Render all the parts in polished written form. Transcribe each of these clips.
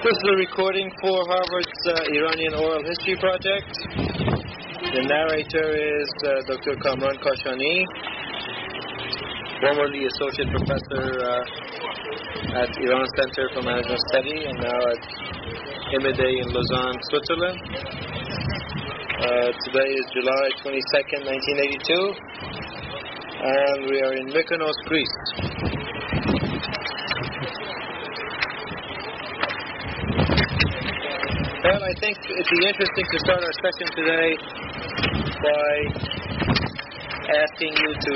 This is a recording for Harvard's Iranian Oral History Project. The narrator is Dr. Kامران Kashani, formerly Associate Professor at Iran Center for Management Study and now at MIDE in Lausanne, Switzerland. Today is July 22nd, 1982, and we are in Mykonos, Greece. Well, I think it'd be interesting to start our session today by asking you to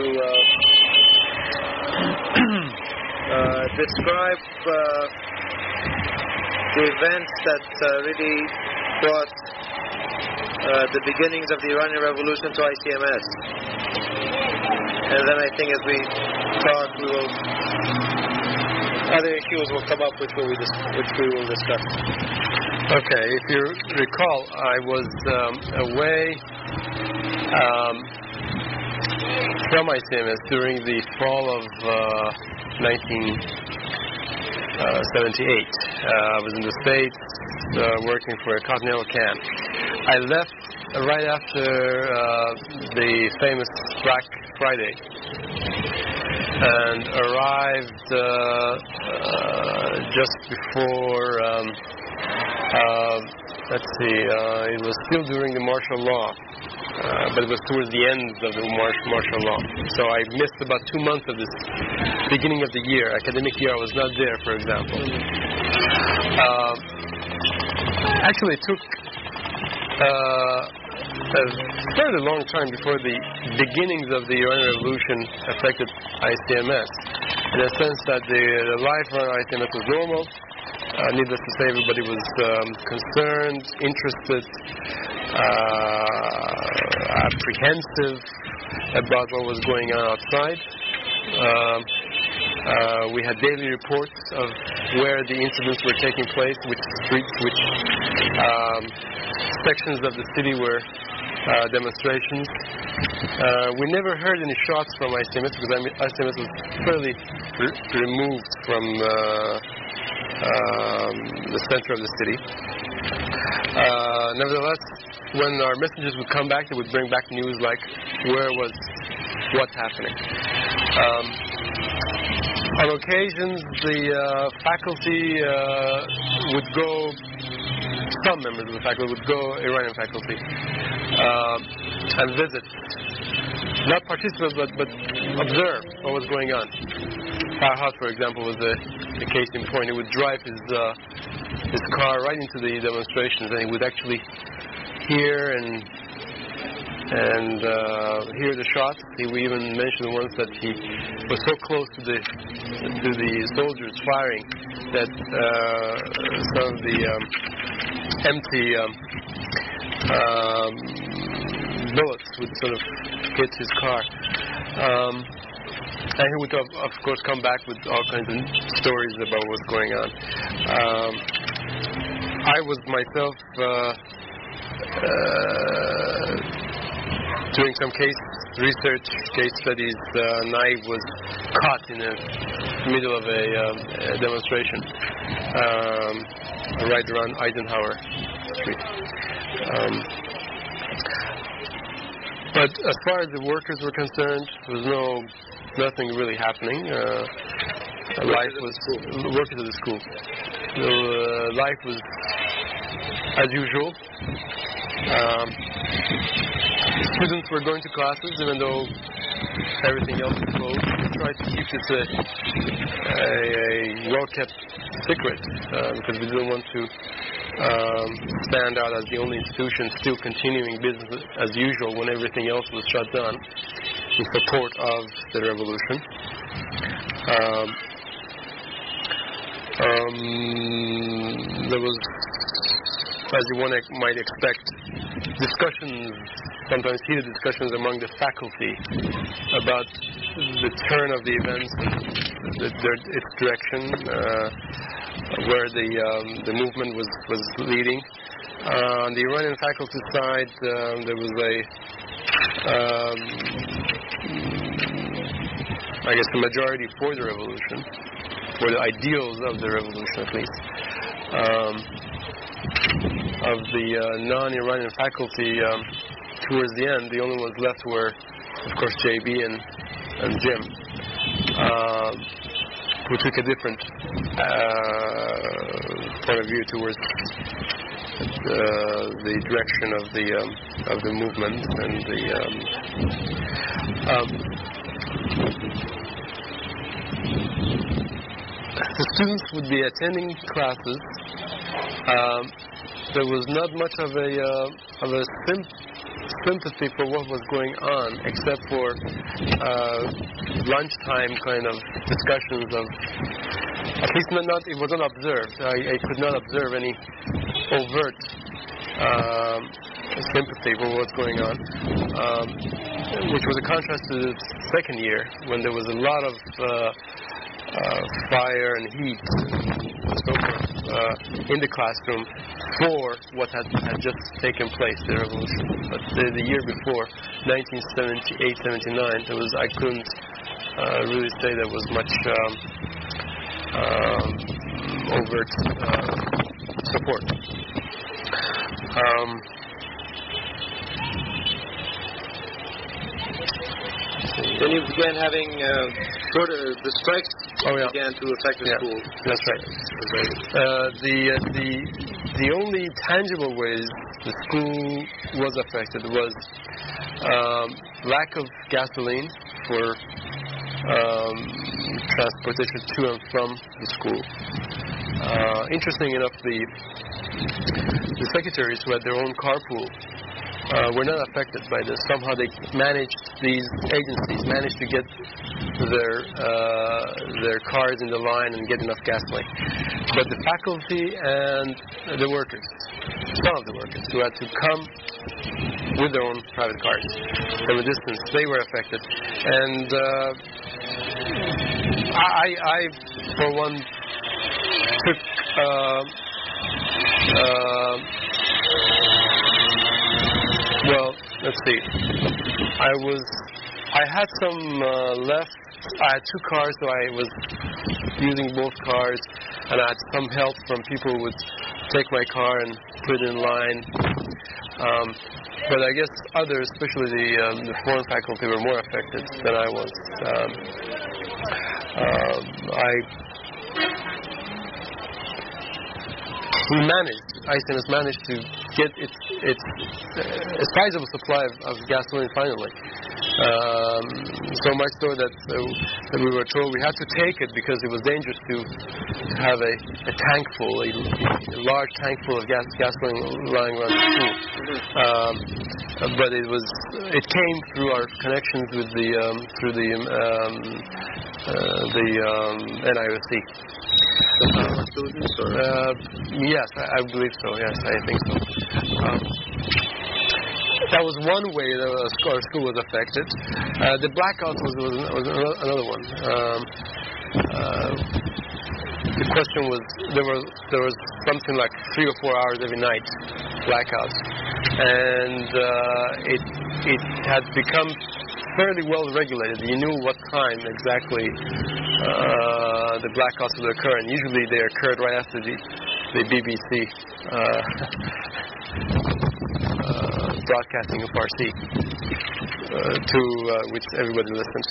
describe the events that really brought the beginnings of the Iranian Revolution to ICMS. And then I think as we talk, other issues will come up which we will discuss. Okay, if you recall, I was away from ICMS during the fall of 1978. I was in the States working for a Continental Camp. I left right after the famous Black Friday and arrived just before it was still during the martial law, but it was towards the end of the martial law. So I missed about 2 months of this beginning of the year, academic year. I was not there, for example. Actually, it took a fairly long time before the beginnings of the Iranian Revolution affected ICMS, in the sense that the life around ICMS was normal. Needless to say, everybody was concerned, interested, apprehensive about what was going on outside. We had daily reports of where the incidents were taking place, which streets, which sections of the city were demonstrations. We never heard any shots from ICMS because ICMS was fairly removed from the center of the city. Nevertheless, when our messengers would come back, they would bring back news like what's happening. On occasions, the faculty would go, some members of the faculty would go, Iranian faculty, and visit. Not participate, but observe what was going on. Farhad, for example, was a case in point. He would drive his car right into the demonstrations, and he would actually hear hear the shots. He would even mention once that he was so close to the soldiers firing that some of the empty bullets would sort of hit his car. And he would, of course, come back with all kinds of stories about what's going on. I was myself doing some case research, case studies, and I was caught in the middle of a demonstration right around Eisenhower Street. But as far as the workers were concerned, there was nothing really happening. Life was working at the school. Life was as usual. Students were going to classes even though everything else was closed. We tried to keep this a well-kept secret because we didn't want to stand out as the only institution still continuing business as usual when everything else was shut down in support of the revolution. There was, as you might expect, discussions, sometimes heated discussions among the faculty about the turn of the events and its direction, where the movement was leading. On the Iranian faculty side, there was a majority for the revolution, for the ideals of the revolution at least. of the non-Iranian faculty, towards the end, the only ones left were, of course, JB and Jim, who took a different point of view towards the direction of the movement and the students would be attending classes. There was not much of a sympathy for what was going on, except for lunchtime kind of discussions of, at least it was not observed. I could not observe any overt sympathy for what's going on, which was a contrast to the second year when there was a lot of fire and heat and so forth in the classroom for what had just taken place, the revolution. But the year before, 1978-79, I couldn't really say there was much overt support. Then you began having the strikes began to affect the school. That's right. The only tangible ways the school was affected was lack of gasoline for transportation to and from the school. Interesting enough, the secretaries who had their own carpool were not affected by this. Somehow these agencies managed to get their cars in the line and get enough gasoline. But the faculty and the workers, some of the workers who had to come with their own private cars from a distance, they were affected. And I for one, took well, let's see. I had some left. I had two cars, so I was using both cars, and I had some help from people who would take my car and put it in line. But I guess others, especially the foreign faculty, were more affected than I was. ICMS managed to get its a sizable supply of gasoline finally. So much so that we were told we had to take it because it was dangerous to have a tank full, a large tank full of gasoline lying around the school. But it came through our connections with through the NIOC. Students, or? Yes, I believe so. Yes, I think so. That was one way that our school was affected. The blackouts was another one. The question was there was something like 3 or 4 hours every night blackouts, and it had become fairly well regulated. You knew what time exactly the blackouts would occur, and usually they occurred right after the BBC broadcasting of Farsi to which everybody listened.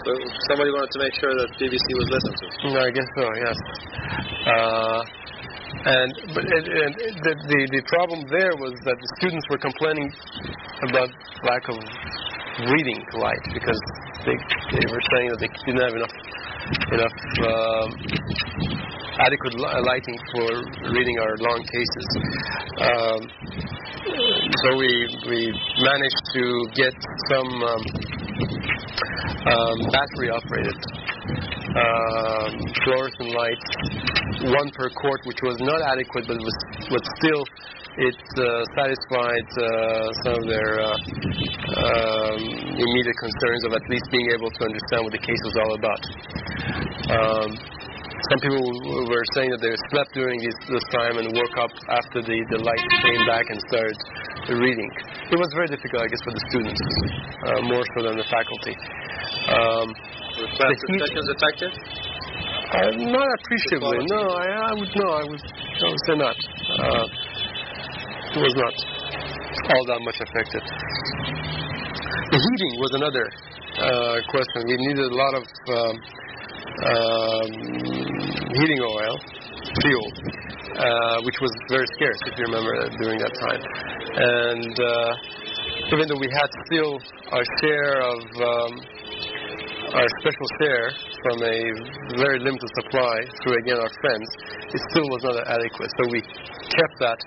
So somebody wanted to make sure that BBC was listened to. I guess so. Yes. But the problem there was that the students were complaining about lack of reading light because they were saying that they didn't have enough adequate lighting for reading our long cases. So we managed to get some battery operated fluorescent lights, one per court, which was not adequate, but still it satisfied some of their immediate concerns of at least being able to understand what the case was all about. Some people were saying that they slept during this time and woke up after the light came back and started reading. It was very difficult, I guess, for the students, more so than the faculty. Were class discussions effective? Not appreciably. No, I would say not. It was not all that much affected. The heating was another question. We needed a lot of heating oil, fuel, which was very scarce, if you remember, during that time. And even though we had still our share of our special share from a very limited supply through, again, our friends, it still was not adequate. So we kept that.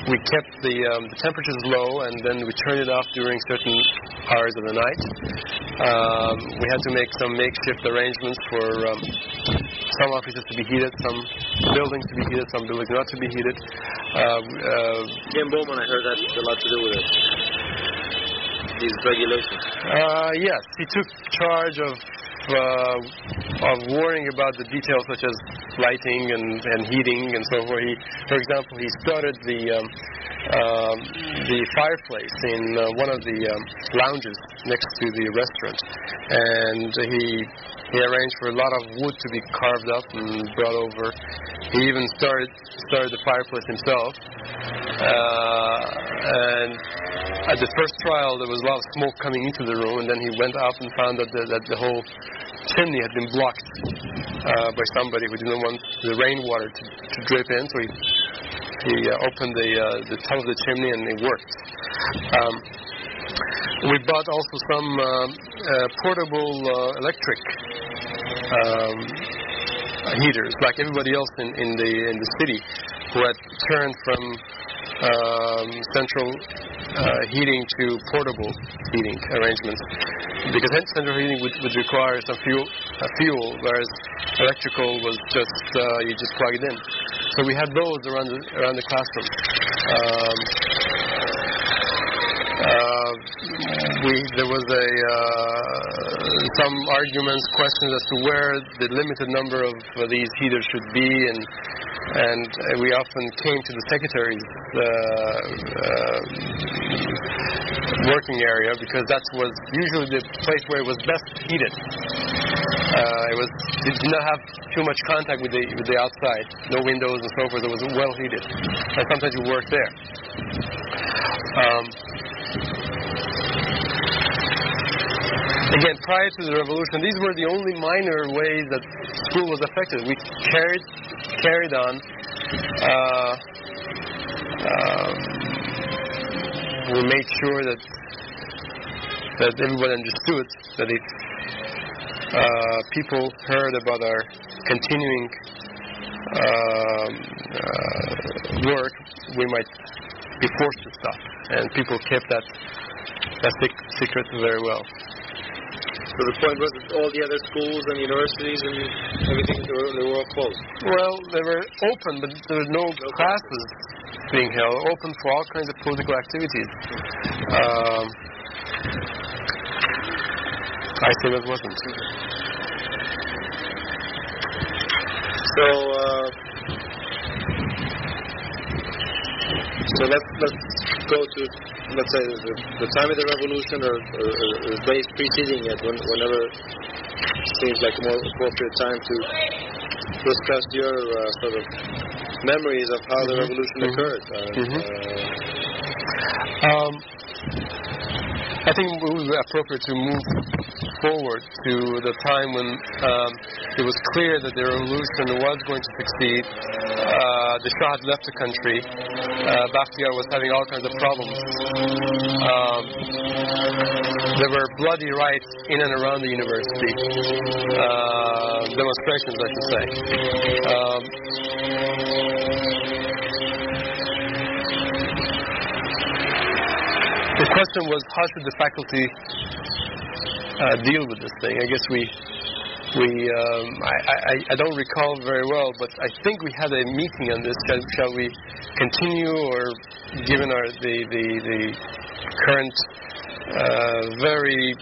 We kept the temperatures low, and then we turned it off during certain hours of the night. We had to make some makeshift arrangements for some offices to be heated, some buildings to be heated, some buildings not to be heated. Jim Bowman, I heard that had a lot to do with it. These regulations. Yes, he took charge of worrying about the details such as lighting and heating and so forth. For example, he started the fireplace in one of the lounges next to the restaurant, and he arranged for a lot of wood to be carved up and brought over. He even started the fireplace himself, and at the first trial there was a lot of smoke coming into the room, and then he went out and found that the whole chimney had been blocked by somebody who didn't want the rainwater to drip in, so he opened the top of the chimney and it worked. We bought also some portable electric heaters, like everybody else in the city, who had turned from central heating to portable heating arrangements, because central heating would require some fuel, whereas electrical was just you just plug it in. So we had those around the classroom. There was some arguments, questions as to where the limited number of these heaters should be, and we often came to the secretary's working area, because that was usually the place where it was best heated. It did not have too much contact with the outside, no windows and so forth. It was well heated, and sometimes you worked there. Again, prior to the revolution, these were the only minor ways that school was affected. We carried on. We made sure that everyone understood that if people heard about our continuing work, we might be forced to stop. And people kept that secret very well. So the point was that all the other schools and universities and everything, they were all closed? Well, they were open, but there were no classes being held, open for all kinds of political activities. I say that wasn't. So let's go to, let's say, the time of the revolution, or days preceding it, whenever seems like a more appropriate time to discuss your sort of memories of how the revolution occurred. I think it would be appropriate to move forward to the time when it was clear that the revolution was going to succeed. The Shah had left the country. Bakhtiar was having all kinds of problems. There were bloody riots in and around the university. Demonstrations, I should say. The question was, how should the faculty deal with this thing? I guess I don't recall very well, but I think we had a meeting on this. Shall we continue, or given the current very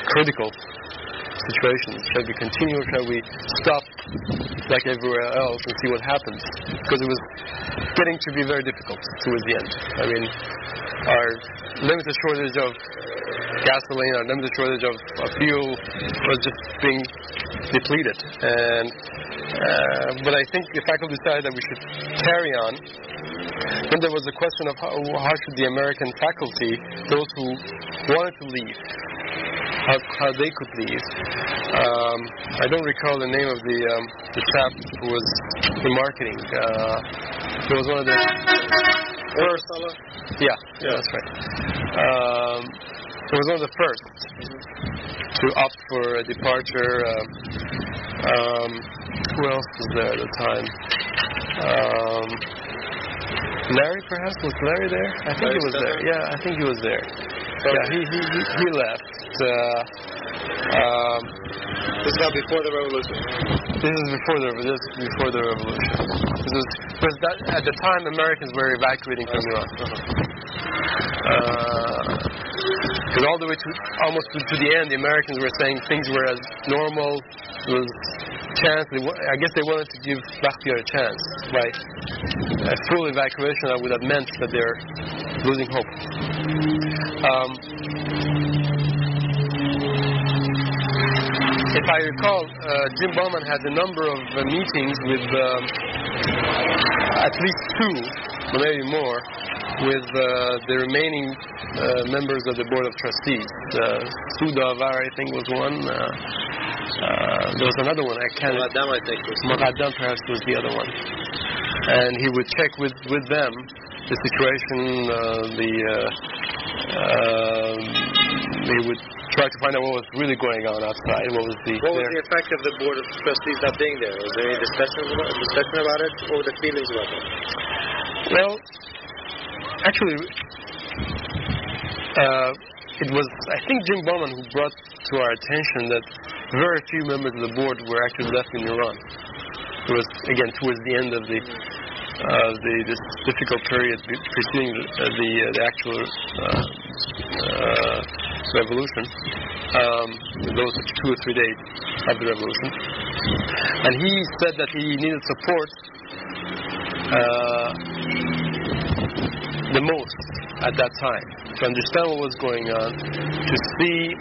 critical situation, shall we continue, or shall we stop like everywhere else and see what happens? Because it was getting to be very difficult towards the end. I mean, our limited shortage of gasoline, or limited shortage of fuel was just being depleted. And but I think the faculty decided that we should carry on. Then there was a question of how should the American faculty, those who wanted to leave, how they could leave. I don't recall the name of the chap who was in marketing. He was one of the first. Yeah, that's right. He was one of the first to opt for a departure. Who else was there at the time? Larry, perhaps? Was Larry there? I think he was there. Yeah, I think he was there. Yeah, he left. This is now before the revolution. This is before the revolution. Because at the time Americans were evacuating from Iran. Because all the way to almost to the end, the Americans were saying things were as normal. It was chance. I guess they wanted to give Bakhtiar a chance. By a full evacuation, that would have meant that they're losing hope. If I recall, Jim Bowman had a number of meetings with at least two, or maybe more, with the remaining members of the Board of Trustees. Sudavar, I think, was one. There was another one. I can't. Muqaddam, perhaps, was the other one. And he would check with them the situation. He would try to find out what was really going on outside. What was the effect of the Board of Trustees not being there? Was there any discussion about it? What were the feelings about it? Well, actually, it was, I think, Jim Bowman who brought to our attention that very few members of the board were actually left in Iran. It was, again, towards the end of this difficult period preceding the actual revolution, those 2 or 3 days of the revolution. And he said that he needed support the most at that time to understand what was going on, to see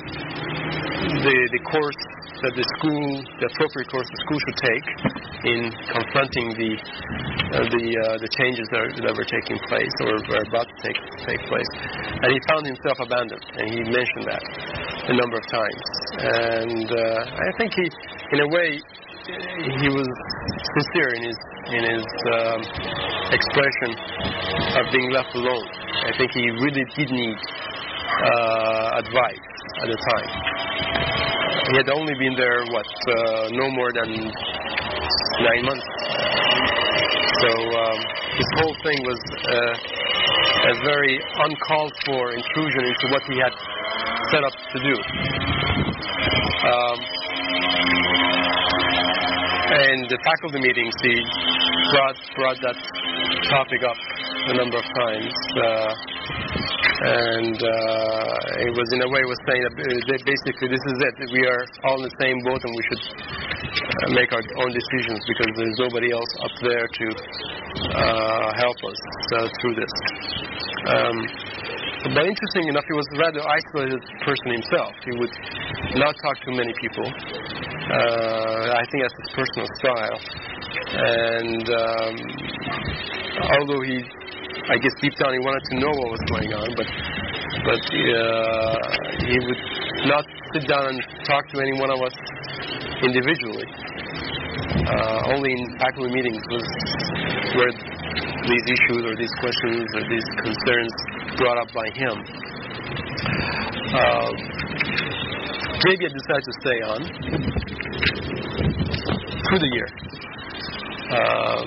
the course that the appropriate course the school should take in confronting the changes that were taking place or were about to take place. And he found himself abandoned, and he mentioned that a number of times. And I think he, in a way, he was sincere in his expression of being left alone. I think he really did need advice at the time. He had only been there, no more than 9 months. So this whole thing was a very uncalled for intrusion into what he had set up to do. And the faculty meetings, he brought that topic up a number of times. And it was, in a way, was saying that basically this is it. We are all in the same boat, and we should make our own decisions because there's nobody else up there to help us through this. But interesting enough, he was a rather isolated person himself. He would not talk to many people. I think that's his personal style. And although I guess deep down he wanted to know what was going on, but he would not sit down and talk to any one of us individually. Only in faculty meetings were these issues or these questions or these concerns brought up by him. JB had decided to stay on through the year,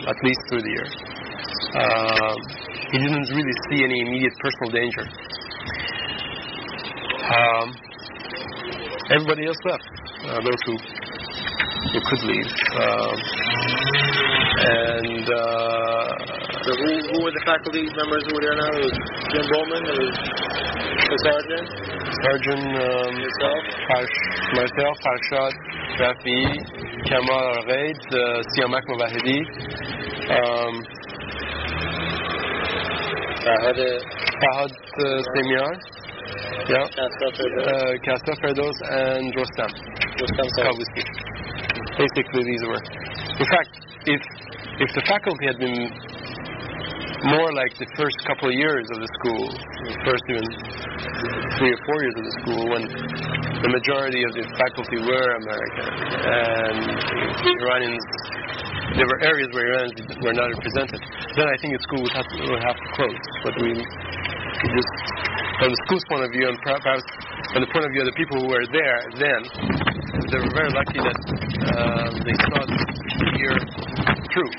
at least through the year. He didn't really see any immediate personal danger. Everybody else left, those who could leave. So who were the faculty members who were there now? It was Jim Bowman, it was the sergeant, myself, Farshad, Rafi, Kamal Al-Ghaid, Siamak Mubahidi, Fahad Semiar, Yeah. Kasta, Ferdos, and Rostam Kavusky. Basically, these were. In fact, if the faculty had been more like the first couple of years of the school, the first even 3 or 4 years of the school, when the majority of the faculty were American, and the Iranians, there were areas where Iranians were not represented, then I think the school would have to close. But we just, from the school's point of view, and perhaps from the point of view of the people who were there then, they were very lucky that they saw the year through.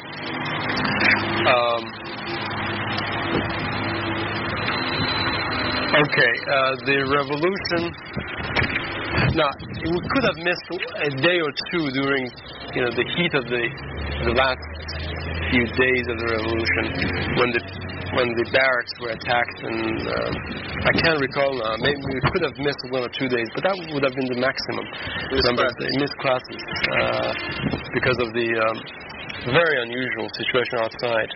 The revolution. Now, we could have missed a day or two during, the heat of the last few days of the revolution, when the barracks were attacked, and I can't recall now. Maybe we could have missed 1 or 2 days, but that would have been the maximum number of missed classes because of the very unusual situation outside.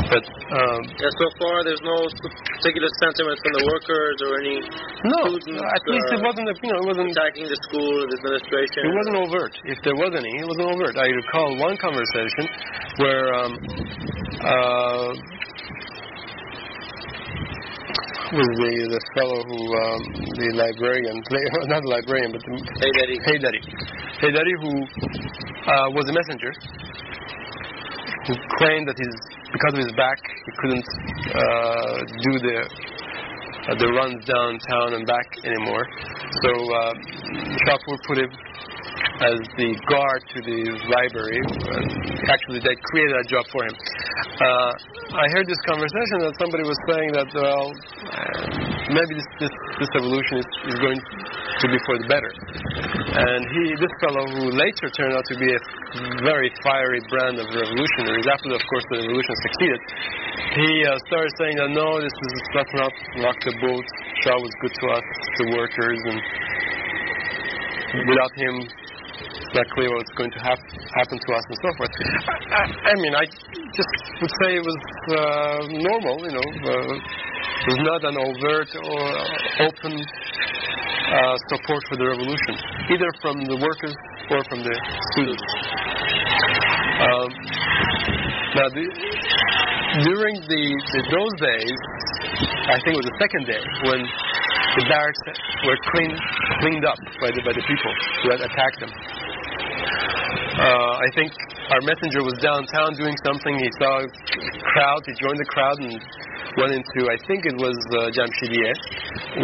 But so far, there's no particular sentiment from the workers or any students. At least it wasn't. It wasn't attacking the school, the administration. It wasn't overt. If there was any, it wasn't overt. I recall one conversation where was the fellow who the librarian, not the librarian, but Haydari, who was a messenger, who claimed that because of his back, he couldn't do the runs downtown and back anymore. So Shapur put him as the guard to the library. Actually, they created a job for him. I heard this conversation that somebody was saying that, maybe this revolution is going to be for the better. And this fellow, who later turned out to be a very fiery brand of revolutionaries, after, of course, the revolution succeeded, he started saying that, no, let's not rock the boat. Shah was good to us, the workers, and without him, it's not clear what's going to happen to us and so forth. I just would say it was normal, it was not an overt or open support for the revolution, either from the workers or from the students. During those days, I think it was the second day, when the barracks were cleaned up by the people who had attacked them. I think our messenger was downtown doing something. He saw a crowd. He joined the crowd and went into, I think it was Jamshidiyeh,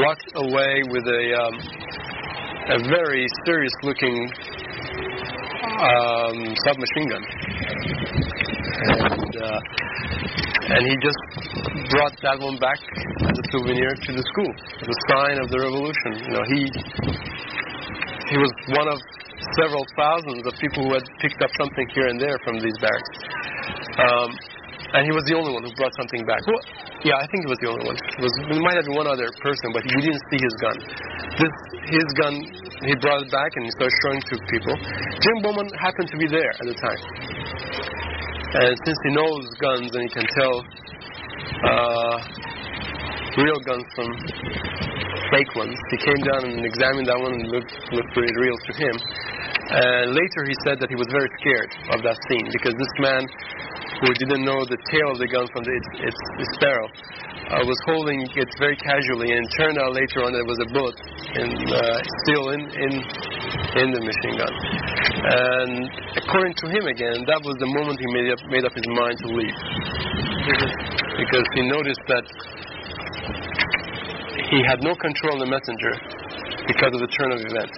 walked away with a very serious-looking submachine gun, and he just brought that one back as a souvenir to the school, as a sign of the revolution. He was one of several thousands of people who had picked up something here and there from these barracks. And he was the only one who brought something back. Well, yeah, I think he was the only one. There might have been one other person, but we didn't see his gun. His gun, he brought it back and he started showing to people. Jim Bowman happened to be there at the time. And since he knows guns and he can tell real guns from fake ones, he came down and examined that one and looked pretty real to him. And later he said that he was very scared of that scene, because this man, who didn't know the tail of the gun from its barrel, was holding it very casually, and it turned out later on that it was a bullet still in the machine gun. And according to him again, that was the moment he made up his mind to leave, because he noticed that he had no control on the messenger because of the turn of events.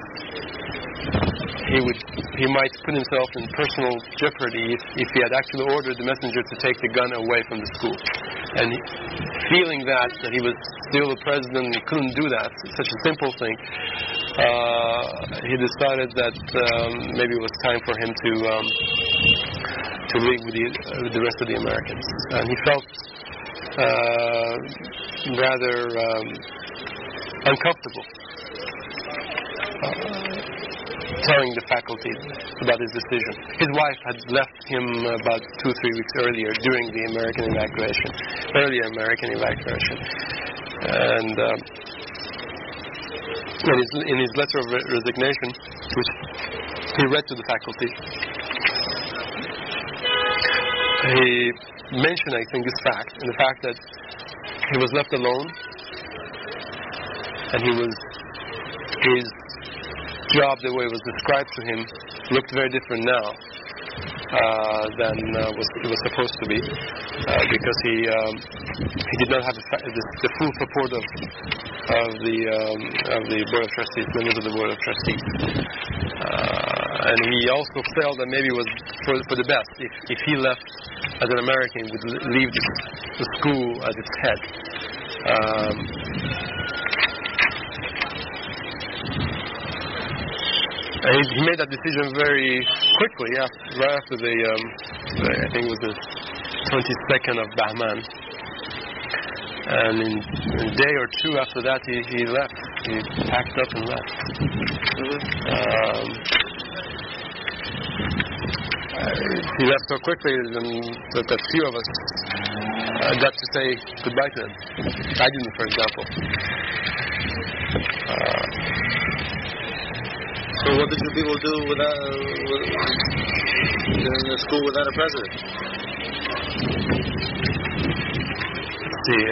He might put himself in personal jeopardy if he had actually ordered the messenger to take the gun away from the school. And feeling that he was still the president, he couldn't do that, such a simple thing, he decided that maybe it was time for him to leave with the rest of the Americans. And he felt rather uncomfortable telling the faculty about his decision. His wife had left him about 2-3 weeks earlier during the earlier American evacuation. And in his letter of resignation, which he read to the faculty, he mentioned, I think, this fact, and the fact that he was left alone, and his job, the way it was described to him, looked very different now than it was supposed to be, because he did not have the full support of the board of trustees, members of the board of trustees, and he also felt that maybe it was for the best if he left as an American, would leave the school at its head. And he made that decision very quickly, right after I think it was the 22nd of Bahman. And in a day or two after that, he left. He packed up and left. He left so quickly that few of us got to say goodbye to him. I didn't, for example. So what did you people do in the school without a president? Let's see.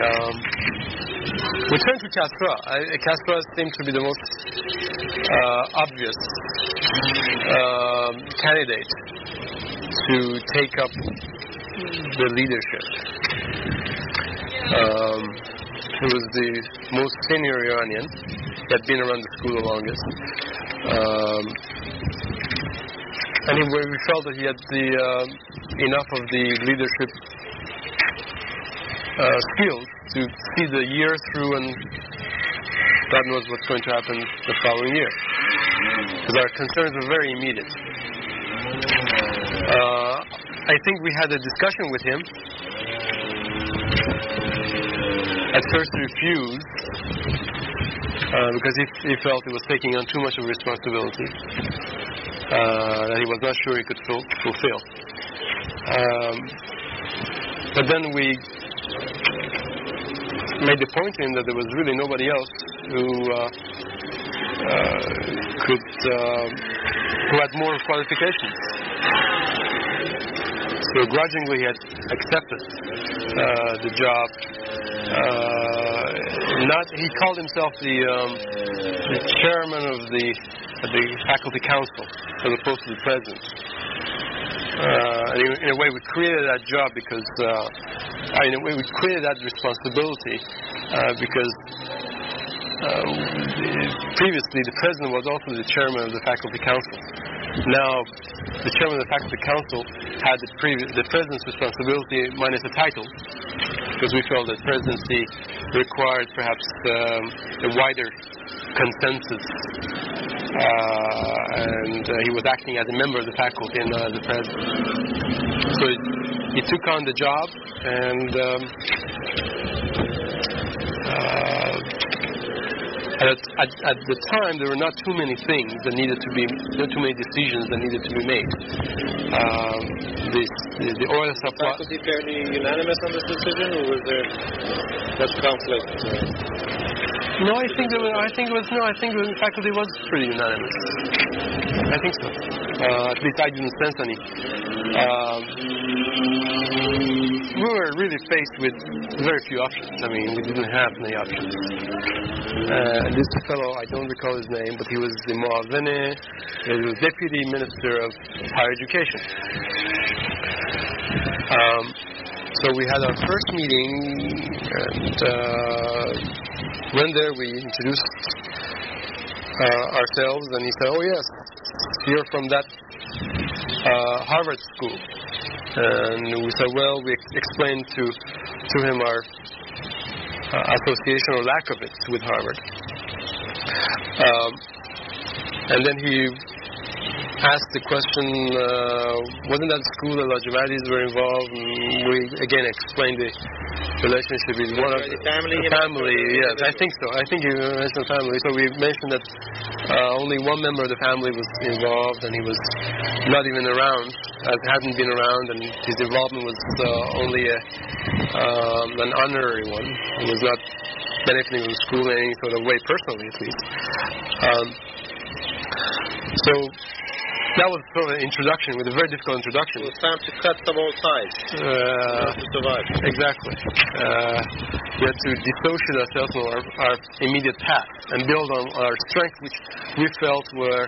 We turned to Castro. Castro seemed to be the most obvious candidate to take up the leadership. He was the most senior Iranian. He had been around the school the longest. And we felt that he had enough of the leadership skills to see the year through, and God knows what's going to happen the following year. Because our concerns were very immediate. I think we had a discussion with him. At first he refused, because he felt he was taking on too much of responsibility that he was not sure he could fulfill. But then we made the point to him that there was really nobody else who had more qualifications. So grudgingly he had accepted the job. He called himself the chairman of the faculty council as opposed to the president. And in a way we created that job because we created that responsibility because previously the president was also the chairman of the faculty council. Now the chairman of the faculty council had the president's responsibility minus a title, because we felt that presidency required perhaps a wider consensus, and he was acting as a member of the faculty and not as the president. So he took on the job, and at the time there were not too many things that needed to be, not too many decisions that needed to be made. The oil supply. Was the faculty fairly unanimous on this decision, or was there much conflict? No, I think the faculty was pretty unanimous. I think so. At least I didn't sense any. We were really faced with very few options. I mean, we didn't have many options. This fellow, I don't recall his name, but he was the Muavene, he was Deputy Minister of Higher Education. So we had our first meeting, and went there, we introduced ourselves, and he said, "Oh yes, you're from that Harvard school." And we said, well, we explained to him our association or lack of it with Harvard. And then he asked the question, wasn't that school that لاجوردis were involved? And we again explained the relationship with one of the family. Yes, I think so. I think you mentioned family. So we mentioned that only one member of the family was involved, and he was not even around, hadn't been around, and his involvement was only an honorary one. He was not benefiting from the school in any sort of way, personally at least. So that was sort of an introduction, with a very difficult introduction. It was time to cut some old ties to survive. Exactly. We had to dissociate ourselves from our immediate past and build on our strengths, which we felt were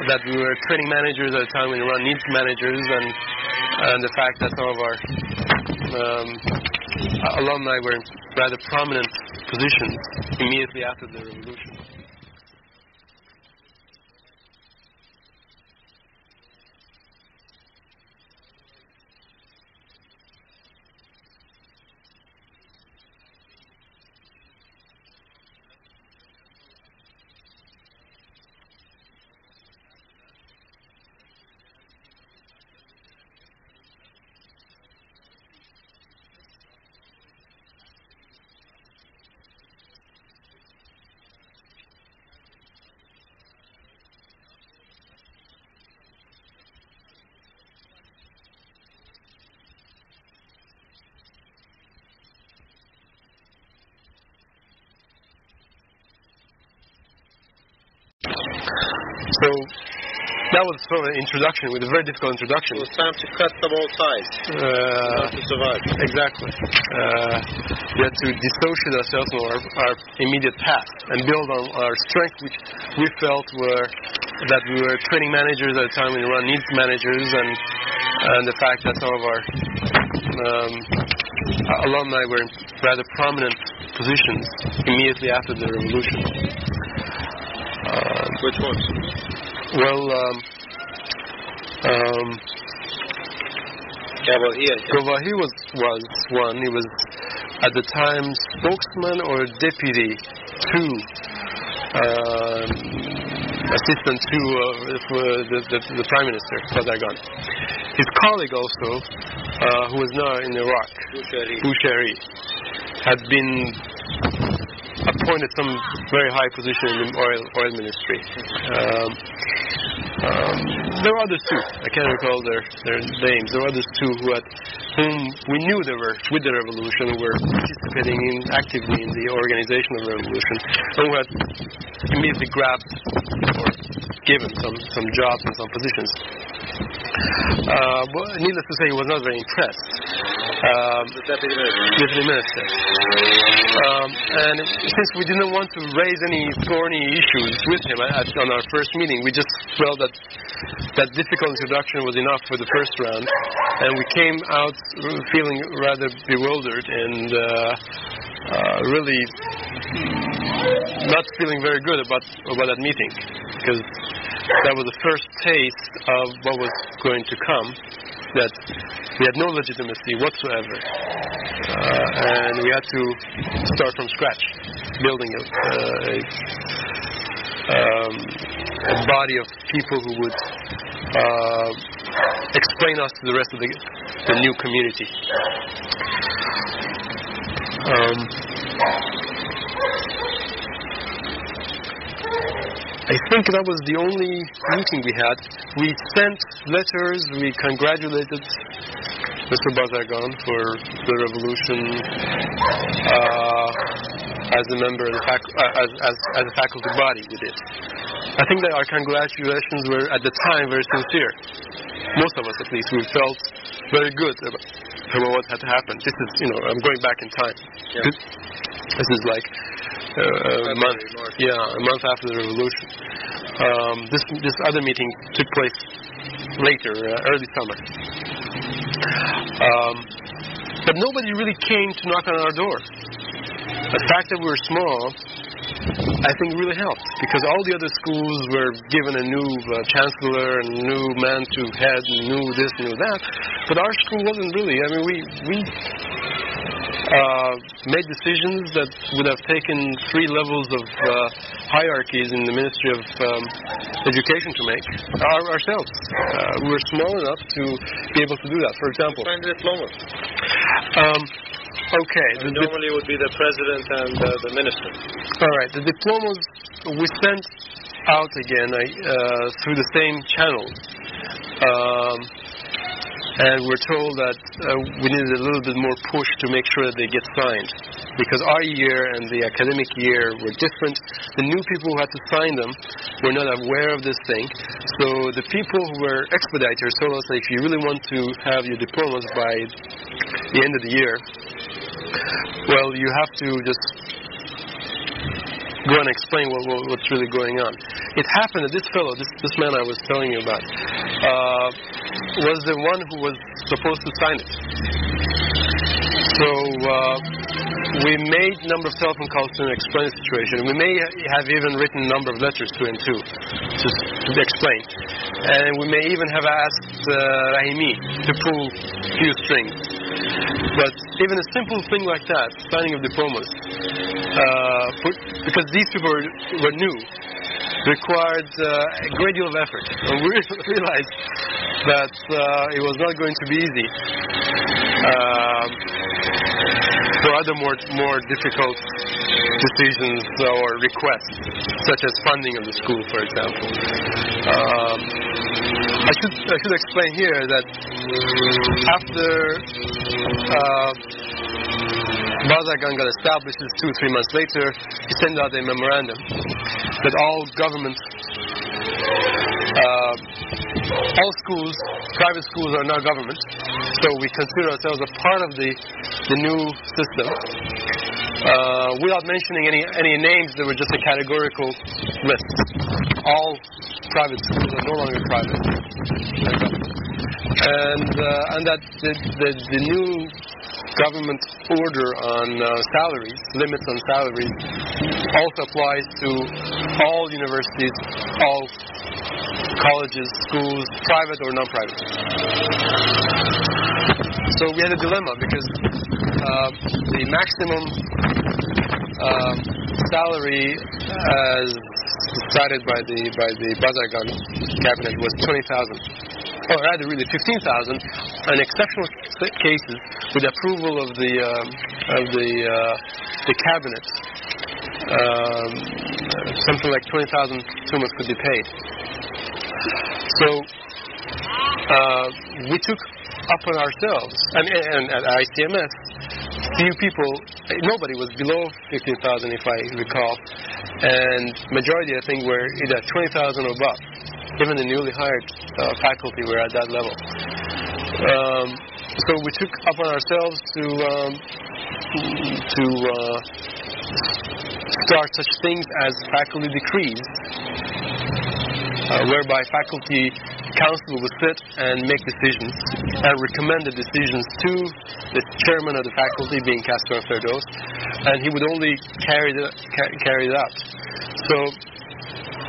that we were training managers at a time when Iran needs managers, and the fact that some of our alumni were in rather prominent positions immediately after the revolution. So that was sort of an introduction, with a very difficult introduction. It was time to cut some old ties to survive. Exactly. We had to dissociate ourselves from our immediate past and build on our strengths, which we felt were that we were training managers at a time when Iran needs managers, and the fact that some of our alumni were in rather prominent positions immediately after the revolution. Which ones? Well, Shfaahi was one. He was at the time spokesman or deputy to assistant to the Prime Minister, Bazargan. His colleague also, who was now in Iraq, Bushari, had been appointed some very high position in the oil ministry. There were others too. I can't recall their names. There were others too whom we knew they were with the revolution, who were participating actively in the organization of the revolution, and who had immediately grabbed or given some jobs and some positions. But needless to say, he was not very impressed. The Deputy Minister. And since we didn't want to raise any thorny issues with him on our first meeting, we just felt that difficult introduction was enough for the first round, and we came out feeling rather bewildered and really not feeling very good about that meeting, because that was the first taste of what was going to come, that we had no legitimacy whatsoever, and we had to start from scratch, building a body of people who would explain us to the rest of the new community. I think that was the only meeting we had. We sent letters, we congratulated Mr. Bazargan for the revolution as a member of the as a faculty body we did. I think that our congratulations were at the time very sincere. Most of us at least, we felt very good about what had happened. This is, I'm going back in time. Yeah. This is like a month after the revolution. This other meeting took place later, early summer. But nobody really came to knock on our door. The fact that we were small, I think, really helped, because all the other schools were given a new chancellor and a new man to head, and knew this, knew that. But our school wasn't really. I mean, we made decisions that would have taken 3 levels of hierarchies in the Ministry of Education to make ourselves. We were small enough to be able to do that. For example, Okay. Normally it would be the president and the minister. All right. The diplomas we sent out again through the same channels. And we're told that we needed a little bit more push to make sure that they get signed. Because our year and the academic year were different. The new people who had to sign them were not aware of this thing. So the people who were expediters told us that if you really want to have your diplomas by the end of the year, well, you have to just go and explain what's really going on. It happened that this fellow, this man I was telling you about, was the one who was supposed to sign it. So we made a number of telephone calls to explain the situation. We may have even written a number of letters to him too, to explain. And we may even have asked Rahimi to pull a few strings. But even a simple thing like that, signing of diplomas, because these people were new, required a great deal of effort. And we realized that it was not going to be easy for other more difficult decisions or requests, such as funding of the school, for example. I should explain here that after Bazagan got established 2-3 months later, he sent out a memorandum that all government, all schools, private schools are now government, so we consider ourselves a part of the new system. Without mentioning any names, there were just a categorical list. All private schools are no longer private. And that the new government order on salaries, limits on salaries, also applies to all universities, all colleges, schools, private or non-private. So we had a dilemma because the maximum salary as decided by the Bazagan cabinet was 20,000. Or rather, really 15,000. In exceptional cases, with approval of the cabinet, something like 20,000 tumas could be paid. So we took upon ourselves, and at ICMS, few people, nobody was below 15,000, if I recall, and majority, I think, were either 20,000 or above. Even the newly hired faculty were at that level. So we took upon ourselves to start such things as faculty decrees, whereby faculty council would sit and make decisions and recommend the decisions to the chairman of the faculty, being Castor Ferdos, and he would only carry it out. So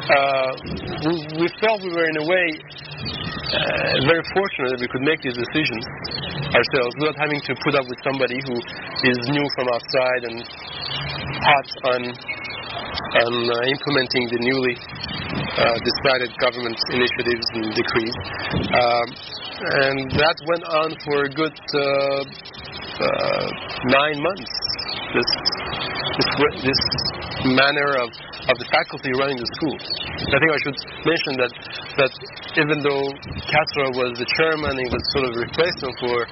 we felt we were in a way very fortunate that we could make these decisions ourselves without having to put up with somebody who is new from outside and hot on implementing the newly decided government initiatives and decrees. And that went on for a good 9 months. This manner of the faculty running the school. I think I should mention that even though Castro was the chairman, he was sort of replacement for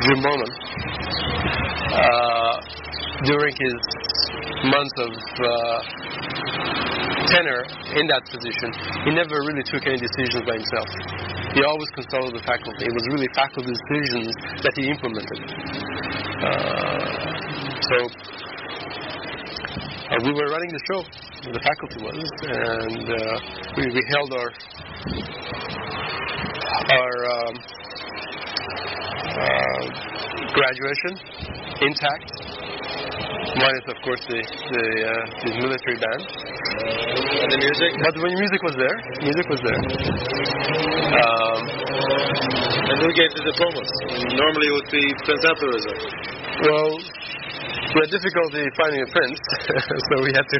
Jim Bowman. During his months of tenure in that position, he never really took any decisions by himself. He always consulted the faculty. It was really faculty decisions that he implemented. So we were running the show, the faculty was, and we held our graduation intact, minus of course the military band. And the music? But the music was there. And who gave the diplomas? Normally it would be Prince Abdulrazak. Well, we had difficulty finding a prince, so we had to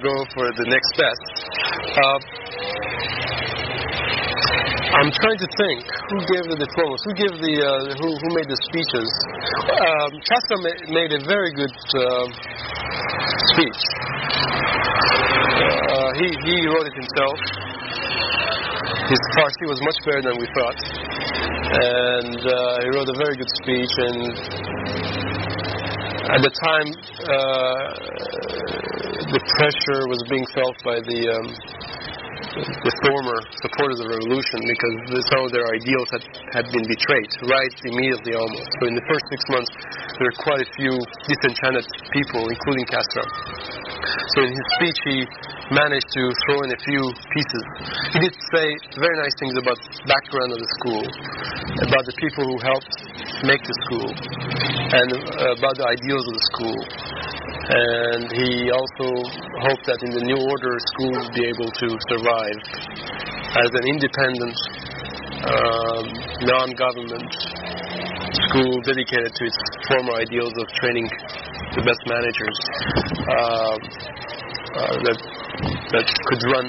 go for the next best. I'm trying to think who gave the diplomas, who made the speeches. Castro made a very good speech. He wrote it himself. His Farsi was much better than we thought, and he wrote a very good speech. And at the time, the pressure was being felt by the former supporters of the revolution, because some of their ideals had been betrayed right immediately almost. So in the first 6 months, there were quite a few disenchanted people, including Castro. So in his speech, he managed to throw in a few pieces. He did say very nice things about the background of the school, about the people who helped make the school, and about the ideals of the school. And he also hoped that in the new order, school would be able to survive as an independent, non-government school dedicated to its former ideals of training the best managers that could run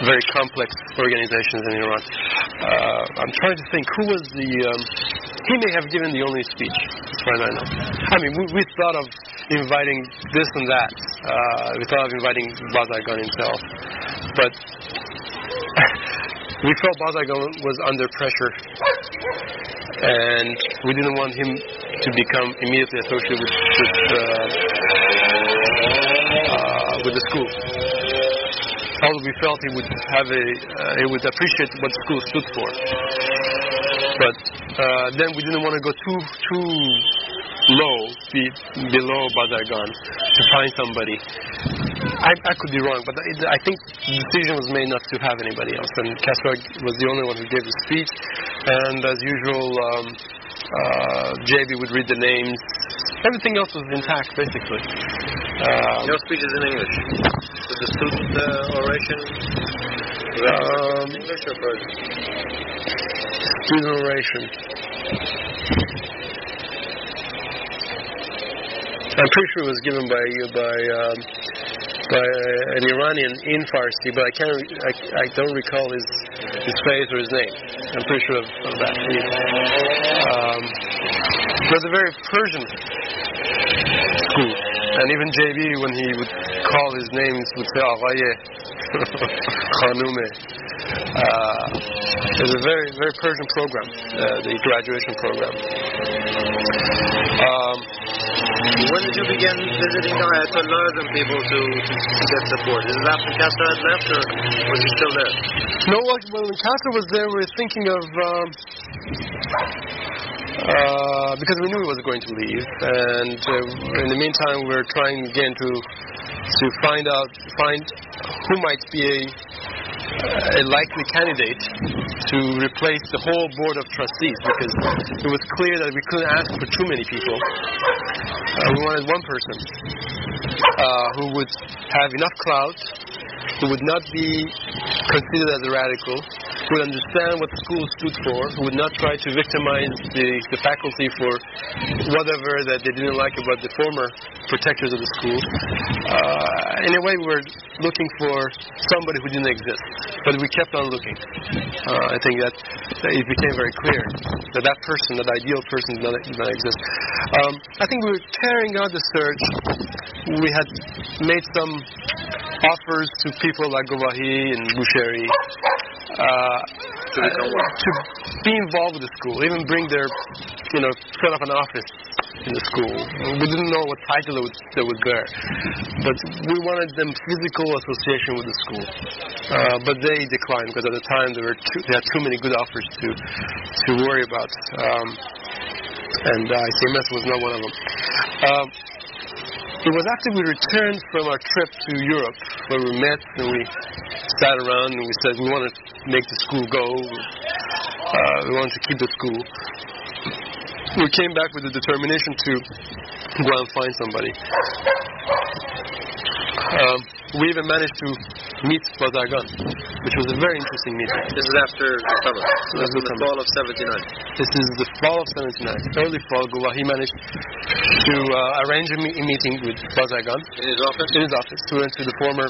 very complex organizations in Iran. I'm trying to think who was he may have given the only speech, as far as I know. I mean, we thought of inviting this and that. We thought of inviting Bazargan himself, but we felt Bazargan was under pressure, and we didn't want him to become immediately associated with the school. Although we felt he would appreciate what the school stood for, but then we didn't want to go too low, below Bazargan, to find somebody. I could be wrong, but I think the decision was made not to have anybody else, and Castro was the only one who gave the speech. And as usual, JB would read the names. Everything else was intact, basically. No speeches in English. Was the student oration in English or Persian? Student oration. I'm pretty sure it was given by an Iranian in Farsi, but I don't recall his face or his name. I'm pretty sure of that. It was a very Persian school, and even JB, when he would call his names, would say Aghaye, Khanume. It was a very, very Persian program, the graduation program. When did you begin visiting Ayatollahs and people to get support? Is it after Castro had left, or was he still there? No, when Castro was there, we were thinking of, because we knew he was going to leave, and in the meantime, we were trying again to find who might be a likely candidate to replace the whole board of trustees, because it was clear that we couldn't ask for too many people. We wanted one person who would have enough clout, who would not be considered as a radical, who would understand what the school stood for, who would not try to victimize the faculty for whatever that they didn't like about the former protectors of the school. In a way, we were looking for somebody who didn't exist, but we kept on looking. I think that it became very clear that person, that ideal person, did not exist. I think we were carrying out the search. We had made some offers to people like Govahi and Boucheri to be involved with the school, even bring their, set up an office in the school. We didn't know what title they would bear, but we wanted them physical association with the school. But they declined, because at the time they had too many good offers to worry about, and ICMS was not one of them. It was after we returned from our trip to Europe where we met and we sat around and we said we want to make the school go. We want to keep the school. We came back with the determination to go and find somebody. We even managed to meet Bazargan, which was a very interesting meeting. This is after the summer. This is the fall of 79. This is the fall of 79. Early fall, Govahi managed to arrange a meeting with Bazargan. In his office? In his office. We went to the former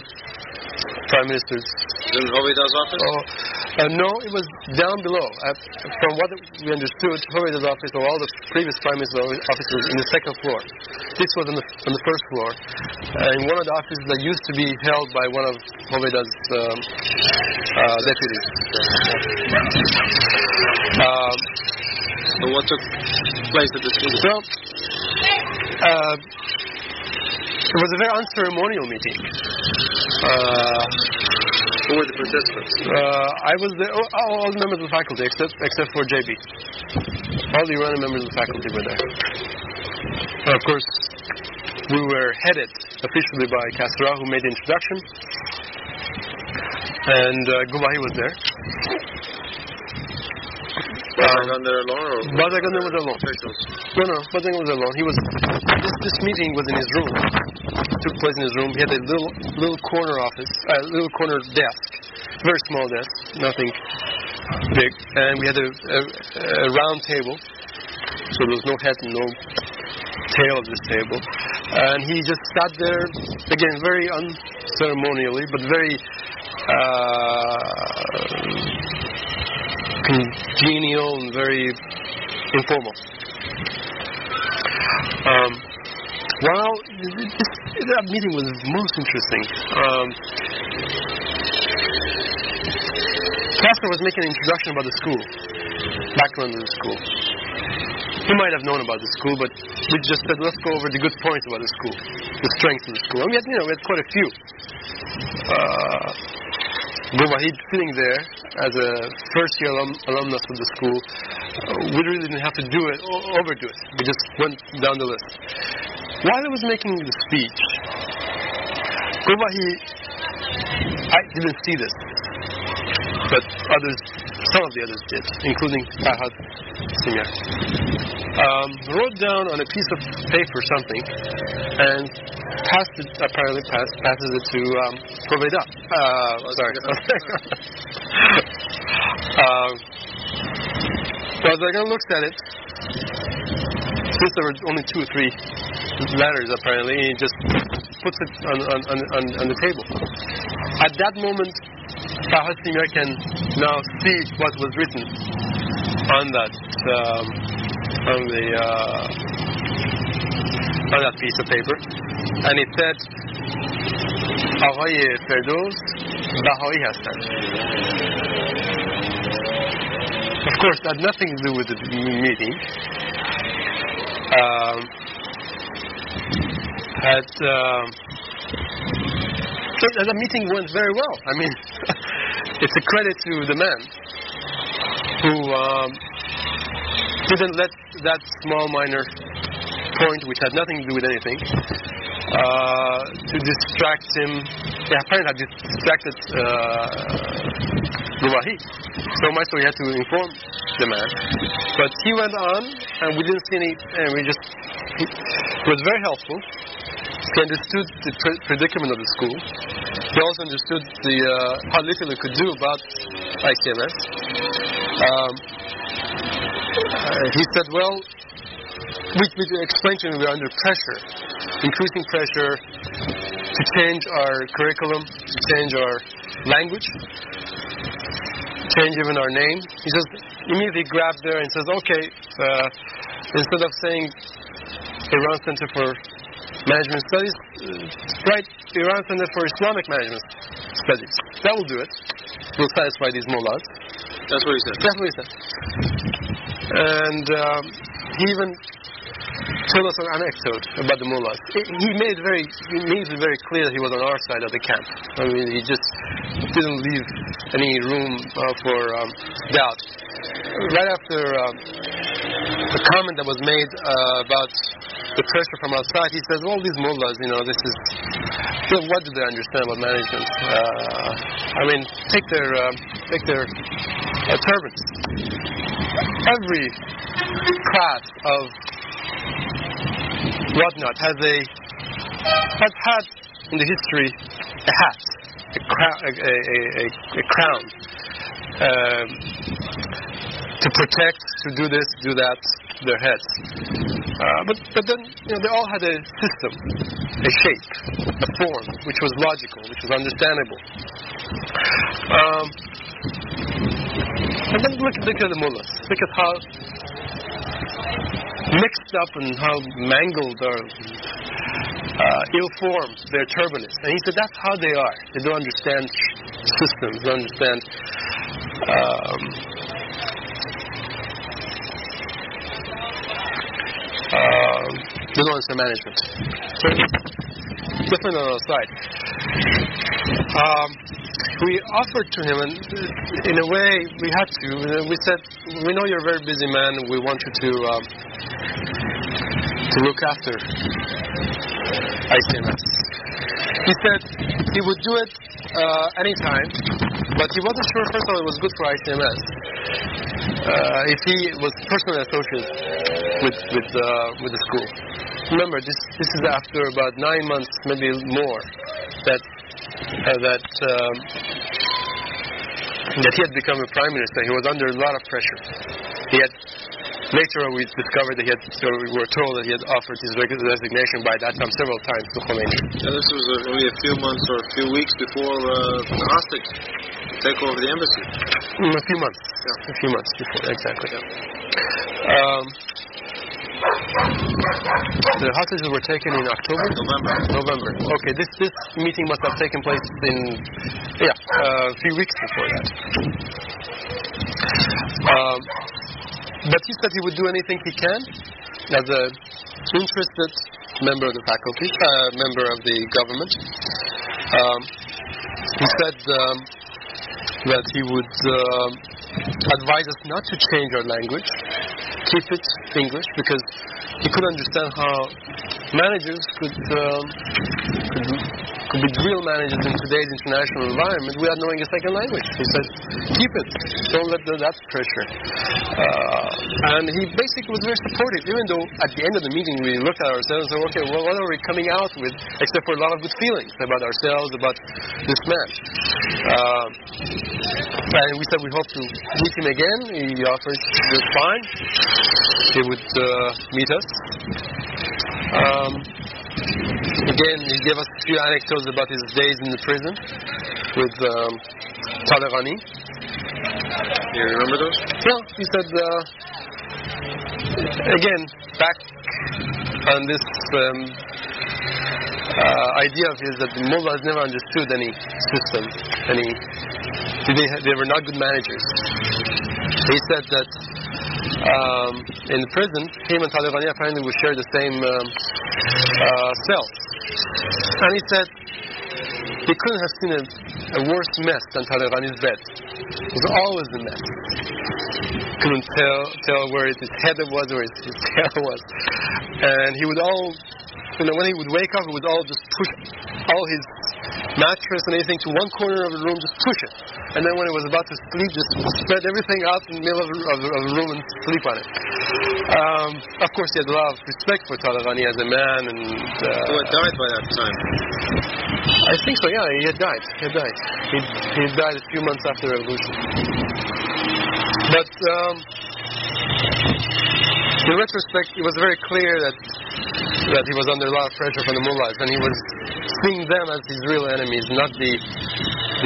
Prime Minister's. In Hovida's office? No, it was down below. From what we understood, Hubayda's office or all the previous prime minister's offices was in the second floor. This was on the first floor. In one of the offices that used to be held by one of Hubayda's deputies. So what took place at this meeting? Well, it was a very unceremonial meeting. Who were the participants? I was there. All the members of the faculty, except for JB. All the Iranian members of the faculty were there. And of course, we were headed officially by Kasra, who made the introduction, and Gubahi was there. Bazagan there alone, or Bazagan was alone. No, Bazagan was alone. He was. This meeting was in his room. Took place in his room. He had a little corner office, a little corner desk, very small desk, nothing big, and we had a round table. So there was no head and no tail of this table, and he just sat there again, very unceremonially, but very congenial and very informal. Well, that meeting was most interesting. Kasper was making an introduction about the school, background of the school. He might have known about the school, but we just said, let's go over the good points about the school, the strengths of the school. And we had quite a few. Wahid sitting there as a first-year alumnus of the school, we really didn't have to overdo it. We just went down the list. While he was making the speech, I didn't see this, but some of the others did, including Fahad Simyar. Wrote down on a piece of paper something and passes it to Proveda. Sorry. Bazagan looks at it. Since there were only 2 or 3 letters, apparently, he just puts it on the table. At that moment, Fahad Simyar can now see what was written on that piece of paper, and it said, "Ağay Ferdoz Baha'i hastan." Of course, that had nothing to do with the meeting. The meeting went very well. I mean, it's a credit to the man who didn't let that small minor point, which had nothing to do with anything, to distract him. Apparently had distracted Gubahi. So much so he had to inform the man. But he went on, and we didn't see any, and he was very helpful. He understood the predicament of the school. He also understood how little he could do about ICMS. He said, well, we explained to him we were under pressure, increasing pressure to change our curriculum, to change our language, change even our name. He just immediately grabbed there and says, okay, instead of saying Iran Center for Management Studies, write Iran Center for Islamic Management Studies. That will do it. Will satisfy these mullahs. That's what he said. That's what he said. And he even told us an anecdote about the mullahs. He made it very clear that he was on our side of the camp. I mean, he just didn't leave any room for doubt. Right after the comment that was made about the pressure from outside, he says, well, these mullahs, what do they understand about management? I mean, take their turbans. Every class of whatnot has had in the history a hat, a crown, to protect, to do this, do that, their heads. But then they all had a system, a shape, a form, which was logical, which was understandable. And then look at the mullahs. Look at how mixed up and how mangled or ill-formed their turban is. And he said that's how they are. They don't understand systems, don't understand they don't understand management. So different on our side. We offered to him, and in a way we had to. We said, we know you're a very busy man, and we want you to look after ICMS. He said he would do it anytime, but he wasn't sure, first of all, it was good for ICMS. If he was personally associated with the school. Remember, this is after about 9 months, maybe more, that he had become a prime minister. He was under a lot of pressure. Later we discovered that we were told that he had offered his resignation by that time several times to Khomeini. And this was only a few months or a few weeks before the hostage take over the embassy. A few months. Yeah. A few months before, exactly. Yeah. The hostages were taken in October? November. Okay, this meeting must have taken place in a few weeks before that. But he said he would do anything he can as an interested member of the faculty, member of the government. He said that he would advise us not to change our language, keep it English, because he could understand how managers could be real managers in today's international environment without knowing a second language. He said, keep it. Don't let that pressure. And he basically was very supportive, even though at the end of the meeting we looked at ourselves and said, okay, well, what are we coming out with, except for a lot of good feelings about ourselves, about this man. And we said we hope to meet him again. He offered just fine. He would meet us. Again, he gave us a few anecdotes about his days in the prison with Talagani. You remember those? Yeah, he said, again, back on this idea of his that the mullahs never understood any system, they were not good managers. He said that in the prison, him and Talagani apparently would share the same cell. And he said he couldn't have seen a worse mess than Talagani's bed. It was always a mess. Couldn't tell where his head was, where his tail was. And he would when he would wake up, he would just push all his mattress and anything to one corner of the room, just push it. And then when he was about to sleep, just spread everything out in the middle of the room and sleep on it. Of course, he had a lot of respect for Talagani as a man. And who had died by that time? I think so, yeah, he had died. He died a few months after the revolution. But in retrospect, it was very clear that he was under a lot of pressure from the mullahs, and he was seeing them as his real enemies, not the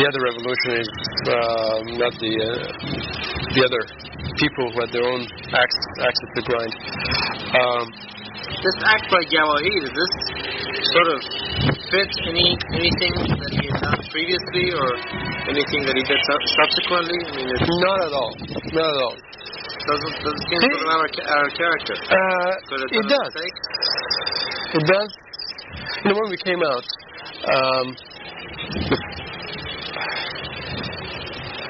other revolutionaries, not the other people who had their own axes to grind. This act by Gawahi, does this sort of fit anything that he had done previously or anything that he did subsequently? I mean, not at all. Not at all. Doesn't seem sort of our character. It does. It does. You know, when we came out,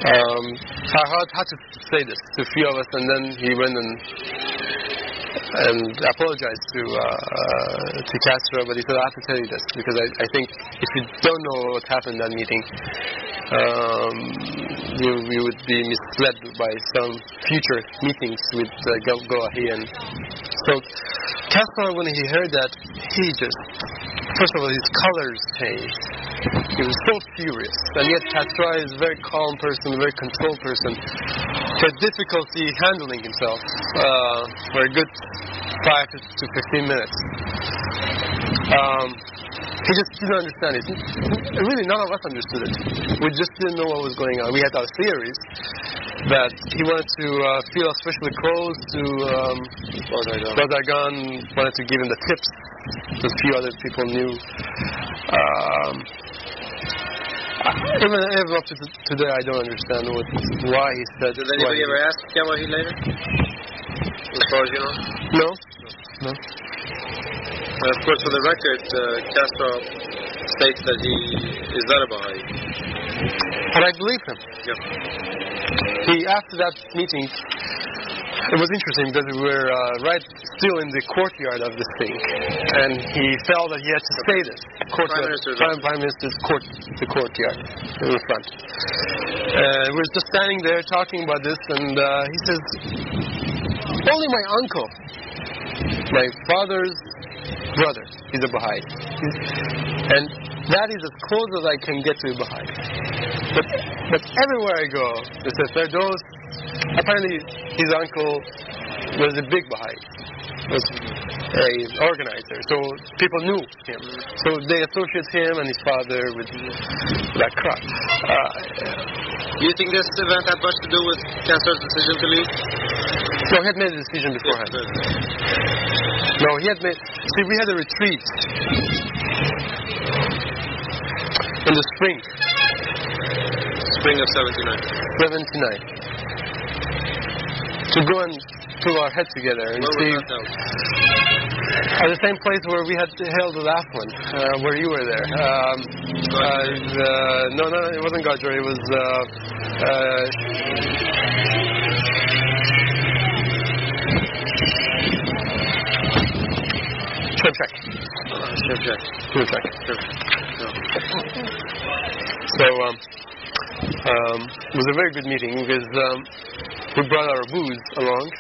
I had to say this to a few of us, and then he went and apologized to Castro, but he said, I have to tell you this, because I think if you don't know what happened at that meeting, you would be misled by some future meetings with Gawahi. And so Castro, when he heard that, he just, first of all, his colors changed. He was so furious. And yet Castro is a very calm person, a very controlled person. He had difficulty handling himself for a good 5 to 15 minutes. He just didn't understand it. Really, none of us understood it. We just didn't know what was going on. We had our theories, that he wanted to feel especially close to Bazagan, wanted to give him the tips that few other people knew. Even up to today, I don't understand why he said. Did anybody ever ask Shafáhí later? As far as you know? No. And of course, for the record, Castro states that he is not a Baha'i. And I believe him. Yeah. After that meeting, it was interesting because we were right still in the courtyard of this thing, and he felt that he had to say this. Prime Minister's the courtyard in the front. We were just standing there talking about this, and he says, only my uncle, my father's brother, is a Baha'i. And that is as close as I can get to a Baha'i. But everywhere I go, they say, Ferdows, apparently his uncle was a big Baha'i, was an organizer, so people knew him. So they associate him and his father with that crowd. Do you think this event had much to do with Castro's decision to leave? No, he had made a decision beforehand. No, he had made... See, we had a retreat in the spring. Spring of 79. To go and pull our heads together and see... At the same place where we had held the last one, where you were there. No, it wasn't Gajor, it was... Check. So, it was a very good meeting because we brought our booze along.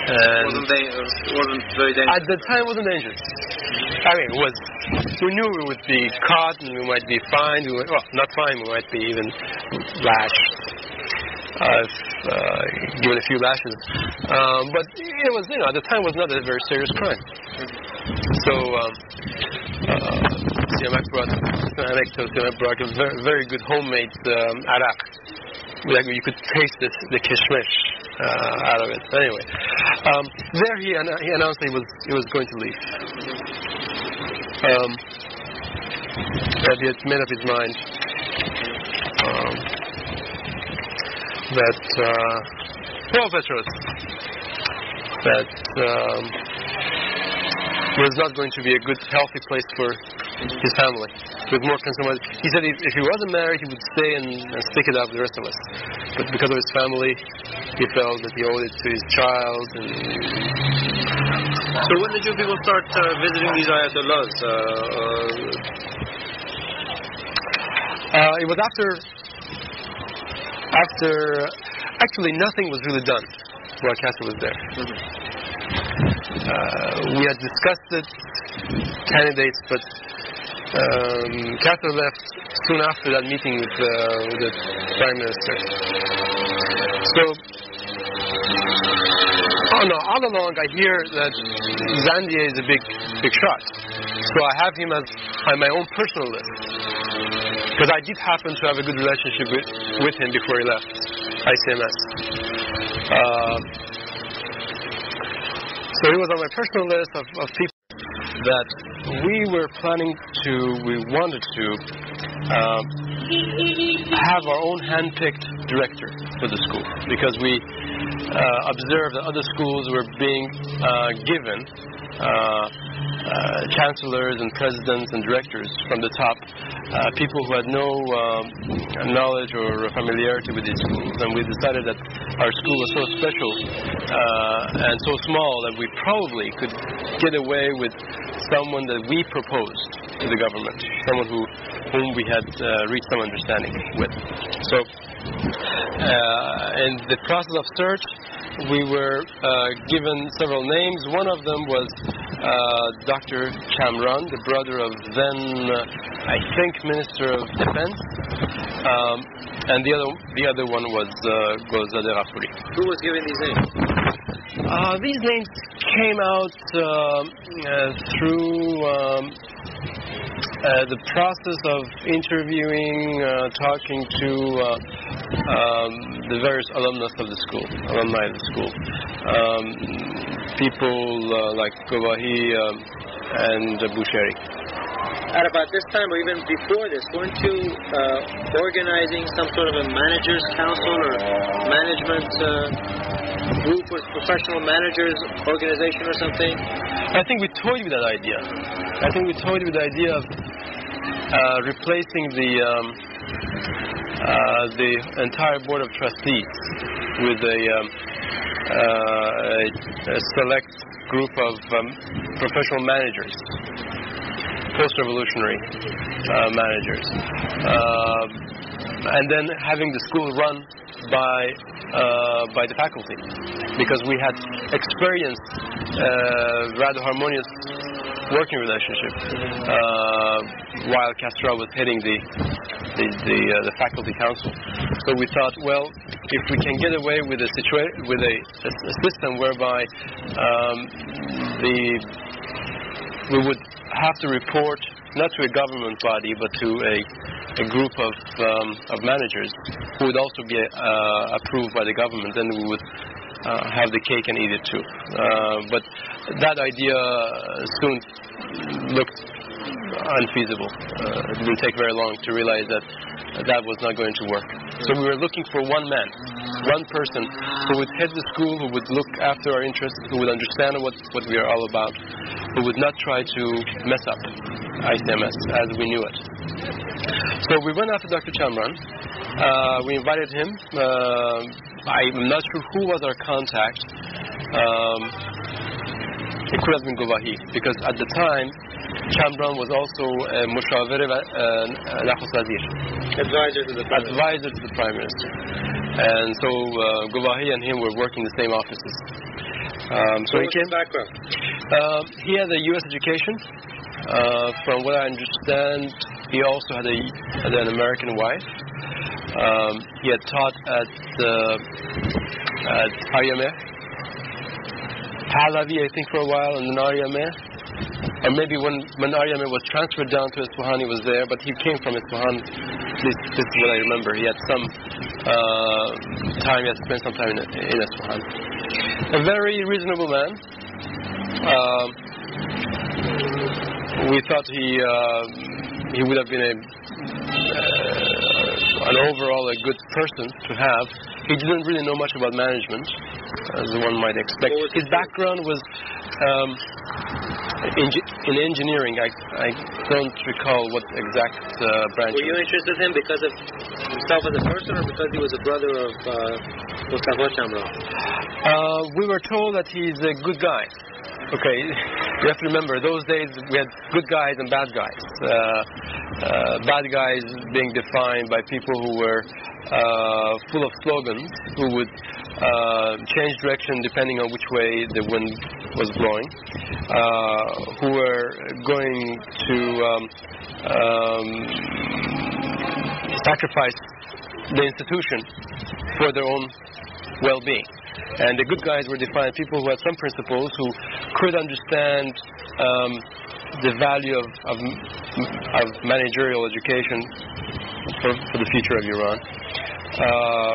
Wasn't very dangerous. At the time, it wasn't dangerous. I mean, it was. We knew we would be caught and we might be fined. Not fined. We might be even lashed. Given a few lashes. But it was, at the time, it was not a very serious crime. So, Siamak brought a very, very good homemade arak. You could taste the kishmish out of it. Anyway, there he announced he was going to leave. That he had made up his mind that was not going to be a good, healthy place for his family. With more consumer, he said if he wasn't married, he would stay and stick it out with the rest of us. But because of his family, he felt that he owed it to his child. So when did you people start visiting these ayatollahs? It was after. Actually, nothing was really done while Castro was there. We had discussed it, candidates, but Castro left soon after that meeting with the Prime Minister. So, all along I hear that Zandia is a big shot. So I have him as on my own personal list. Because I did happen to have a good relationship with him before he left ICMS. So he was on my personal list of people that we wanted to have our own hand-picked director for the school, because we observed that other schools were being given chancellors and presidents and directors from the top, people who had no knowledge or familiarity with these schools. And we decided that our school was so special and so small that we probably could get away with someone that we proposed to the government, someone whom we had reached some understanding with. So in the process of search, we were given several names. One of them was Dr. Kamaran, the brother of then, I think, Minister of Defense, and the other one was Gozadeh Rafuri. Who was given these names? These names came out through the process of interviewing, talking to the various alumni of the school. People like Shafáhí and Bushari. At about this time, or even before this, weren't you organizing some sort of a manager's council or management group with professional managers organization or something? I think we toyed with that idea. Of replacing the entire board of trustees with a select group of professional managers, post-revolutionary managers, and then having the school run by the faculty, because we had experienced rather harmonious working relationship while Castro was heading the faculty council. So we thought, well, if we can get away with a system whereby we would have to report not to a government body but to a group of managers who would also be approved by the government, then we would have the cake and eat it too. But that idea soon looked unfeasible. It didn't take very long to realize that was not going to work. So we were looking for one man, one person who would head the school, who would look after our interests, who would understand what we are all about, who would not try to mess up ICMS as we knew it. So we went after Dr. Kamaran. We invited him. I'm not sure who was our contact. It could have been Shafáhí, because at the time Kamaran was also a مشاور نخست وزیر, advisor to the Prime Minister. And so Shafáhí and him were working the same offices. So he came. Background? He had a U.S. education. From what I understand, he also had an American wife. He had taught at Aryameh, Pahlavi, I think, for a while, and then Aryameh. Or maybe when Aryameh was transferred down to Isfahan, he was there, but he came from Isfahan. This is what I remember. He had some time, he had spent some time in Isfahan. A very reasonable man. We thought he would have been an overall a good person to have. He didn't really know much about management, as one might expect. His background was in engineering. I don't recall what exact branch. Were you interested in him because of himself as a person, or because he was a brother of Mustafa Kamaran? We were told that he's a good guy. Okay, you have to remember, those days we had good guys and bad guys. Bad guys being defined by people who were full of slogans, who would change direction depending on which way the wind was blowing, who were going to sacrifice the institution for their own well-being. And the good guys were defined people who had some principles, who could understand the value of managerial education for the future of Iran,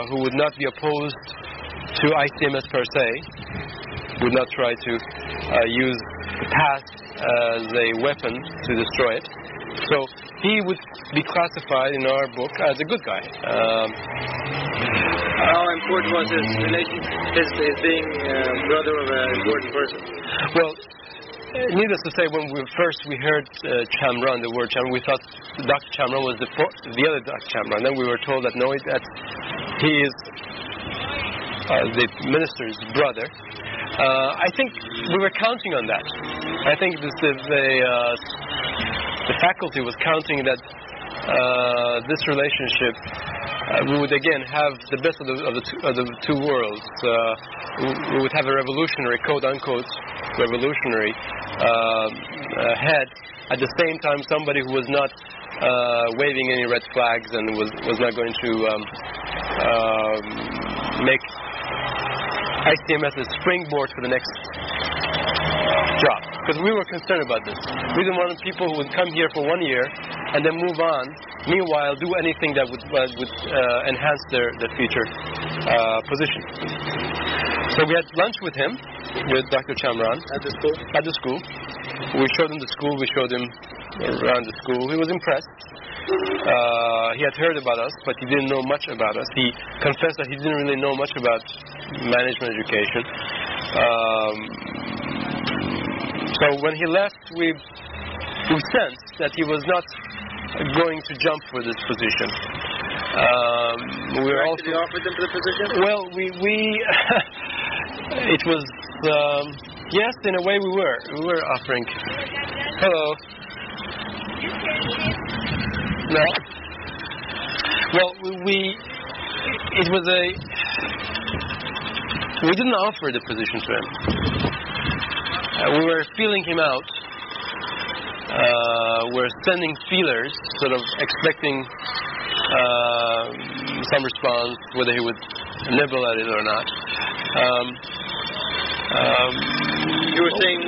who would not be opposed to ICMS per se, would not try to use the past as a weapon to destroy it. So he would be classified in our book as a good guy. How important was his relation, his being brother of an important person? Well, needless to say, when we heard Kamaran, the word Kamaran, we thought Dr. Kamaran was the other Dr. Kamaran. Then we were told that no, that he is the minister's brother. I think we were counting on that. I think the faculty was counting that this relationship we would again have the best of the two worlds. We would have a revolutionary, quote-unquote, revolutionary head. At the same time, somebody who was not waving any red flags and was not going to make ICMS a springboard for the next job. Because we were concerned about this. We didn't want people who would come here for 1 year and then move on meanwhile do anything that would enhance their future position. So we had lunch with him, with Dr. Kامران. At the school? At the school. We showed him the school, we showed him around the school. He was impressed. He had heard about us, but he didn't know much about us. He confessed that he didn't really know much about management education. So when he left, we sensed that he was not going to jump for this position. We were also offered them the position? Well, we it was yes, in a way we were offering. Hello. No. Well, we didn't offer the position to him. We were feeling him out. We're sending feelers, sort of expecting some response, whether he would nibble at it or not. You were saying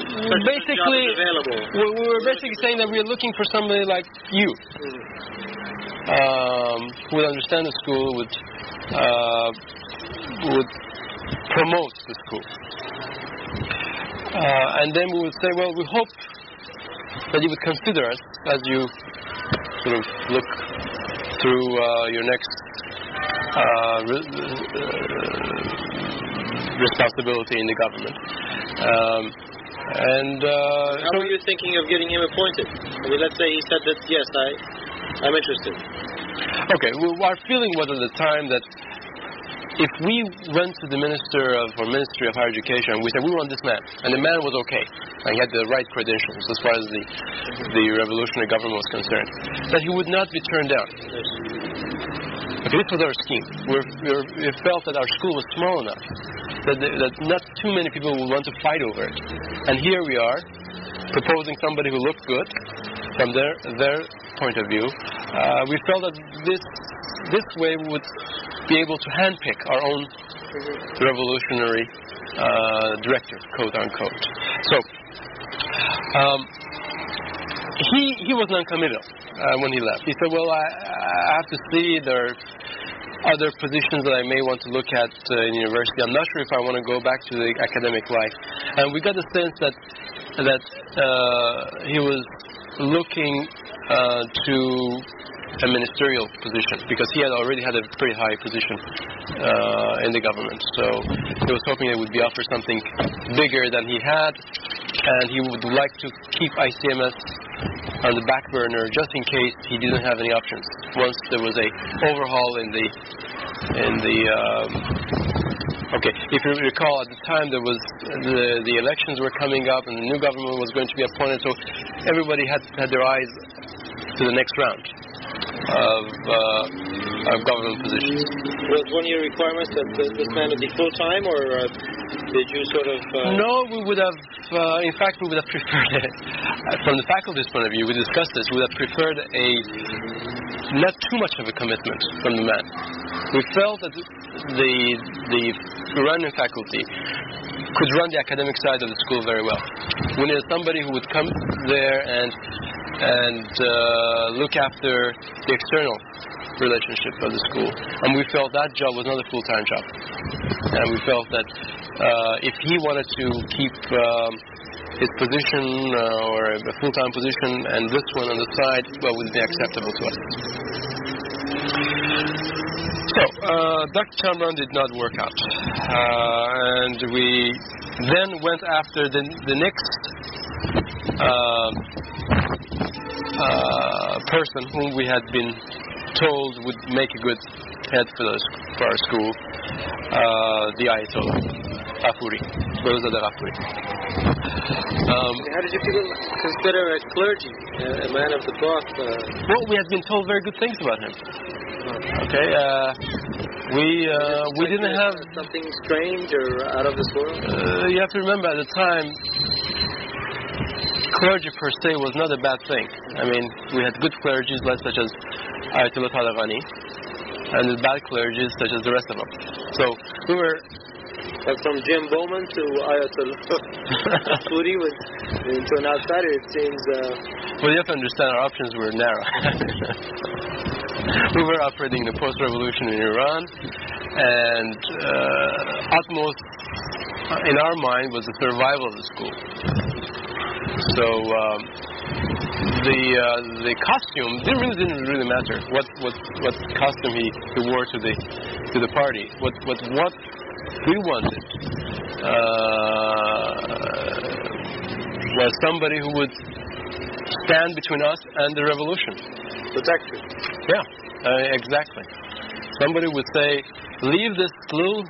basically available. We were basically saying that we are looking for somebody like you, who would understand the school, would promote the school, and then we would say, well, we hope that you would consider us as you sort of look through your next responsibility in the government. How were you thinking of getting him appointed? I mean, let's say he said that, yes, I'm interested. Okay, well, our feeling was at the time that if we went to the Ministry of Higher Education and we said, we want this man, and the man was okay, and he had the right credentials as far as the revolutionary government was concerned, that he would not be turned down. Okay, this was our scheme. We felt that our school was small enough that not too many people would want to fight over it. And here we are, proposing somebody who looked good from their point of view. We felt that this way we would be able to handpick our own revolutionary director, quote unquote. So he was non-committal when he left. He said, well, I have to see, there are other positions that I may want to look at in university. I'm not sure if I want to go back to the academic life. And we got the sense that he was looking to a ministerial position, because he had already had a pretty high position in the government. So he was hoping it would be offered something bigger than he had, and he would like to keep ICMS on the back burner just in case he didn't have any options. Once there was a overhaul in the okay, if you recall, at the time there was the elections were coming up and the new government was going to be appointed, so everybody had their eyes to the next round of government positions. Was one of your requirements that this man would be full-time, or did you sort of... No, we would have, in fact, we would have preferred, from the faculty's point of view, we discussed this, we would have preferred not too much of a commitment from the man. We felt that the Iranian faculty could run the academic side of the school very well. We needed somebody who would come there and look after the external relationship of the school. And we felt that job was not a full-time job. And we felt that if he wanted to keep his position or a full-time position and this one on the side, well, would be acceptable to us. So, Dr. Kامران did not work out. And we then went after the next person whom we had been told would make a good head for our school, the Ayatollah, Ghafuri. How did you consider a clergy, a man of the cloth? Well, we had been told very good things about him. Okay, we didn't have something strange or out of this world. You have to remember, at the time, clergy per se was not a bad thing. I mean, we had good clergies such as Ayatollah Talabani, and the bad clergies such as the rest of them. So we were. But from Jim Bowman to Ayatollah Puri to an outsider, it seems. Well, you have to understand our options were narrow. We were operating in the post-revolution in Iran, and utmost in our mind was the survival of the school. So the costume didn't really matter. What costume he wore to the party. What we wanted was somebody who would stand between us and the revolution. Protect you. Yeah, exactly. Somebody would say, leave this little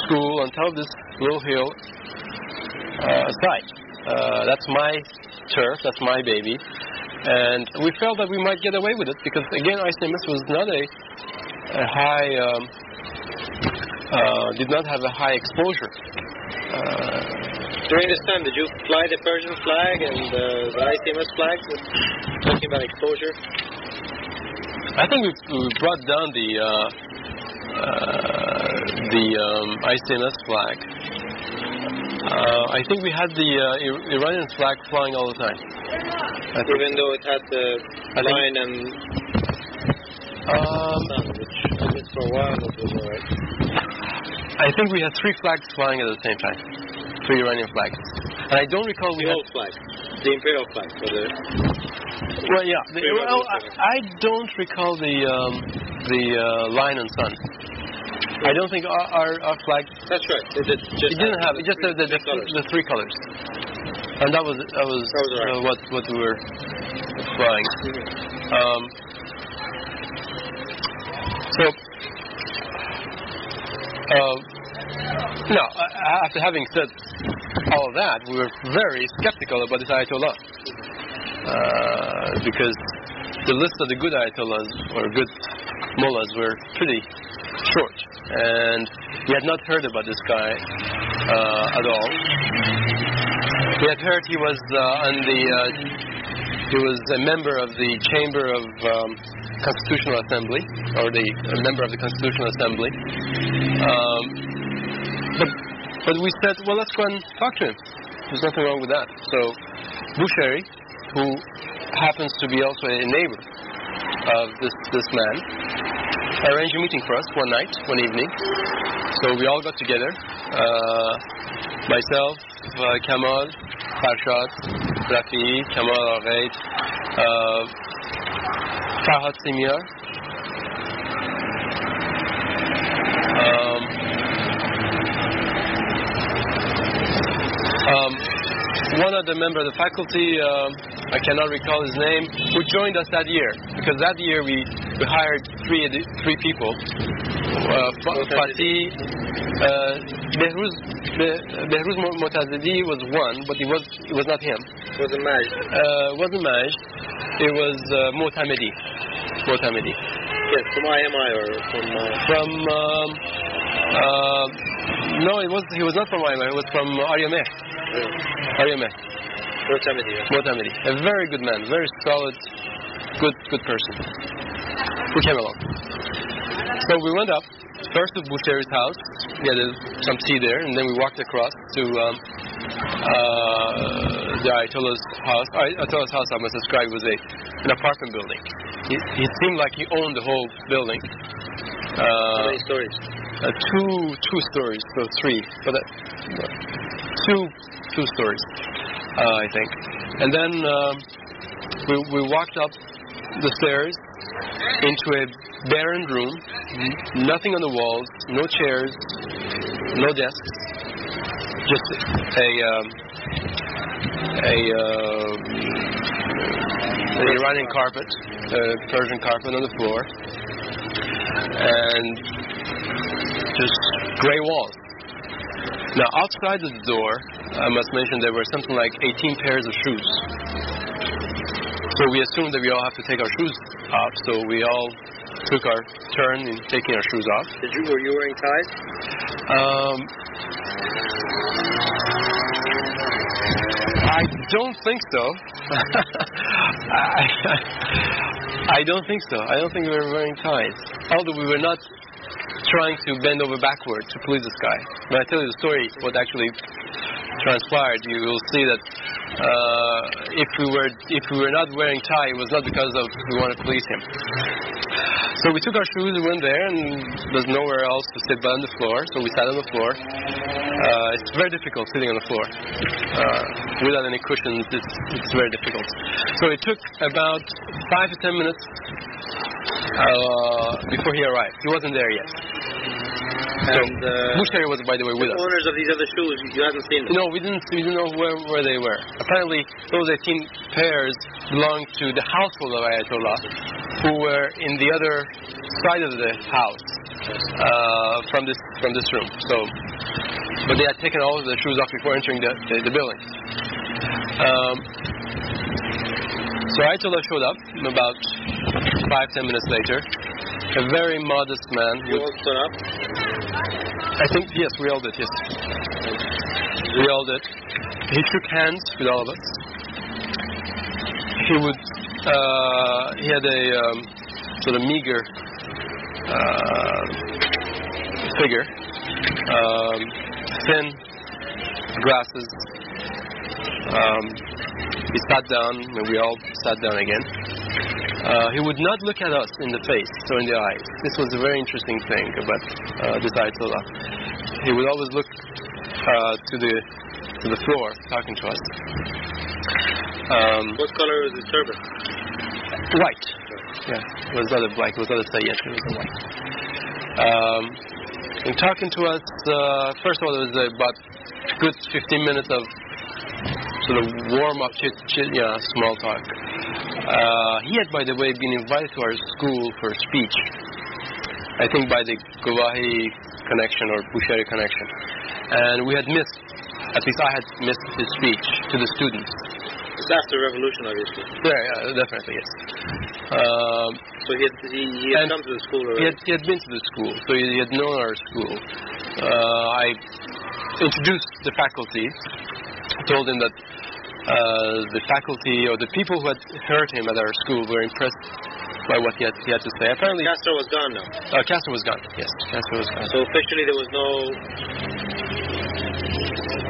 school on top of this little hill aside. That's my turf, that's my baby. And we felt that we might get away with it because, again, ICMS was not a high, did not have a high exposure. During this time, did you fly the Persian flag and the ICMS flag? Talking about exposure. I think we brought down the ICMS flag. I think we had the Iranian flag flying all the time. Even though it had the line and sun, which I guess for a while it was alright. I think we had 3 flags flying at the same time. 3 Iranian flags. And I don't recall we had... The old flag. The imperial flag. Well, yeah. I don't recall the line and sun. I don't think our flag... That's right. It didn't have... It just had the 3 colors. And that was right. what we were flying. Now, after having said all of that, we were very skeptical about this Ayatollah. Because the list of the good Ayatollahs or good mullahs were pretty short. And we had not heard about this guy at all. We had heard he was he was a member of the Chamber of Constitutional Assembly, or a member of the Constitutional Assembly. But we said, well, let's go and talk to him. There's nothing wrong with that. So Bushari, who happens to be also a neighbor of this man, arranged a meeting for us one evening. So we all got together. Myself, Kamal, Farshad, Rafi, Kamal Aghaid, Farhad Simyar, one other member of the faculty, I cannot recall his name, who joined us that year. Because that year we hired three people. Fatih, Behruz Motazidi was one, but it was not him. Wasn't Majd. Wasn't Majd. It was Motamedi. Yes, from IMI or from... no, he was not from IMI. It was from Aryameh. Aryameh. Motamedi. A very good man, very solid, good person. We came along. So we went up first to Bushari's house. We had some tea there, and then we walked across to the Ayatollah's house. Ayatollah's house, I must describe, was an apartment building. It seemed like he owned the whole building. How many stories? Two stories, so 3. But two stories, I think. And then we walked up the stairs into a barren room, nothing on the walls, no chairs, no desks, just an Iranian carpet, Persian carpet on the floor, and just gray walls. Now, outside of the door, I must mention there were something like 18 pairs of shoes. So we assumed that we all have to take our shoes off, so we all took our turn in taking our shoes off. Were you wearing ties? I don't think so. I don't think so. I don't think we were wearing ties. Although we were not trying to bend over backward to please this guy. When I tell you the story, what actually transpired, you will see that if we were not wearing tie, it was not because of we wanted to please him. So we took our shoes, we went there, and there's nowhere else to sit but on the floor. So we sat on the floor. It's very difficult sitting on the floor without any cushions. It's very difficult. So it took about 5 to 10 minutes before he arrived. He wasn't there yet. And Bushari was, by the way, with us. The owners of these other shoes, you haven't seen them? No, we didn't know where they were. Apparently, those 18 pairs belonged to the household of Ayatollah, who were in the other side of the house from this room. So, but they had taken all of the shoes off before entering the building. So Ayatollah showed up about 5-10 minutes later. A very modest man. You all stood up? I think, yes, we all did, yes. We all did. He shook hands with all of us. He had a sort of meager figure, thin glasses. He sat down, and we all sat down again. He would not look at us in the face or in the eyes. This was a very interesting thing about this Ayatollah. He would always look to the floor, talking to us. What color was his turban? White. Yeah, it was not a black. It was not a sayyid. It was a white. And talking to us, first of all, it was about a good 15 minutes of sort of warm-up small talk. He had, by the way, been invited to our school for a speech, I think by the Govahi connection or Bushari connection. And we had missed, at least I had missed his speech to the students. It's after the revolution, obviously. Yeah, definitely, yes. So he had come to the school already? He had been to the school, so he had known our school. I introduced the faculty, told him that the faculty or the people who had heard him at our school were impressed by what he had to say. Apparently, Castro was gone now. Castro was gone. Yes, Castro was gone. So officially, there was no.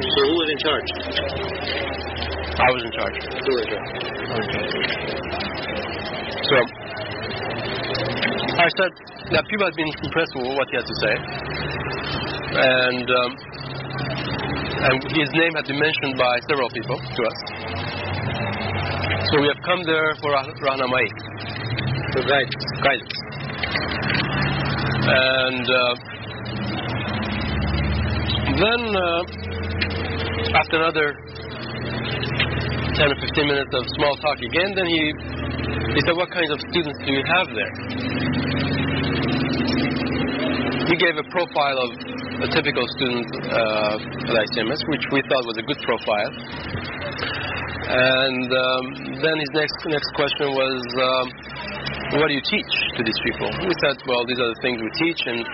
So who was in charge? I was in charge. You were in charge. Okay. So I said that people had been impressed with what he had to say, and his name had been mentioned by several people to us. So we have come there for Rahnamai, for guidance. And then after another 10 or 15 minutes of small talk again, then he said, "What kinds of students do you have there?" He gave a profile of a typical student at ICMS, which we thought was a good profile. And then his next question was, what do you teach to these people? We said, well, these are the things we teach, and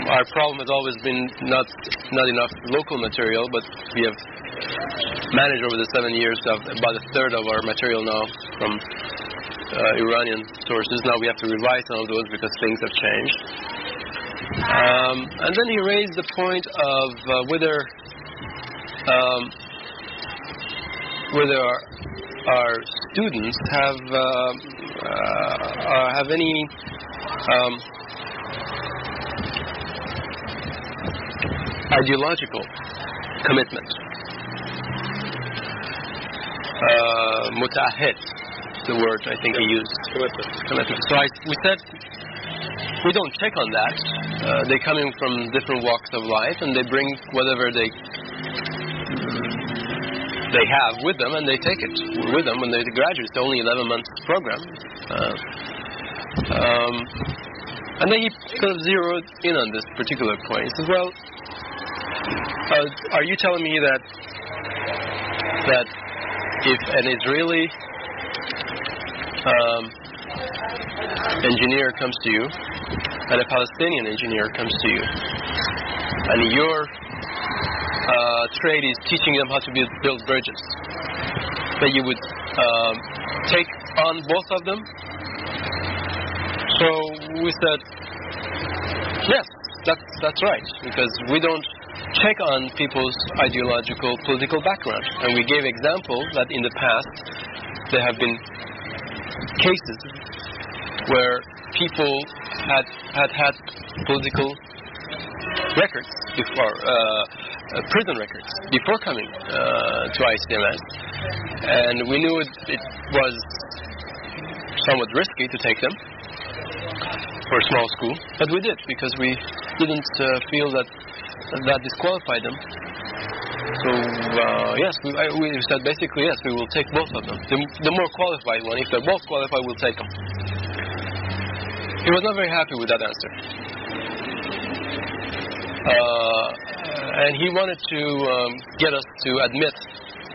our problem has always been not enough local material, but we have managed over the 7 years to have about a third of our material now from Iranian sources. Now we have to revise some of those because things have changed. And then he raised the point of whether our students have any ideological commitment. Mutahid, the word I think he used. Commitment. So we said we don't check on that. They come in from different walks of life, and they bring whatever they have with them, and they take it with them when they graduate. It's only 11-month program. And then he sort of zeroed in on this particular point. He says, well, are you telling me that if an Israeli engineer comes to you and a Palestinian engineer comes to you, and your trade is teaching them how to build bridges, that you would take on both of them? So we said, yes, that's right, because we don't check on people's ideological, political background. And we gave examples that in the past there have been cases where people had political records before, prison records before coming to ICMS, and we knew it was somewhat risky to take them for a small school, but we did because we didn't feel that disqualified them. So yes, we said basically yes, we will take both of them. The more qualified one, if they're both qualified, we'll take them. He was not very happy with that answer. And he wanted to get us to admit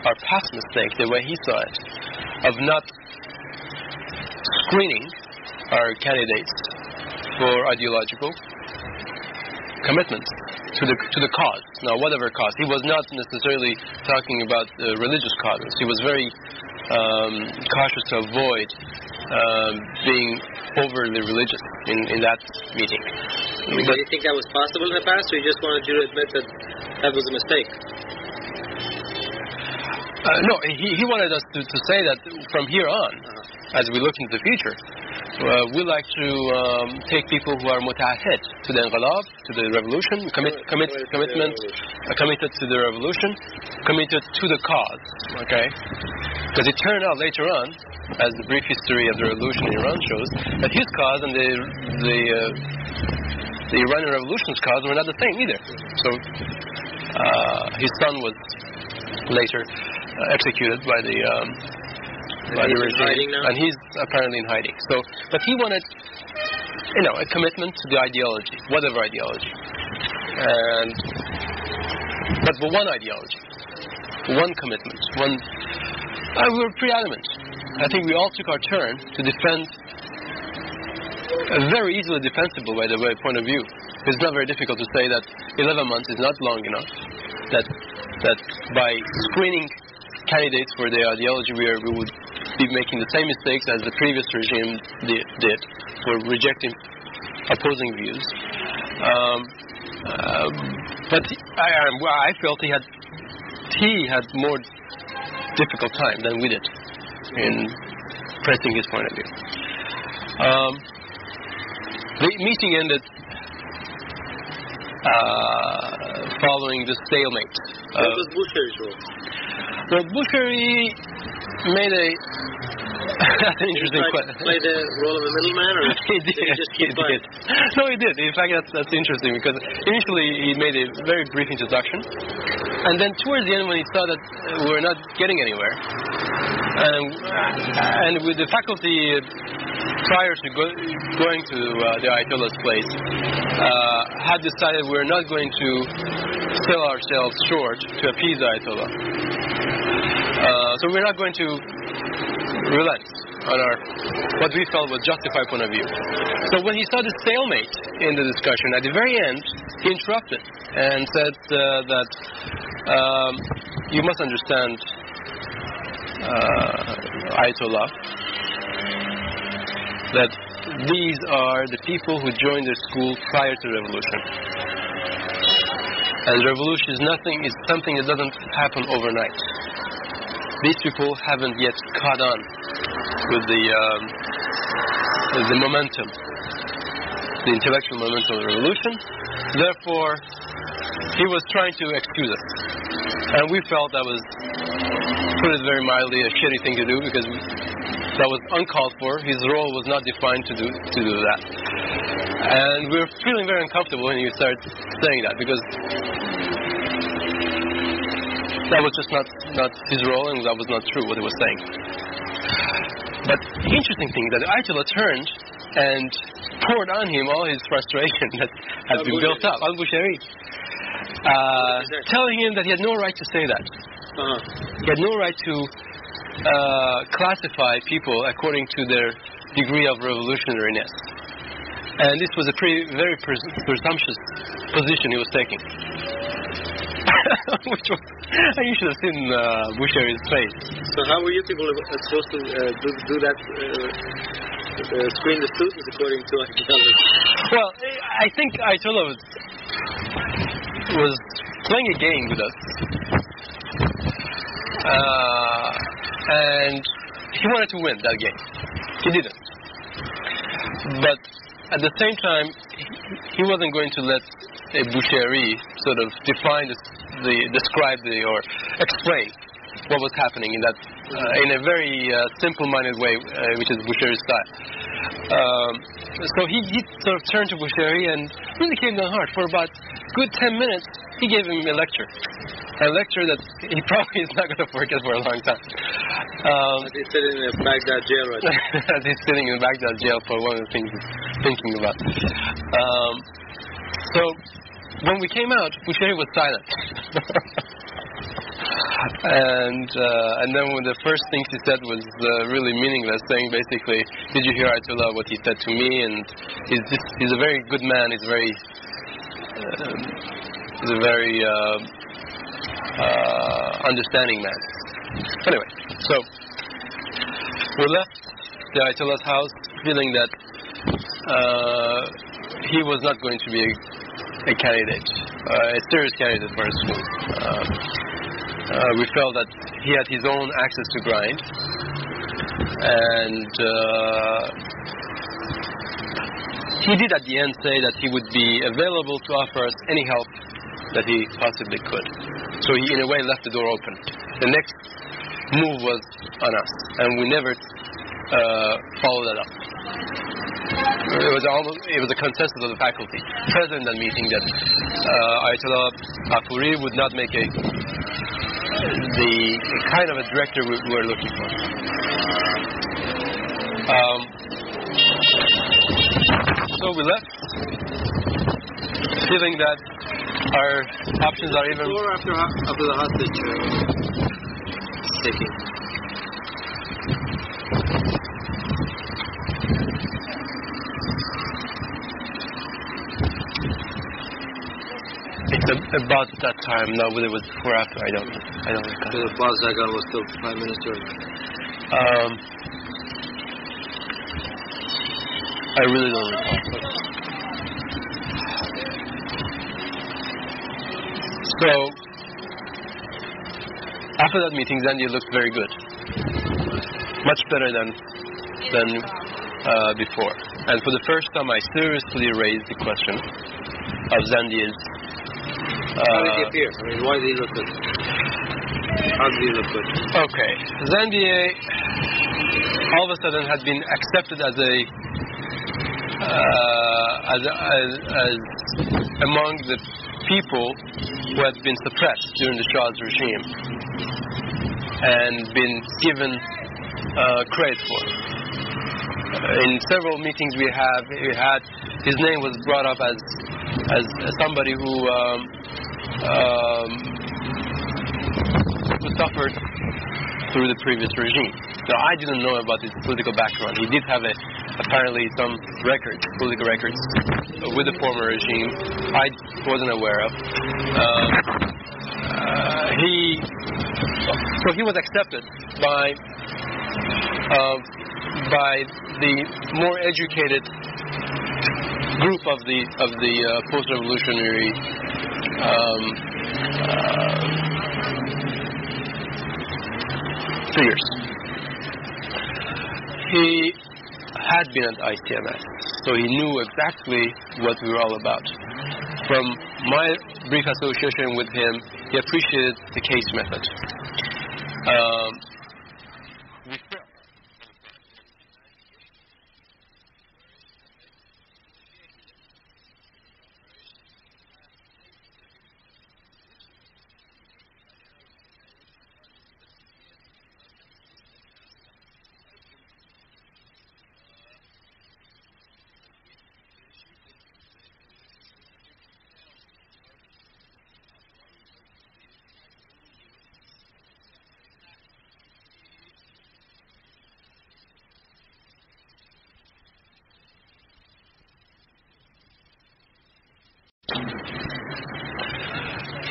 our past mistake, the way he saw it, of not screening our candidates for ideological commitment to the cause. Now, whatever cause. He was not necessarily talking about religious causes. He was very cautious to avoid being overly religious in that meeting. But you think that was possible in the past, or you just wanted you to admit that was a mistake? No, he wanted us to say that from here on, as we look into the future, we like to take people who are mutahid to the inqilab, to the revolution, committed to the revolution, committed to the cause. Okay, because it turned out later on, as the brief history of the revolution in Iran shows, that his cause and the Iranian revolution's cause were not the same either. So his son was later executed by the regime, and he's apparently in hiding. So, but he wanted, a commitment to the ideology, whatever ideology, but one ideology, one commitment, one. We were pretty adamant. I think we all took our turn to defend, very easily defensible, by the way, point of view. It's not very difficult to say that 11 months is not long enough. That by screening candidates for their ideology, we would be making the same mistakes as the previous regime did for rejecting opposing views. But I felt he had more difficult time than we did in pressing his point of view. The meeting ended following the stalemate. What was Boucher's role? Well, Bouchery made that's an interesting question. Play the role of a middleman, or he did he just keep quiet? No, he did. In fact, that's interesting because initially he made a very brief introduction, and then towards the end, when he saw that we were not getting anywhere, and with the faculty prior to going to the Ayatollah's place, had decided we're not going to sell ourselves short to appease the Ayatollah. So we're not going to relent on our what we felt was justified point of view. So when he saw the stalemate in the discussion, at the very end, he interrupted and said that you must understand, Ayatollah, that these are the people who joined the school prior to the revolution. And the revolution is something that doesn't happen overnight. These people haven't yet caught on with the momentum, the intellectual momentum of the revolution. Therefore, he was trying to excuse us. And we felt that was, put it very mildly, a shitty thing to do because that was uncalled for. His role was not defined to do that. And we were feeling very uncomfortable when he started saying that because that was just not his role, and that was not true what he was saying. But the interesting thing is that the Ayatollah turned and poured on him all his frustration that had been built up, al-Bushari, telling him that he had no right to say that. He had no right to classify people according to their degree of revolutionariness. And this was a very presumptuous position he was taking. Which was, you should have seen Bushari's face. So how were you people supposed to do that, screen the students according to ideology? Well, I think Ayatollah was playing a game with us. And he wanted to win that game. He didn't. But at the same time, he wasn't going to let a boucherie sort of describe or explain what was happening in that in a very simple-minded way, which is Boucher's style. So he sort of turned to Boucherie and really came down hard. For about good 10 minutes, he gave him a lecture that he probably is not going to forget for a long time. As he's sitting in Baghdad jail right now. As he's sitting in Baghdad jail for one of the things he's thinking about. So when we came out, Boucherie was silent. And then when the first thing he said was really meaningless, saying basically, did you hear Ayatollah what he said to me? And he's a very good man. He's a very understanding man. Anyway, so we left the Ayatollah's house feeling that he was not going to be a candidate, a serious candidate for a school. We felt that he had his own axis to grind, and he did at the end say that he would be available to offer us any help that he possibly could. So he, in a way, left the door open. The next move was on us, and we never followed that up. It was a consensus of the faculty present in that meeting that Ayatollah Afuri would not make the kind of a director we were looking for. So we left, feeling that our options are even... Before or after the hostage taking? It's about that time. No, whether it was before or after, I don't recall. So Bazagan was still Prime Minister? I really don't recall. So, after that meeting, Zandia looked very good. Much better than before. And for the first time, I seriously raised the question of Zandia's... How did he appear? I mean, why did he look good? How did he look good? Okay. Zandia, all of a sudden, had been accepted as among the people who had been suppressed during the Shah's regime and been given credit for. In several meetings we had, his name was brought up as somebody who suffered through the previous regime. Now, I didn't know about his political background. He did have apparently some political records with the former regime. I wasn't aware of. He was accepted by the more educated group of the post-revolutionary figures. He had been at ICMS, so he knew exactly what we were all about. From my brief association with him, he appreciated the case method.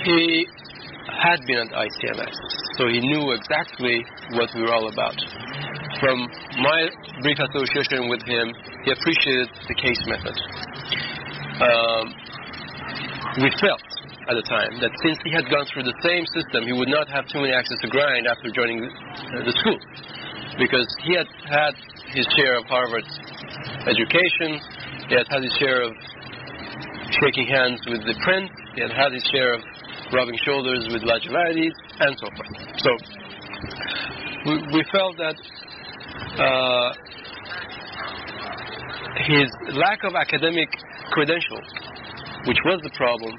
He had been at ICMS, so he knew exactly what we were all about. From my brief association with him, he appreciated the case method. We felt at the time that since he had gone through the same system, he would not have too many axes to grind after joining the school, because he had had his share of Harvard education, he had had his share of shaking hands with the prince, he had had his share of rubbing shoulders with لاجوردی, and so forth. So we felt that his lack of academic credentials, which was the problem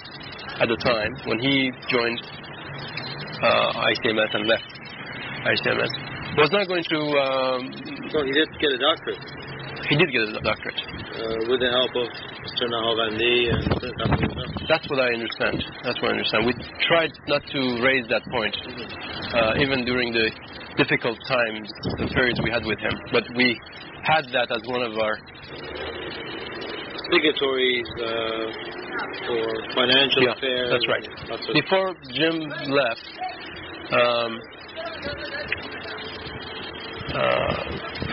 at the time when he joined ICMS and left ICMS, was not going to... Well, he did get a doctorate. He did get a doctorate. With the help of Mr. Nahavandi and... That's what I understand. That's what I understand. We tried not to raise that point, even during the difficult times, the periods we had with him. But we had that as one of our... signatories for financial affairs. That's right. Before Jim left,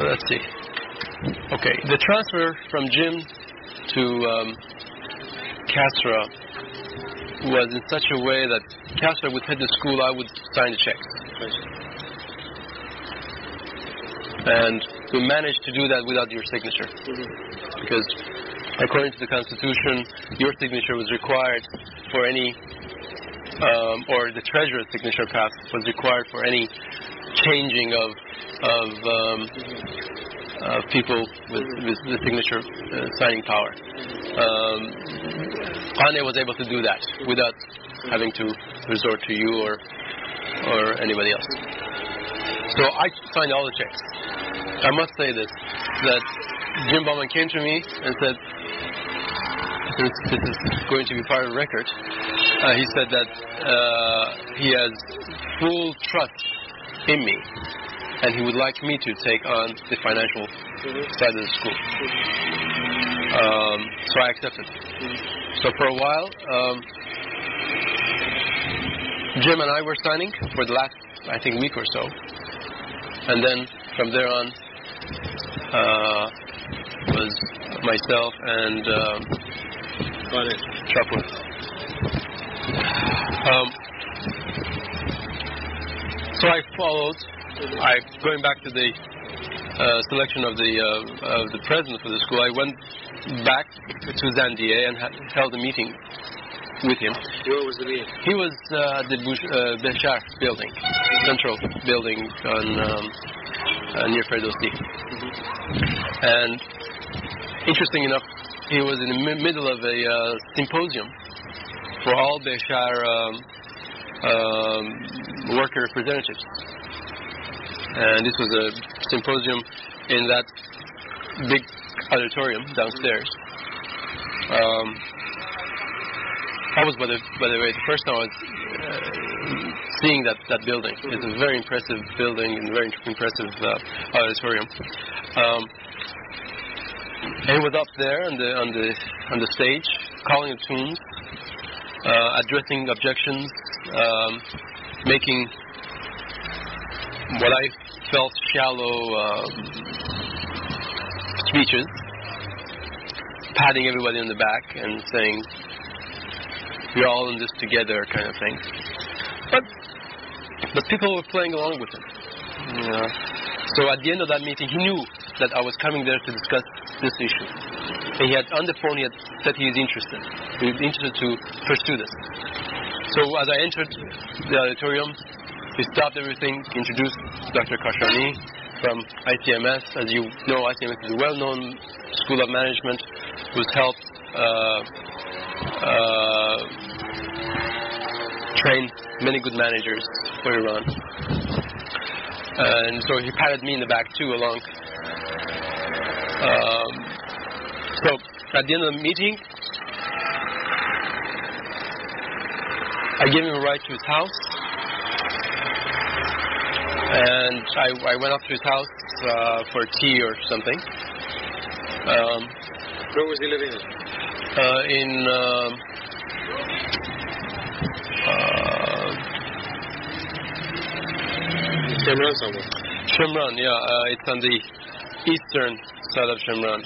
let's see. Okay, the transfer from Jim to Castra was in such a way that Castra would head the school, I would sign the checks. And we managed to do that without your signature. Because according to the Constitution, your signature was required for any, or the treasurer's signature pass was required for any changing of people with the signature signing power. Ane was able to do that without having to resort to you or anybody else. So I signed all the checks. I must say this, that Jim Bowman came to me and said, since this is going to be part of the record, he said that he has full trust in me and he would like me to take on the financial side of the school. So I accepted. So for a while, Jim and I were signing for the last, I think, week or so. And then from there on was myself and Chopworth. So I followed. Going back to the selection of the president for the school, I went back to Zandier and held a meeting with him. Where was the meeting? He was at the Beshar building, central building on near Ferdowsi. And interesting enough, he was in the middle of a symposium for all Beshar worker representatives. And this was a symposium in that big auditorium downstairs. I was, by the way, the first time I was seeing that building. It's a very impressive building and very impressive auditorium. And he was up there on the stage, calling the tunes, addressing objections, making what I felt shallow speeches, patting everybody on the back and saying, "We're all in this together," kind of thing. But people were playing along with him. So at the end of that meeting, he knew that I was coming there to discuss this issue. And he had, on the phone, he had said he was interested. He was interested to pursue this. So as I entered the auditorium, he stopped everything, introduced Dr. Kashani from ICMS. As you know, ICMS is a well-known school of management who's helped train many good managers for Iran. And so he patted me in the back too along. So at the end of the meeting, I gave him a ride to his house. And I went up to his house for tea or something. Where was he living? In Shemran somewhere. Shemran, yeah. It's on the eastern side of Shemran.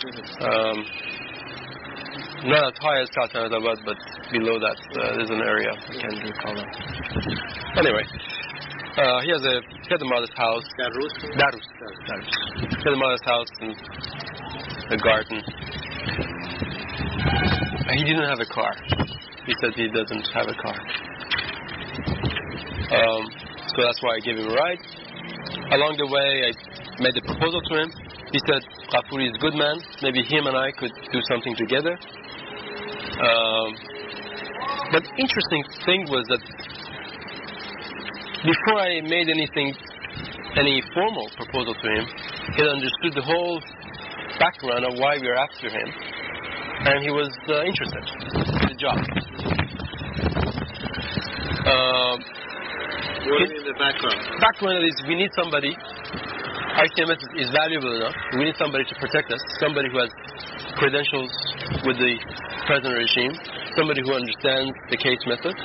not as high as Sultanabad, but below that there's an area. I can't recall that. Anyway, he had a modest house. Darus. He had a modest house and a garden. He didn't have a car. He said he doesn't have a car. So that's why I gave him a ride. Along the way, I made a proposal to him. He said, Ghafuri is a good man. Maybe him and I could do something together. But interesting thing was that before I made any formal proposal to him, he understood the whole background of why we were after him, and he was interested in the job. What is in the background? Background is we need somebody. ICMS is valuable enough. We need somebody to protect us. Somebody who has credentials with the present regime. Somebody who understands the case method.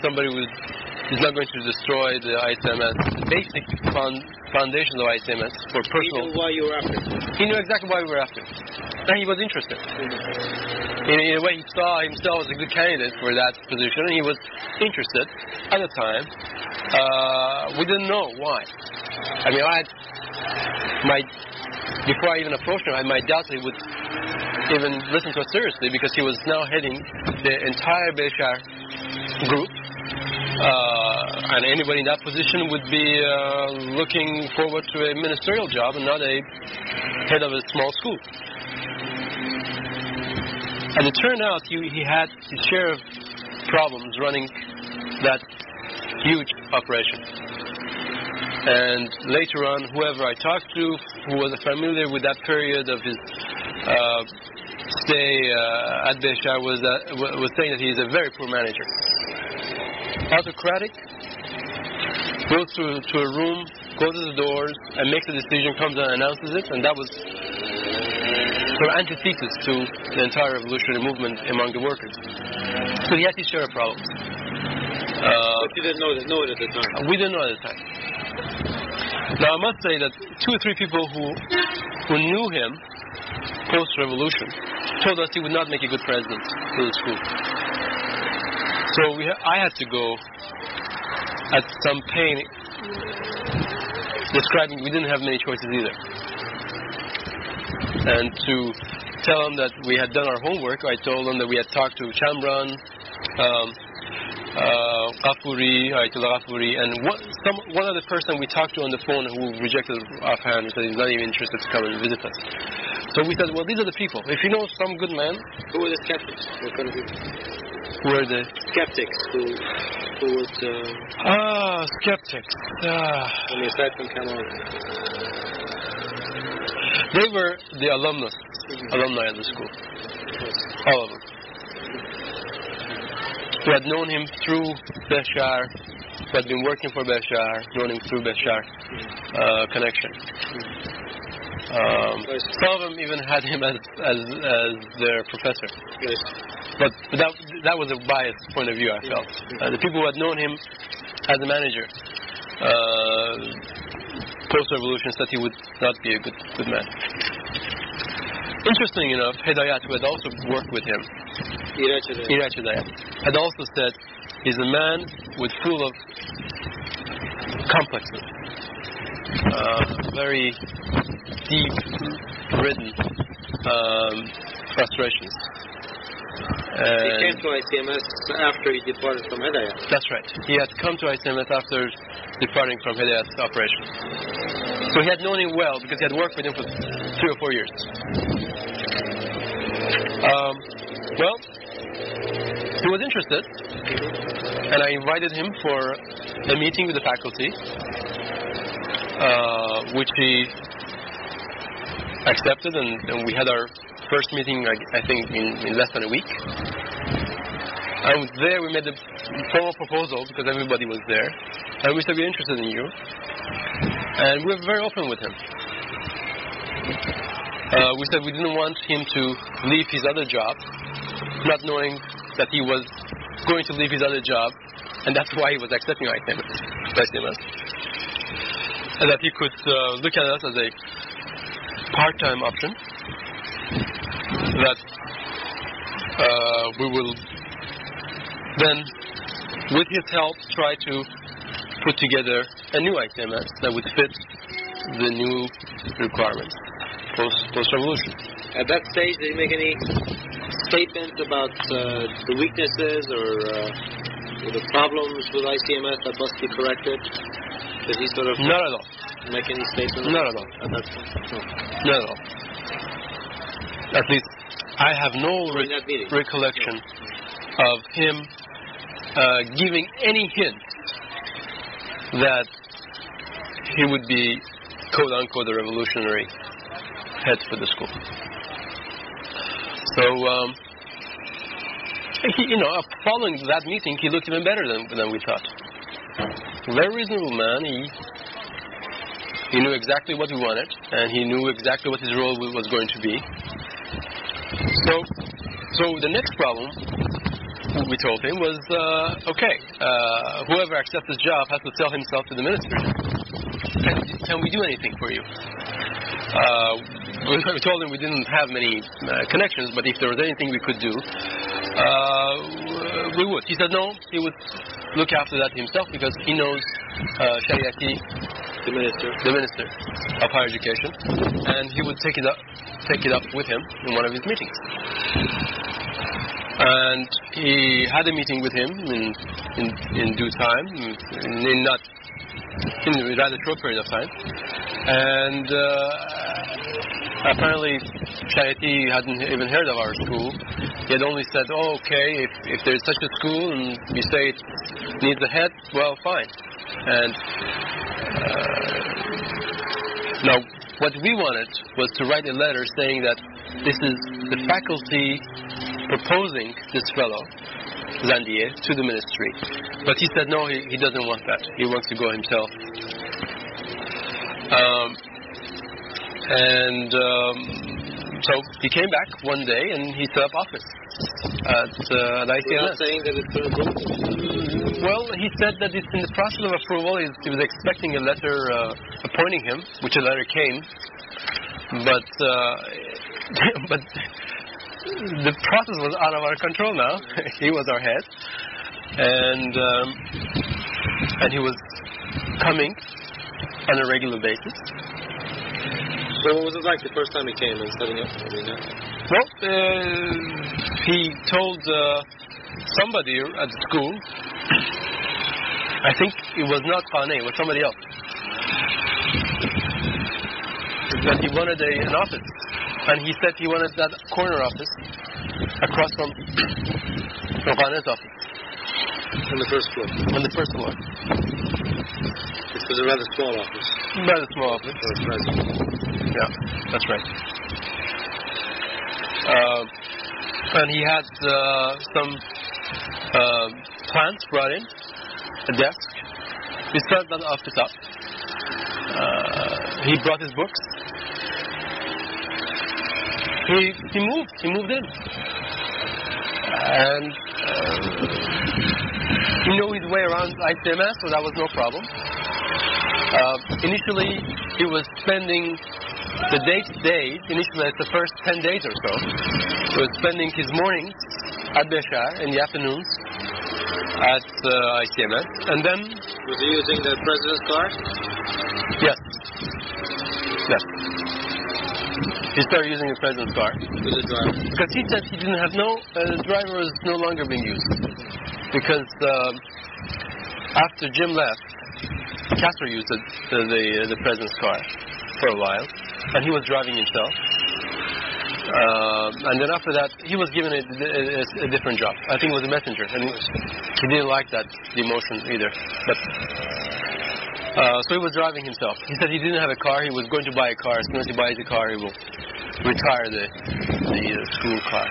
Somebody who is not going to destroy the ICMS. Basic foundations of ICMS for personal. He knew why you were after. He knew exactly why we were after. And he was interested. In a way, he saw himself as a good candidate for that position, and he was interested at the time. We didn't know why. I mean, before I even approached him, I had my doubts that he would even listen to us seriously, because he was now heading the entire Beshar group, and anybody in that position would be looking forward to a ministerial job and not a head of a small school. As it turned out, he had his share of problems running that huge operation. And later on, whoever I talked to, who was familiar with that period of his stay at Beshar, was saying that he is a very poor manager. Autocratic, goes to a room, closes the doors, and makes a decision, comes and announces it, and that was sort of antithesis to the entire revolutionary movement among the workers. So he had his share of problems. But you didn't know it at the time? We didn't know at the time. Now I must say that 2 or 3 people who knew him post-revolution told us he would not make a good president for the school. So I had to go at some pain describing we didn't have many choices either. And to tell them that we had done our homework, I told them that we had talked to Kamaran, Ghafuri, Ayatollah Ghafuri, and one other person we talked to on the phone who rejected offhand and said he's not even interested to come and visit us. So we said, well, these are the people. If you know some good man. Who were the skeptics? What kind of people? Who were the skeptics? Who would? Skeptics. On the aside from Kamaran. They were the alumni of the school. All of them. Who had known him through Beshar, who had been working for Beshar, known him through Beshar connection. Some of them even had him as their professor. Yes. But that was a biased point of view, I felt. The people who had known him as a manager post-revolution said he would not be a good man. Interesting enough, Hidayat, who had also worked with him, Iraj Hidayat, had also said he's a man full of complexes, very deep-ridden frustrations. He came to ICMS after he departed from Hidayat. That's right. He had come to ICMS after departing from Hidayat's operation. So he had known him well because he had worked with him for 3 or 4 years. Well, he was interested, and I invited him for a meeting with the faculty, which he accepted, and we had our first meeting, I think, in less than a week. And there we made a formal proposal because everybody was there, and we said we're interested in you, and we were very open with him. We said we didn't want him to leave his other job, not knowing that he was going to leave his other job, and that's why he was accepting ICMS. And that he could look at us as a part-time option, that we will then, with his help, try to put together a new ICMS that would fit the new requirements post-revolution. At that stage, did he make any statements about the weaknesses or the problems with ICMS that must be corrected? Did he sort of not at all make any statements? Not at all. At that point? No. Not at all. At least I have no recollection of him giving any hint that he would be quote-unquote the revolutionary head for the school. So, following that meeting, he looked even better than we thought. Very reasonable man. He knew exactly what we wanted, and he knew exactly what his role was going to be. So the next problem we told him was, whoever accepts this job has to sell himself to the ministry. Can we do anything for you? We told him we didn't have many connections, but if there was anything we could do, we would. He said no, he would look after that himself because he knows Shariati, the minister of higher education, and he would take it up with him in one of his meetings. And he had a meeting with him in due time, in a rather short period of time, and apparently Shayati hadn't even heard of our school. He had only said, if there's such a school and you say it needs a head, well, fine. And now what we wanted was to write a letter saying that this is the faculty proposing this fellow, Zandier, to the ministry. But he said no, he doesn't want that. He wants to go himself. So he came back one day and he set up office at ICMS. You're not saying that it's been approved? Well, he said that it's in the process of approval. He was expecting a letter appointing him, which a letter came. But the process was out of our control now. He was our head. And he was coming on a regular basis. So what was it like the first time he came and setting up? Well, he told somebody at the school, I think it was not Kane, it was somebody else, that he wanted an office. And he said he wanted that corner office across from Kane's office. On the first floor? On the first floor. It was a rather small office. Rather small office. Yeah, that's right. And he had some plants brought in, a desk. We set that office up. He brought his books. He moved in. And he knew his way around ICMS, so that was no problem. Initially, he was spending the days, initially the first 10 days or so, he was spending his mornings at Beshar and the afternoons at ICMS. And then... Was he using the president's car? Yes. He started using the president's car. With the driver? Because he said he didn't have the driver was no longer being used. Because after Jim left, Castro used the president's car for a while, and he was driving himself. And then after that, he was given a different job. I think it was a messenger, and he didn't like that demotion either. But so he was driving himself. He said he didn't have a car. He was going to buy a car. As soon as he buys a car, he will retire the school car.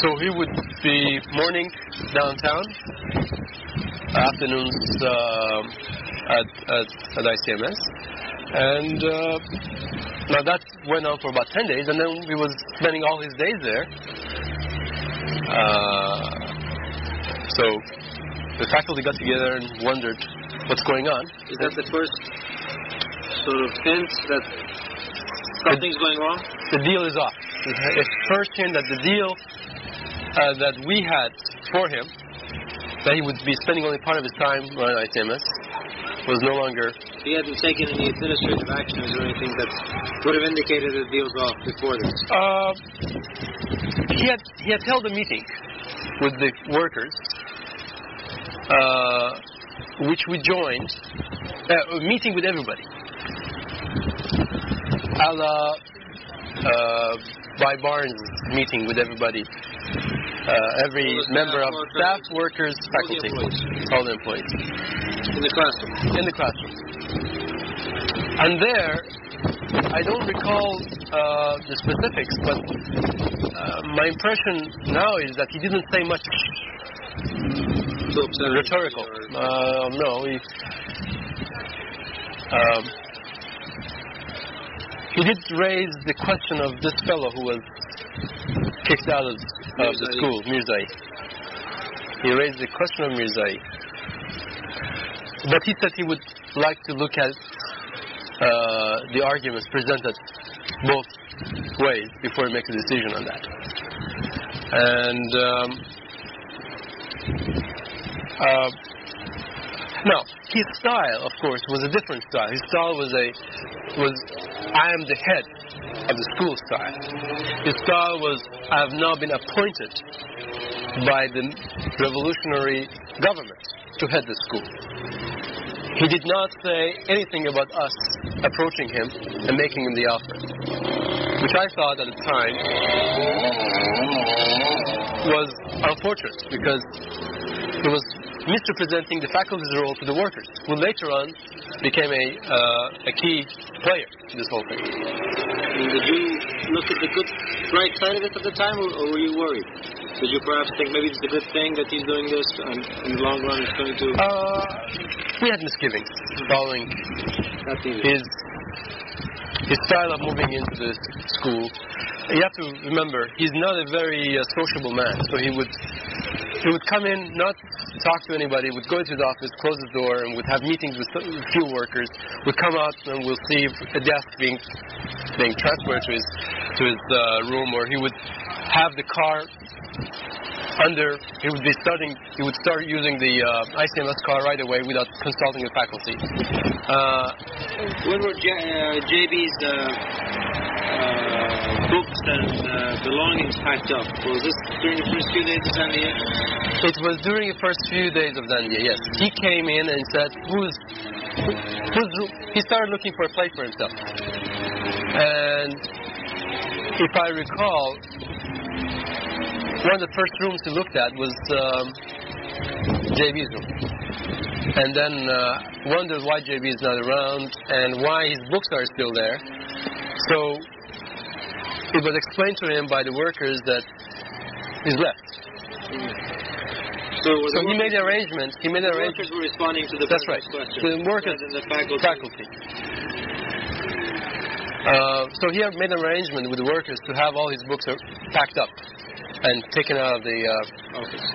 So he would be morning downtown, afternoons at ICMS, and now that went on for about 10 days, and then he was spending all his days there. So the faculty got together and wondered what's going on. Is that the first sort of hint that Something's going wrong? The deal is off. It's first hint that the deal that we had for him, that he would be spending only part of his time on ICMS, was no longer... He hadn't taken any administrative actions or anything that would have indicated the deal's off before this? He had held a meeting with the workers, which we joined, a meeting with everybody. A la by Barnes meeting with everybody, every member of staff, workers, faculty, all the employees. In the classroom? In the classroom. And there, I don't recall the specifics, but my impression now is that he didn't say much rhetorical. No, he did raise the question of this fellow who was kicked out of the school, Mirzai. He raised the question of Mirzai. But he said he would like to look at the arguments presented both ways before he makes a decision on that. And now, his style, of course, was a different style. His style was I am the head of the school style. His style was, I have now been appointed by the revolutionary government to head the school. He did not say anything about us approaching him and making him the offer, which I thought at the time was unfortunate, because he was misrepresenting the faculty's role to the workers, who later on became a key player in this whole thing. Did you look at the good, bright side of it at the time, or were you worried? Did you perhaps think maybe it's a good thing that he's doing this, and in the long run it's going to... We had misgivings following his style of moving into the school. You have to remember, he's not a very sociable man, so he would come in, not talk to anybody, would go into the office, close the door, and would have meetings with a few workers, would come out and we'll see a desk being transferred to his room, or he would have the car under, he would start using the ICMS car right away without consulting the faculty. When were JB's books and belongings packed up? Was this during the first few days of Dandia? It was during the first few days of Dandia, yes. He came in and said, he started looking for a place for himself. And if I recall, one of the first rooms he looked at was JB's room. And then wondered why JB is not around and why his books are still there. So it was explained to him by the workers that he's left. So he made an arrangement. The workers were responding to the That's right. question. The workers, the faculty. So he had made an arrangement with the workers to have all his books packed up and taken out of the office.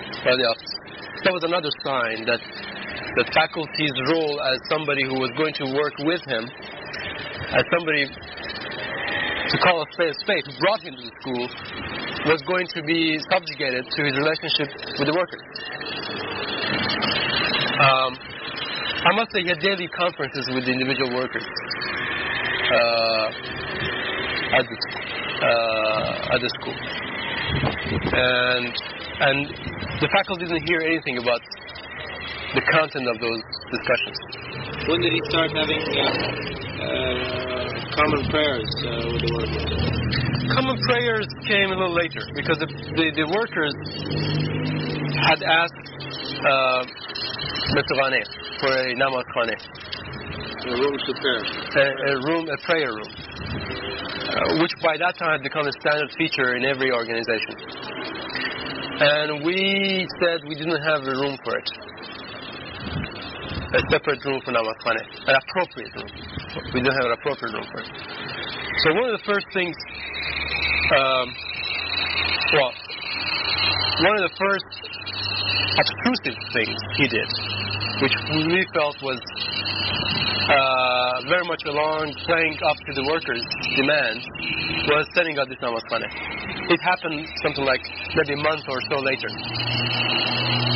That was another sign that the faculty's role as somebody who was going to work with him, as somebody to call a spade, who brought him to the school, was going to be subjugated to his relationship with the workers. I must say he had daily conferences with the individual workers at the school. And the faculty didn't hear anything about the content of those discussions. When did he start having common prayers with the workers? Common prayers came a little later, because the workers had asked for a namaz khane. A room to pray. A prayer room, which by that time had become a standard feature in every organization. And we said we didn't have a room for it. A separate room for namaz khane, an appropriate room. We didn't have an appropriate room for it. So one of the first things, one of the first obtrusive things he did, which we felt was very much along, playing up to the workers' demands, was setting up this namazkhane. It happened something like maybe a month or so later.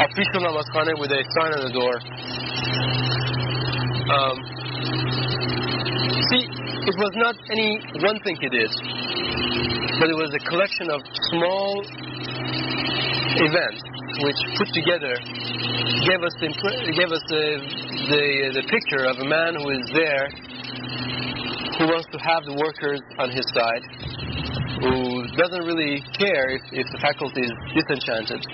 Official namazkhane with a sign on the door. See, it was not any one thing he did, but it was a collection of small events which put together gave us the picture of a man who is there, who wants to have the workers on his side, who doesn't really care if the faculty is disenchanted,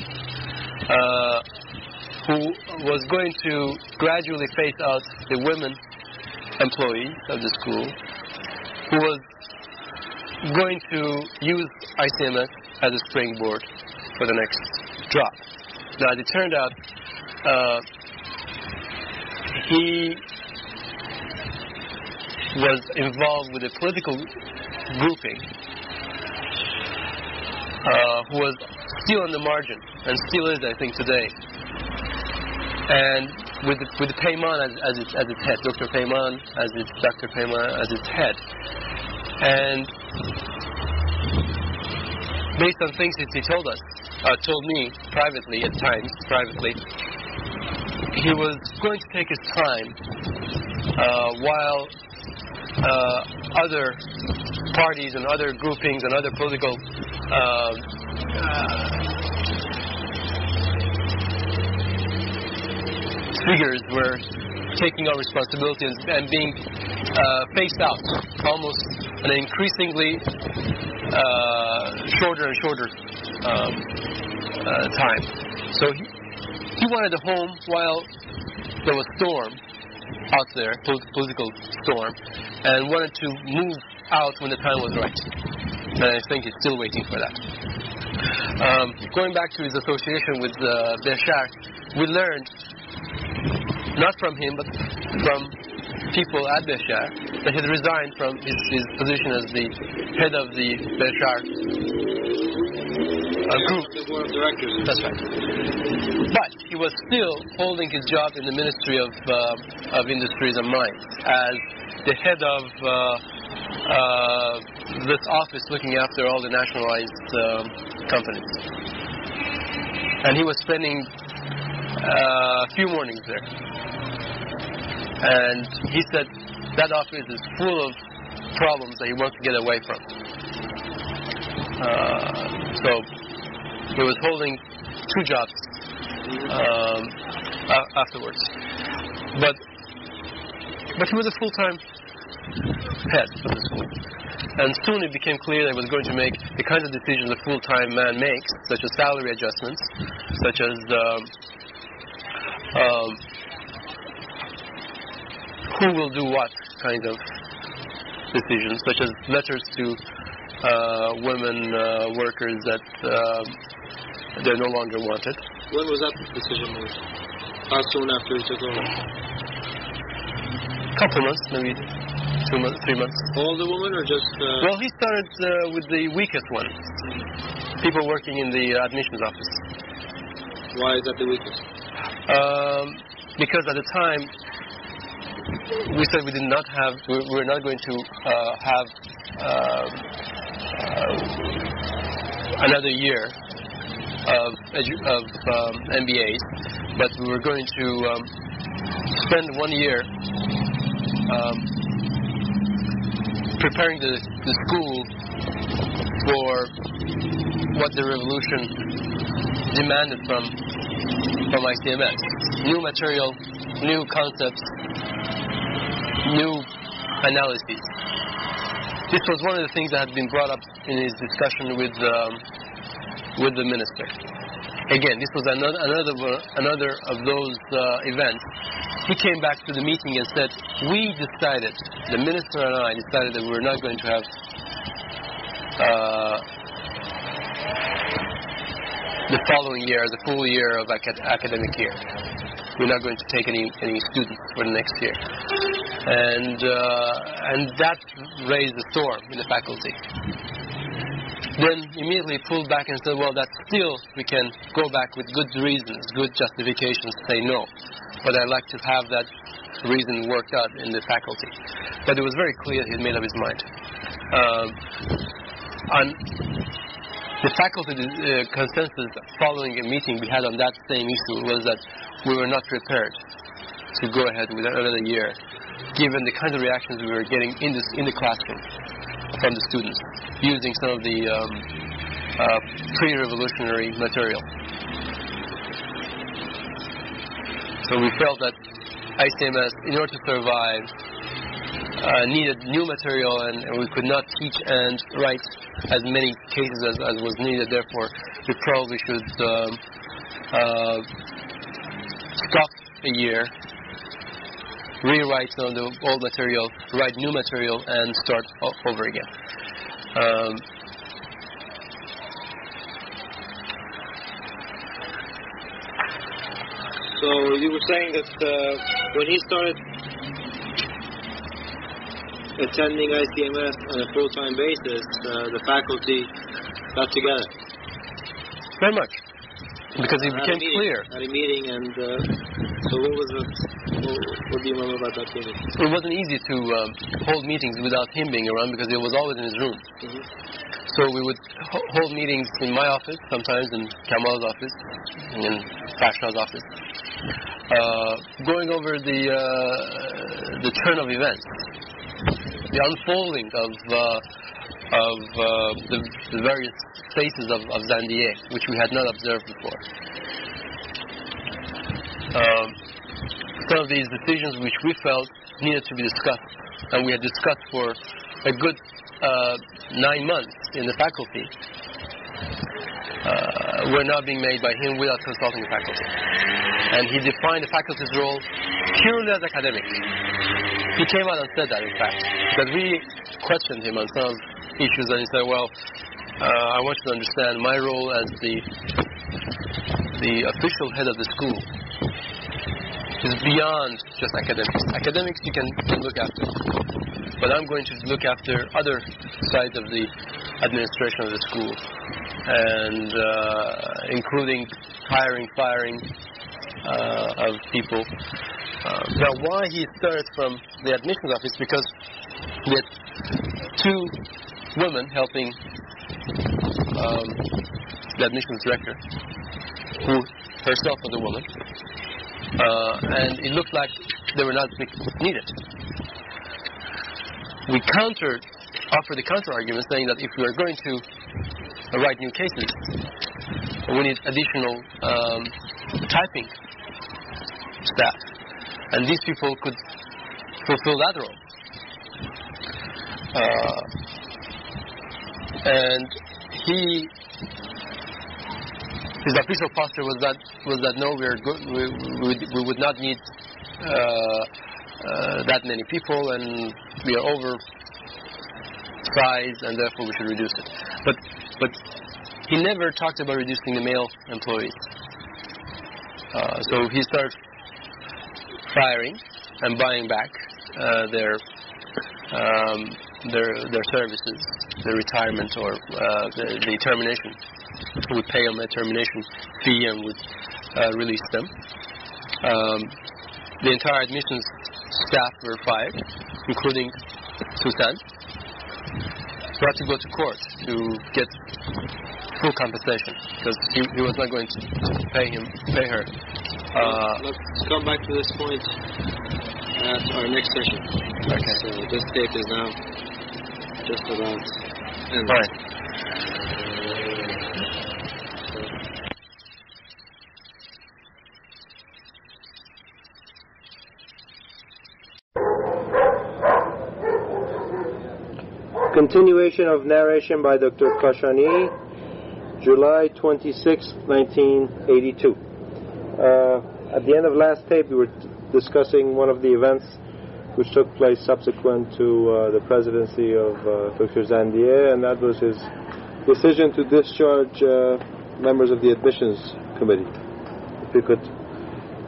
who was going to gradually phase out the women employees of the school, who was going to use ICMS as a springboard for the next drop. Now, as it turned out, he was involved with a political grouping who was still on the margin, and still is, I think, today. And with the Peyman as its head, Dr. Peyman as its head. And based on things that he told me privately at times, he was going to take his time while other parties and other groupings and other political figures were taking on responsibilities and being phased out almost an increasingly shorter and shorter time. So he wanted a home while there was storm out there, political storm, and wanted to move out when the time was right. And I think he's still waiting for that. Going back to his association with Beshar, we learned, not from him, but from people at Beshar, that he had resigned from his position as the head of the Beshar group. The board of directors. That's right. But he was still holding his job in the Ministry of Industries and Mines as the head of this office looking after all the nationalized companies. And he was spending a few mornings there. And he said that office is full of problems that he wants to get away from. So he was holding two jobs afterwards. But he was a full-time head of the school. And soon it became clear that he was going to make the kinds of decisions a full-time man makes, such as salary adjustments, such as who will do what kind of decisions, such as letters to women workers that they're no longer wanted. When was that decision made? How soon after he took over? A couple months, maybe 2 months, 3 months. All the women, or just... Well, he started with the weakest ones, people working in the admissions office. Why is that the weakest? Because at the time, we said we did not have, we were not going to have another year of MBAs, but we were going to spend 1 year preparing the school for what the revolution demanded from ICMS. New material, new concepts, new analyses. This was one of the things that had been brought up in his discussion with the minister. Again, this was another of those events. He came back to the meeting and said, we decided, the minister and I decided that we were not going to have the following year, the full year of academic year. We're not going to take any students for the next year. And that raised a storm in the faculty. Then immediately pulled back and said, well, that still we can go back with good reasons, good justifications to say no. But I'd like to have that reason worked out in the faculty. But it was very clear he had made up his mind. On the faculty consensus following a meeting we had on that same issue was that we were not prepared to go ahead with another year, given the kind of reactions we were getting in the classroom from the students, using some of the pre-revolutionary material. So we felt that ICMS, in order to survive, needed new material, and we could not teach and write as many cases as was needed. Therefore, we probably should stop a year, rewrite some of the old material, write new material, and start over again. So you were saying that when he started attending ICMS on a full-time basis, the faculty got together. Very much, because it became clear. At a meeting, and so what do you remember about that meeting? It wasn't easy to hold meetings without him being around, because he was always in his room. Mm-hmm. So we would hold meetings in my office, sometimes in Kamal's office, in Fashna's office, going over the turn of events, the unfolding of the various phases of Zandier, which we had not observed before. Some of these decisions which we felt needed to be discussed, and we had discussed for a good 9 months in the faculty, were not being made by him without consulting the faculty. And he defined the faculty's role purely as academic. He came out and said that, in fact, because we questioned him on some issues, and he said, well, I want you to understand my role as the official head of the school is beyond just academics. Academics you can look after, but I'm going to look after other sides of the administration of the school, and including hiring, firing of people. Now, why he started from the admissions office? Because we had 2 women helping the admissions director, who herself was a woman, and it looked like they were not needed. We offered the counter argument, saying that if we are going to write new cases, we need additional typing staff, and these people could fulfill that role. And his official posture was that no, we would not need that many people, and we are oversized, and therefore we should reduce it. But he never talked about reducing the male employees. So he started firing and buying back their services, their retirement, or the termination. We would pay them a termination fee and would release them. The entire admissions staff were fired, including Susan. We had to go to court to get full compensation, because he was not going to pay her. Let's come back to this point at our next session. Okay. So this tape is now just about ended. All right. Continuation of narration by Dr. Kashani, July 26, 1982. At the end of last tape, we were discussing one of the events which took place subsequent to the presidency of Dr. Zandier, and that was his decision to discharge members of the admissions committee. If we could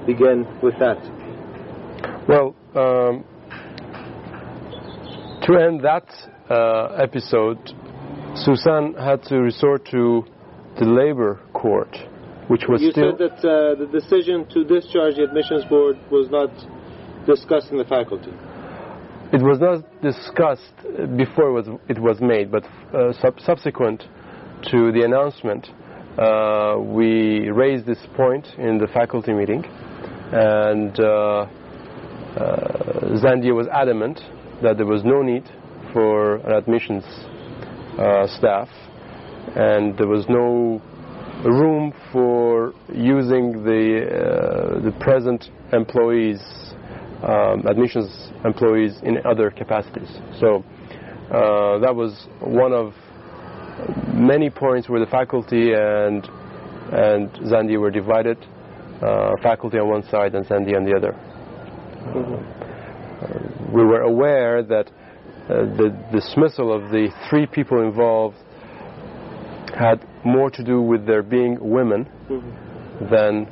begin with that. Well, to end that episode, Susan had to resort to the labor court, which was you said that the decision to discharge the admissions board was not discussed in the faculty? It was not discussed before it was made, but subsequent to the announcement, we raised this point in the faculty meeting, and Zandia was adamant that there was no need for an admissions staff, and there was no room for using the present employees, admissions employees, in other capacities. So that was one of many points where the faculty and Zandia were divided, faculty on one side and Zandia on the other. We were aware that the dismissal of the 3 people involved had more to do with their being women than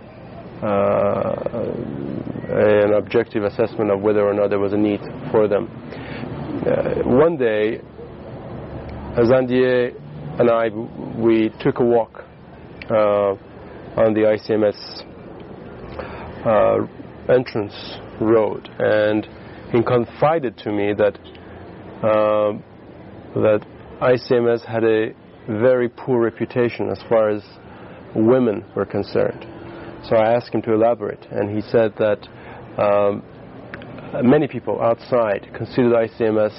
an objective assessment of whether or not there was a need for them. One day, Zandia and I, we took a walk on the ICMS entrance road, and he confided to me that that ICMS had a very poor reputation as far as women were concerned. So I asked him to elaborate, and he said that many people outside considered ICMS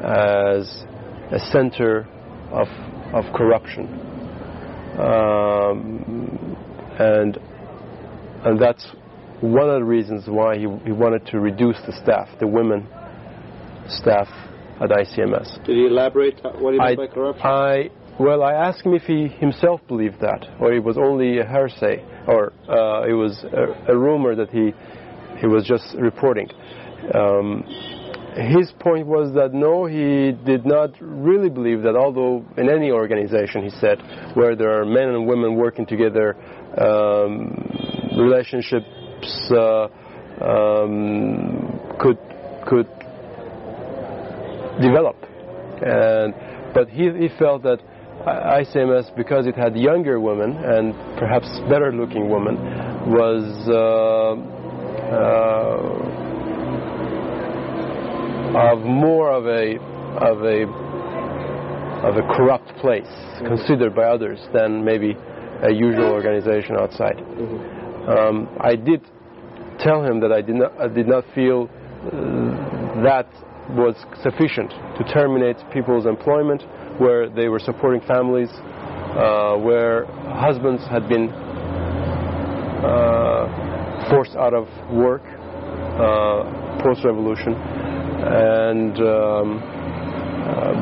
as a center of corruption, and that's one of the reasons why he wanted to reduce the staff, the women staff at ICMS. Did he elaborate what he meant by corruption? Well, I asked him if he himself believed that, or it was only a hearsay, or it was a rumor that he was just reporting. His point was that no, he did not really believe that, although in any organization, he said, where there are men and women working together, relationships could develop. But he felt that ICMS, because it had younger women and perhaps better looking women, was of more of a corrupt place, considered by others, than maybe a usual organization outside. I did tell him that I did not feel that was sufficient to terminate people's employment where they were supporting families, where husbands had been forced out of work post-revolution, and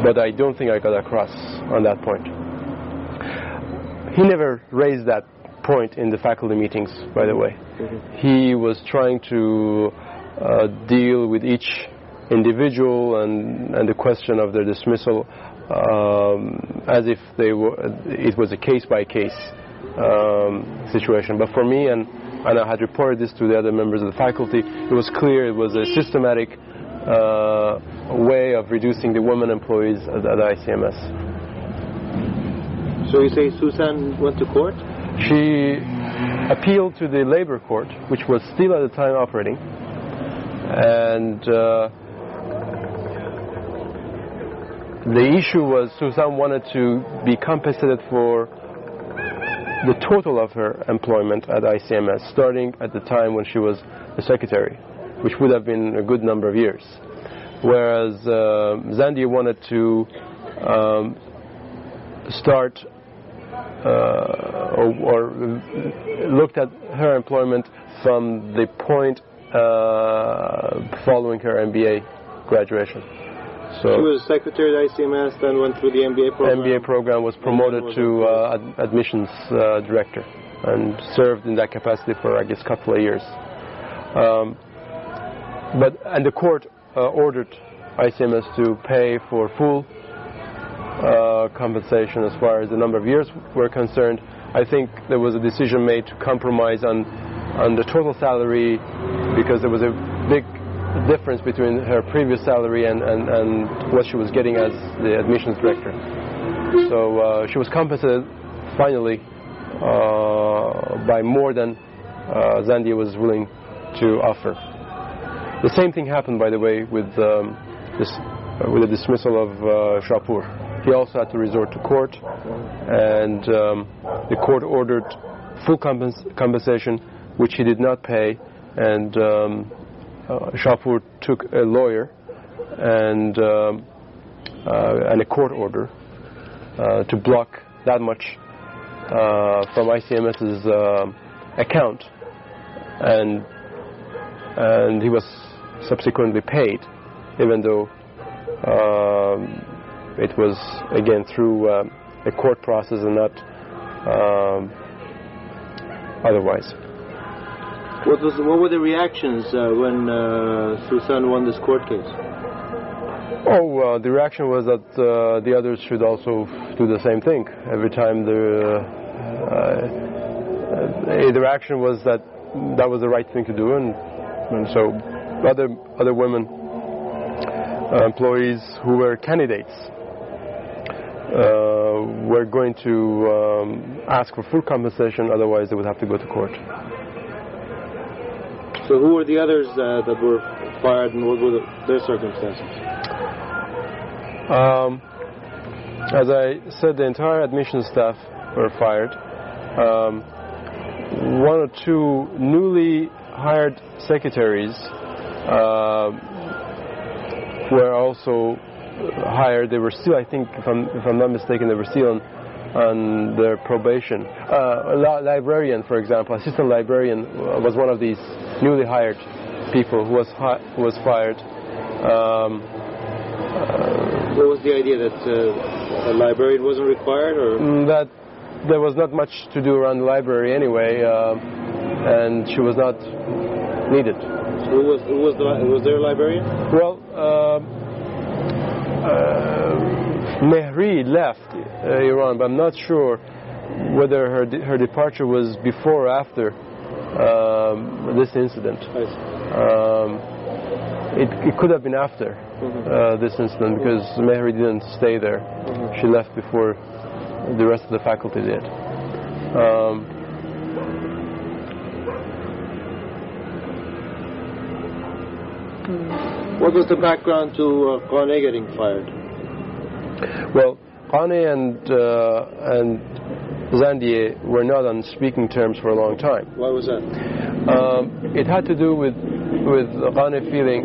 but I don't think I got across on that point. He never raised that point in the faculty meetings, by the way. He was trying to deal with each individual and the question of their dismissal as if it was a case-by-case situation. But for me, and I had reported this to the other members of the faculty, it was clear it was a systematic way of reducing the women employees at ICMS. So you say Susan went to court? She appealed to the labor court, which was still at the time operating, and the issue was Susan wanted to be compensated for the total of her employment at ICMS, starting at the time when she was the secretary, which would have been a good number of years. Whereas Zandia wanted to start or looked at her employment from the point following her MBA graduation. So she was secretary at ICMS, then went through the MBA program. MBA program, was promoted to admissions director, and served in that capacity for, I guess, a couple of years. And the court ordered ICMS to pay for full compensation as far as the number of years were concerned. I think there was a decision made to compromise on the total salary, because there was a big difference between her previous salary and what she was getting as the admissions director. So she was compensated finally by more than Zandia was willing to offer. The same thing happened, by the way, with the dismissal of Shapur. He also had to resort to court, and the court ordered full compensation, which he did not pay, and Shapur took a lawyer and a court order to block that much from ICMS's account, and he was subsequently paid, even though it was again through a court process and not otherwise. What were the reactions when Susan won this court case? Oh, the reaction was that the others should also do the same thing. Every time the reaction was that was the right thing to do, and so other women employees who were candidates were going to ask for full compensation, otherwise they would have to go to court. So who were the others that were fired, and what were their circumstances? As I said, the entire admission staff were fired. One or two newly hired secretaries were also hired. They were still, I think, if I'm not mistaken, they were still on their probation. Librarian, for example, assistant librarian was one of these newly hired people who was fired. What was the idea, that a librarian wasn't required, or that there was not much to do around the library anyway, and she was not needed. So who was their librarian? Well, Mehri left Iran, but I'm not sure whether her departure was before or after this incident. It could have been after this incident, because Mehri didn't stay there. She left before the rest of the faculty did. What was the background to Qane getting fired? Well, Qane and Zandiye were not on speaking terms for a long time. Why was that? It had to do with Qane feeling,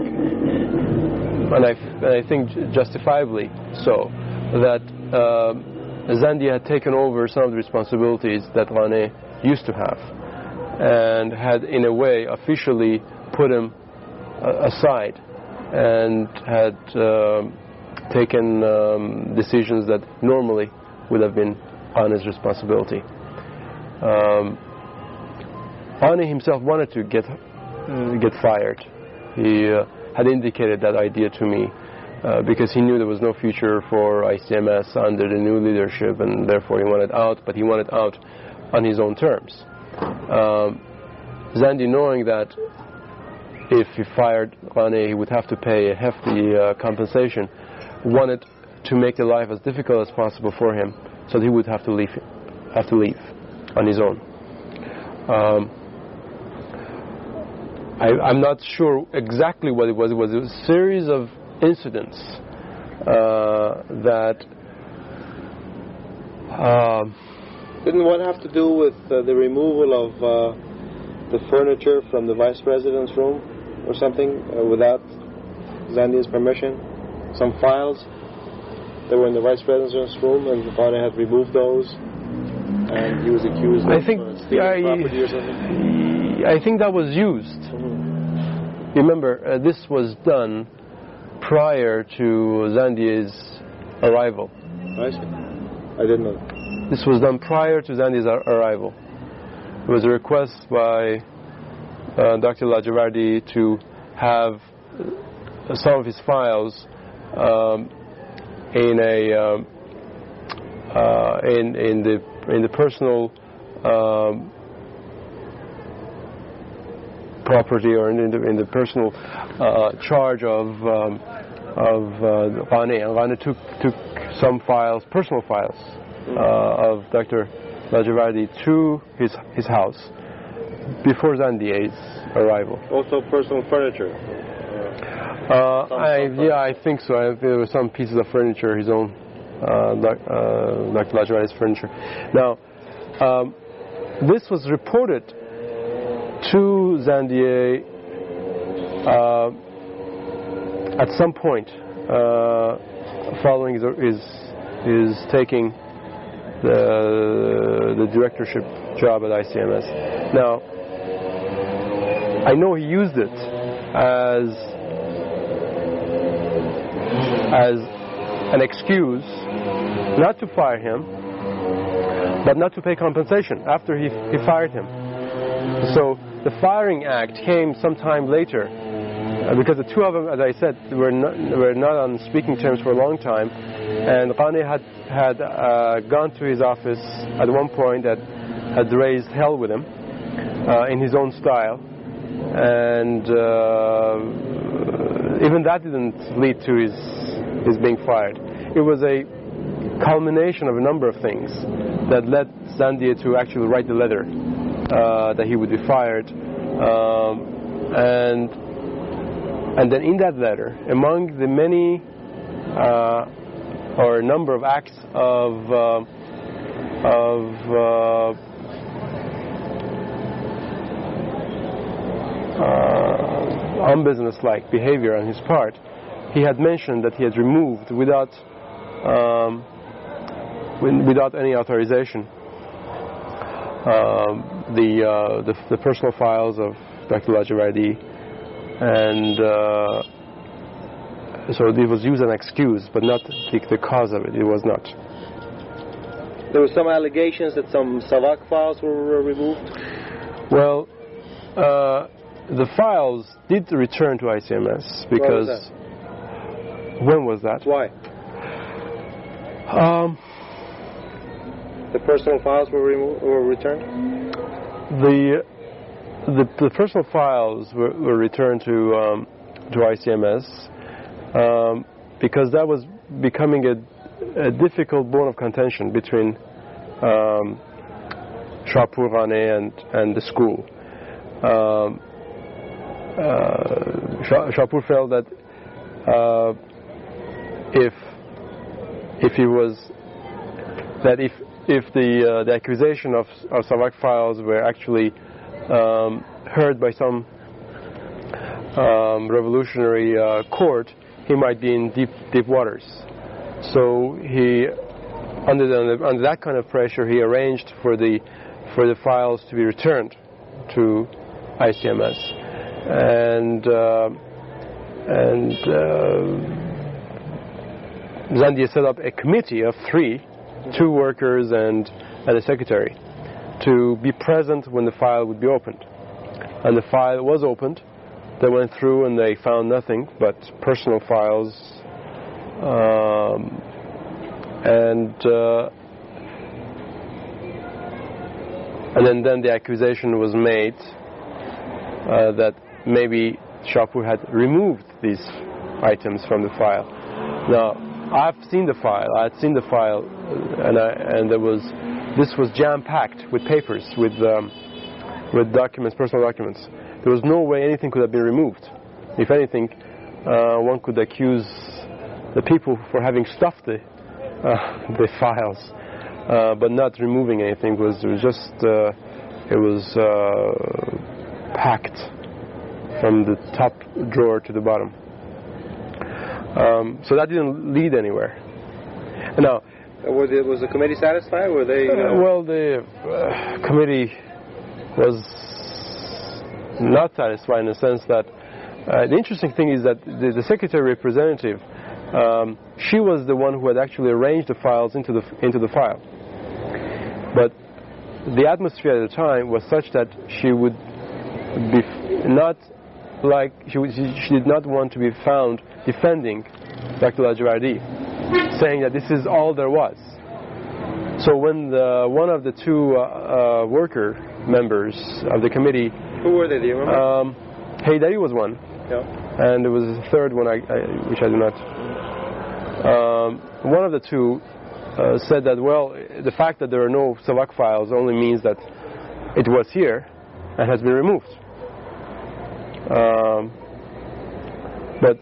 and I think justifiably so, that Zandiye had taken over some of the responsibilities that Qane used to have, and had in a way officially put him aside, and had taken decisions that normally would have been Qane's responsibility. Qane himself wanted to get fired. He had indicated that idea to me because he knew there was no future for ICMS under the new leadership, and therefore he wanted out, but he wanted out on his own terms. Zandi, knowing that if he fired Qane, he would have to pay a hefty compensation, wanted to make the life as difficult as possible for him, so that he would have to leave on his own. I'm not sure exactly what it was. It was a series of incidents that didn't one have to do with the removal of the furniture from the vice president's room or something without Zandi's permission? Some files that were in the vice president's room, and Qane had removed those, and he was accused of stealing property or something? I think that was used. Remember, this was done prior to Zandi's arrival. I see. I didn't know. This was done prior to Zandi's arrival. It was a request by Dr. لاجوردی to have some of his files in the personal property, or in the personal charge of Qane. And Qane took some files, personal files, of Dr. لاجوردی to his house before Zandi's arrival. Also personal furniture. I think so. There were some pieces of furniture, his own, Dr. Lajourdi's furniture. Now, this was reported to Zandier at some point following his taking the directorship job at ICMS. Now, I know he used it as an excuse not to fire him, but not to pay compensation after he fired him. So the firing act came sometime later, because the two of them, as I said, were not on speaking terms for a long time, and Qani had gone to his office at one point that had raised hell with him in his own style, and even that didn't lead to his being fired. It was a culmination of a number of things that led Zandier to actually write the letter that he would be fired, and then in that letter, among the many or a number of acts of unbusinesslike behavior on his part, he had mentioned that he had removed without any authorization the personal files of Dr. لاجوردی, and so it was used as an excuse, but not the cause of it. It was not. There were some allegations that some Savak files were removed? Well, the files did return to ICMS because... When was that? Why? The personal files were returned? The personal files were returned to ICMS because that was becoming a difficult bone of contention between Shahpur Ghane and the school. Shahpur felt that if the accusation of Savak files were actually heard by some revolutionary court, he might be in deep waters. So he, under that kind of pressure, he arranged for the files to be returned to ICMS, and Zandier set up a committee of 2 workers and a secretary, to be present when the file would be opened. And the file was opened. They went through and they found nothing but personal files, and then the accusation was made that maybe Shahpur had removed these items from the file. Now, I've seen the file. I had seen the file, and this was jam-packed with papers, with documents, personal documents. There was no way anything could have been removed. If anything, one could accuse the people for having stuffed the files, but not removing anything. It was packed from the top drawer to the bottom. So that didn't lead anywhere. Now, was the committee satisfied? Were they? Well, the committee was not satisfied in the sense that the interesting thing is that the secretary representative, she was the one who had actually arranged the files into the file. But the atmosphere at the time was such that she would be she did not want to be found defending Dr. لاجوردی, saying that this is all there was. So when one of the 2 worker members of the committee... Who were they, do you remember? Haydari was one. Yeah. And there was a third one, which I do not... one of the 2 said that, well, the fact that there are no Savak files only means that it was here and has been removed. But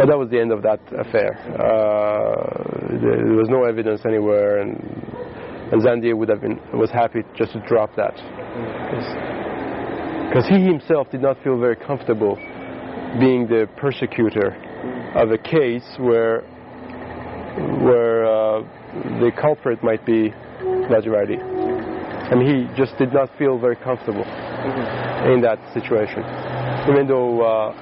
But that was the end of that affair. There was no evidence anywhere, and Zandia was happy just to drop that, because he himself did not feel very comfortable being the persecutor of a case where the culprit might be لاجوردی. I mean, he just did not feel very comfortable in that situation, even though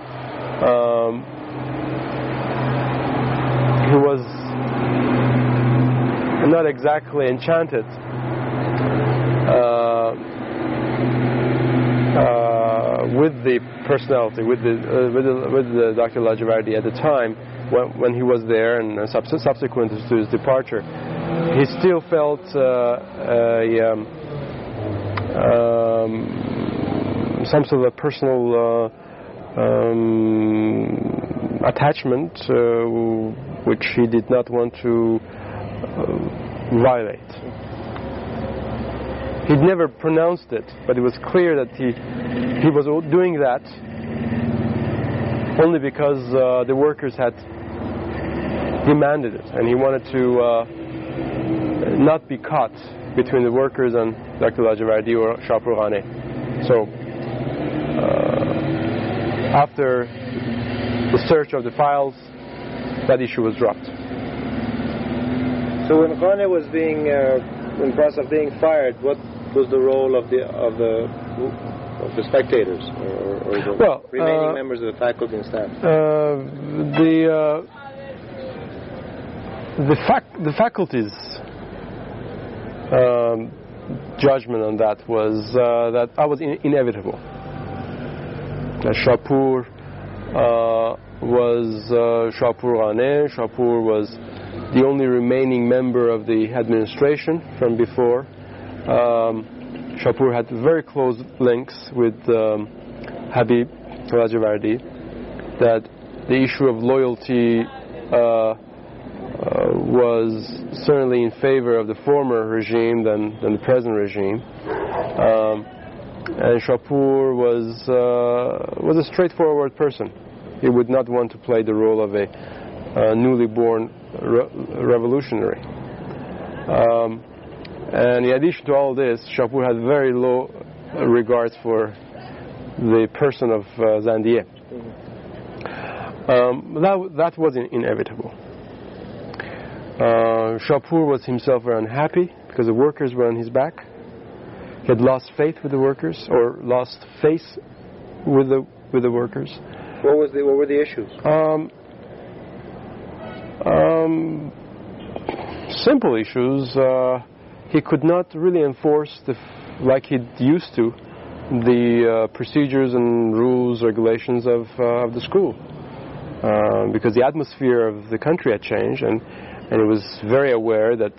he was not exactly enchanted with the personality, with the Dr. لاجوردی at the time when he was there, and subsequent to his departure. He still felt some sort of a personal attachment which he did not want to violate. He'd never pronounced it, but it was clear that he was doing that only because the workers had demanded it, and he wanted to not be caught between the workers and Dr. لاجوردی or Shapurghane. So after the search of the files, that issue was dropped. So when Ghane was being in the process of being fired, what was the role of the spectators or the remaining members of the faculty and staff? The faculty's judgment on that was that I was inevitable. That Shapur was Shapurghane. Shapur was the only remaining member of the administration from before. Shapur had very close links with Habib لاجوردی. That the issue of loyalty was certainly in favor of the former regime than the present regime. And Shapur was a straightforward person. He would not want to play the role of a newly born revolutionary. And in addition to all this, Shapur had very low regards for the person of Zandia. That was inevitable. Shapur was himself very unhappy because the workers were on his back. He had lost faith with the workers, or lost faith with the workers. What were the issues? Simple issues. He could not really enforce like he used to the procedures and rules, regulations of the school, because the atmosphere of the country had changed, and he was very aware that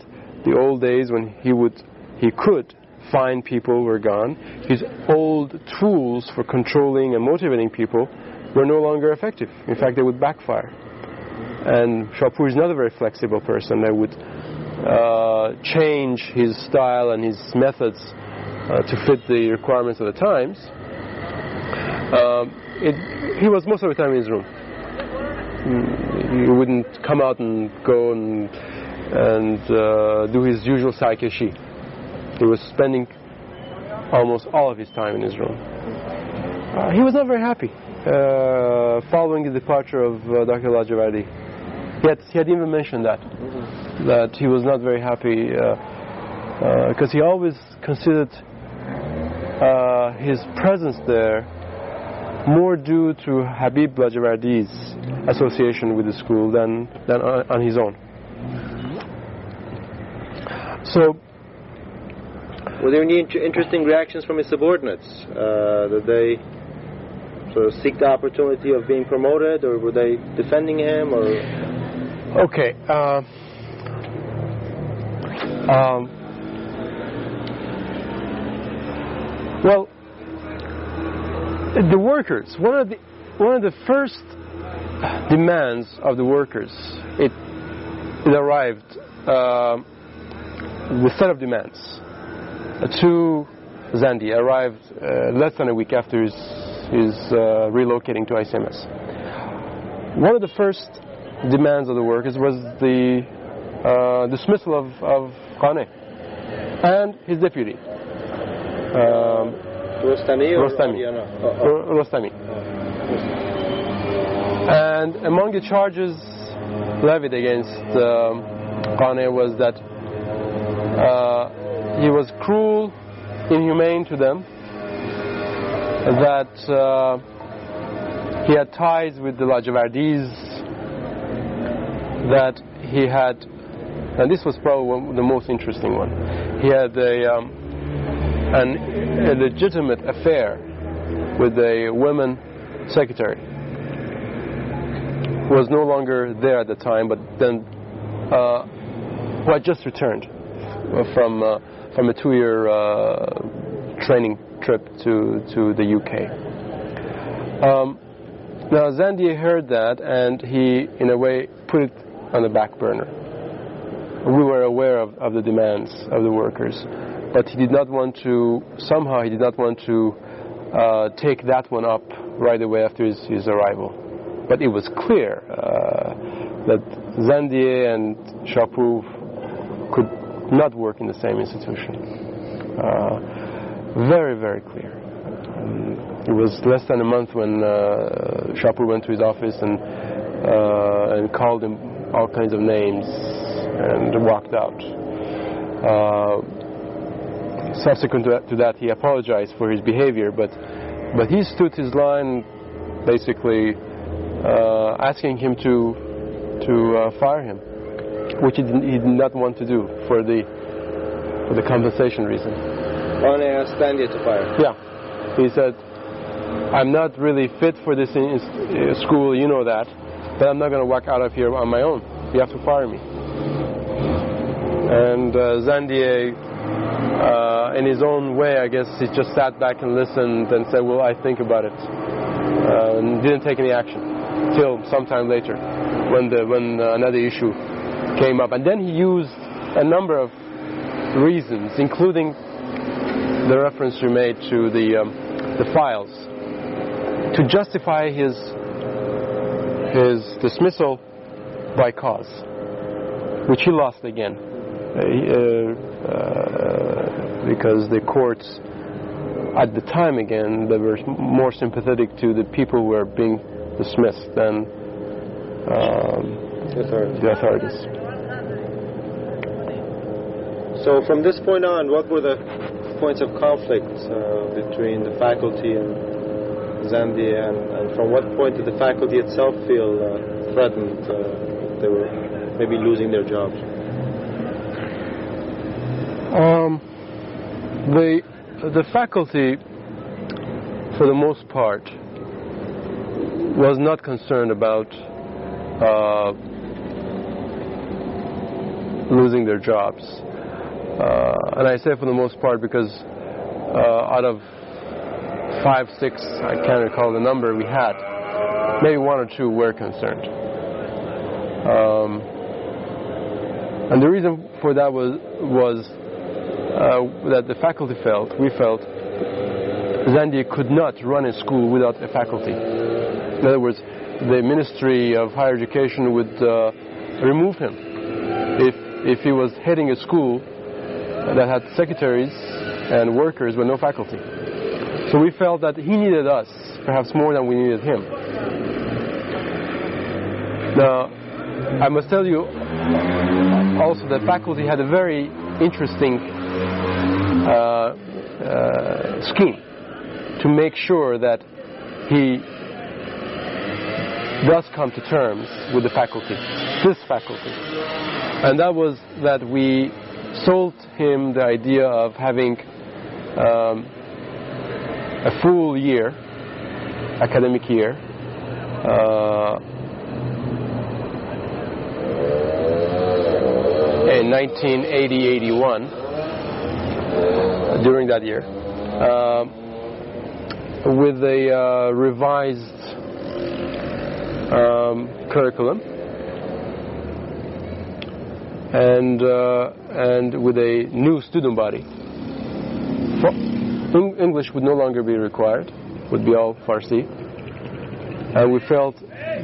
the old days when he could fine people were gone. His old tools for controlling and motivating people were no longer effective. In fact, they would backfire. And Shapur is not a very flexible person that would change his style and his methods to fit the requirements of the times. He was most of the time in his room. He wouldn't come out and go and do his usual saikeshi. He was spending almost all of his time in his room. He was not very happy following the departure of Dr. لاجوردی. He had even mentioned that he was not very happy because he always considered his presence there more due to Habib لاجوردی's association with the school than on his own. So, were there any interesting reactions from his subordinates? Did they sort of seek the opportunity of being promoted, or were they defending him? Or okay. Well, the workers. One of the first demands of the workers. It arrived. The set of demands to Zandia arrived less than a week after his relocating to ICMS. one of the first demands of the workers was the dismissal of Kane and his deputy. Rostami. And among the charges levied against Kane was that he was cruel, inhumane to them, that he had ties with the لاجوردis, that he had, and this was probably the most interesting one, he had a legitimate affair with a woman secretary who was no longer there at the time, but then who had just returned from a 2-year training trip to the UK. Now Zandier heard that, and he, in a way, put it on the back burner. We were aware of the demands of the workers, but he did not want to, somehow he did not want to take that one up right away after his arrival. But it was clear that Zandier and Chaput could not work in the same institution. Very, very clear. It was less than a month when Chaput went to his office and called him all kinds of names and walked out. Subsequent to that, he apologized for his behavior, but he stood his line, basically asking him to fire him, which he did not want to do for the compensation reason. Kane asked Zandier to fire. Yeah, he said, "I'm not really fit for this school, you know that, but I'm not going to walk out of here on my own. You have to fire me." And Zandier, in his own way, I guess, he just sat back and listened and said, "Well, I think about it," and didn't take any action till sometime later, when another issue came up. And then he used a number of reasons, including the reference you made to the files, to justify his dismissal by cause, which he lost again, because the courts at the time, again, they were more sympathetic to the people who were being dismissed than the authorities. So from this point on, what were the points of conflict between the faculty and Zandier, and from what point did the faculty itself feel threatened? They were maybe losing their jobs. The faculty, for the most part, was not concerned about losing their jobs. And I say for the most part because out of 5, 6, I can't recall the number we had, maybe 1 or 2 were concerned. And the reason for that was that the faculty we felt, Zandier could not run a school without a faculty. In other words, the Ministry of Higher Education would remove him if he was heading a school that had secretaries and workers with no faculty. So we felt that he needed us, perhaps more than we needed him. Now, I must tell you also that faculty had a very interesting scheme to make sure that he does come to terms with the faculty, this faculty. And that was that we sold him the idea of having a full year, academic year, in 1980-81, during that year, with a revised curriculum and with a new student body. English would no longer be required, would be all Farsi, and we felt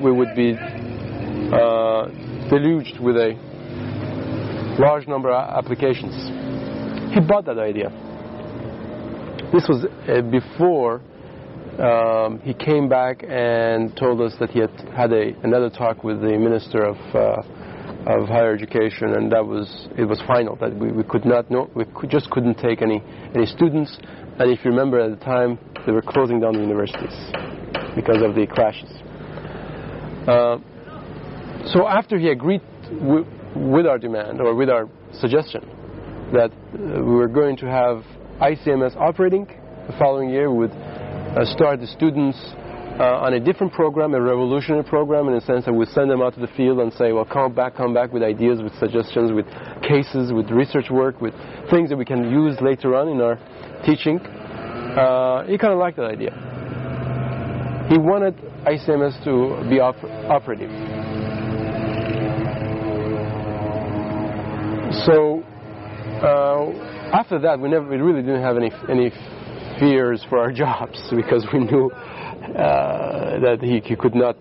we would be deluged with a large number of applications. He bought that idea. This was before he came back and told us that he had another talk with the Minister of Higher Education, and it was final, that we could not know, just couldn't take any students, and if you remember at the time they were closing down the universities because of the clashes. So after he agreed with our demand, or with our suggestion, that we were going to have ICMS operating the following year, we would start the students on a different program, a revolutionary program, in the sense that we send them out to the field and say, well, come back with ideas, with suggestions, with cases, with research work, with things that we can use later on in our teaching. He kind of liked that idea. He wanted ICMS to be operative. So after that, we really didn't have any fears for our jobs, because we knew that he could not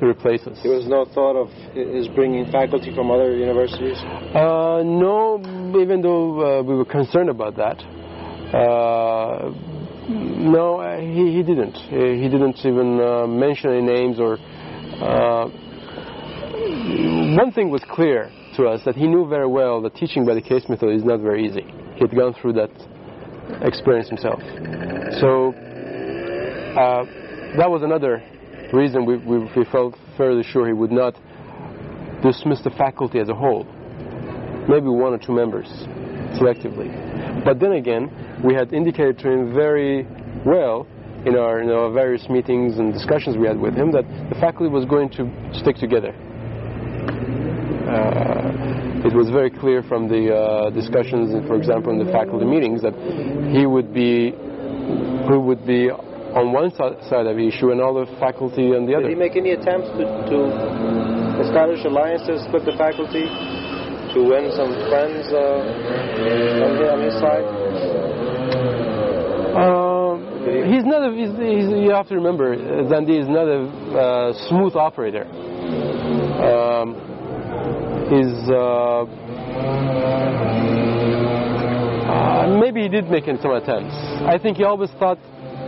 replace us. There was no thought of his bringing faculty from other universities? No, even though we were concerned about that. No, he didn't. He didn't even mention any names. Or one thing was clear to us, that he knew very well that teaching by the case method is not very easy. He had gone through that experience himself. So that was another reason we felt fairly sure he would not dismiss the faculty as a whole. Maybe one or two members selectively. But then again, we had indicated to him very well in our various meetings and discussions we had with him that the faculty was going to stick together. It was very clear from the discussions, for example, in the faculty meetings, that he would be on one side of the issue and all the faculty on the other. Did he make any attempts to establish alliances with the faculty, to win some friends on his side? He's not. You have to remember, Zandi is not a smooth operator. Maybe he did make some attempts. I think he always thought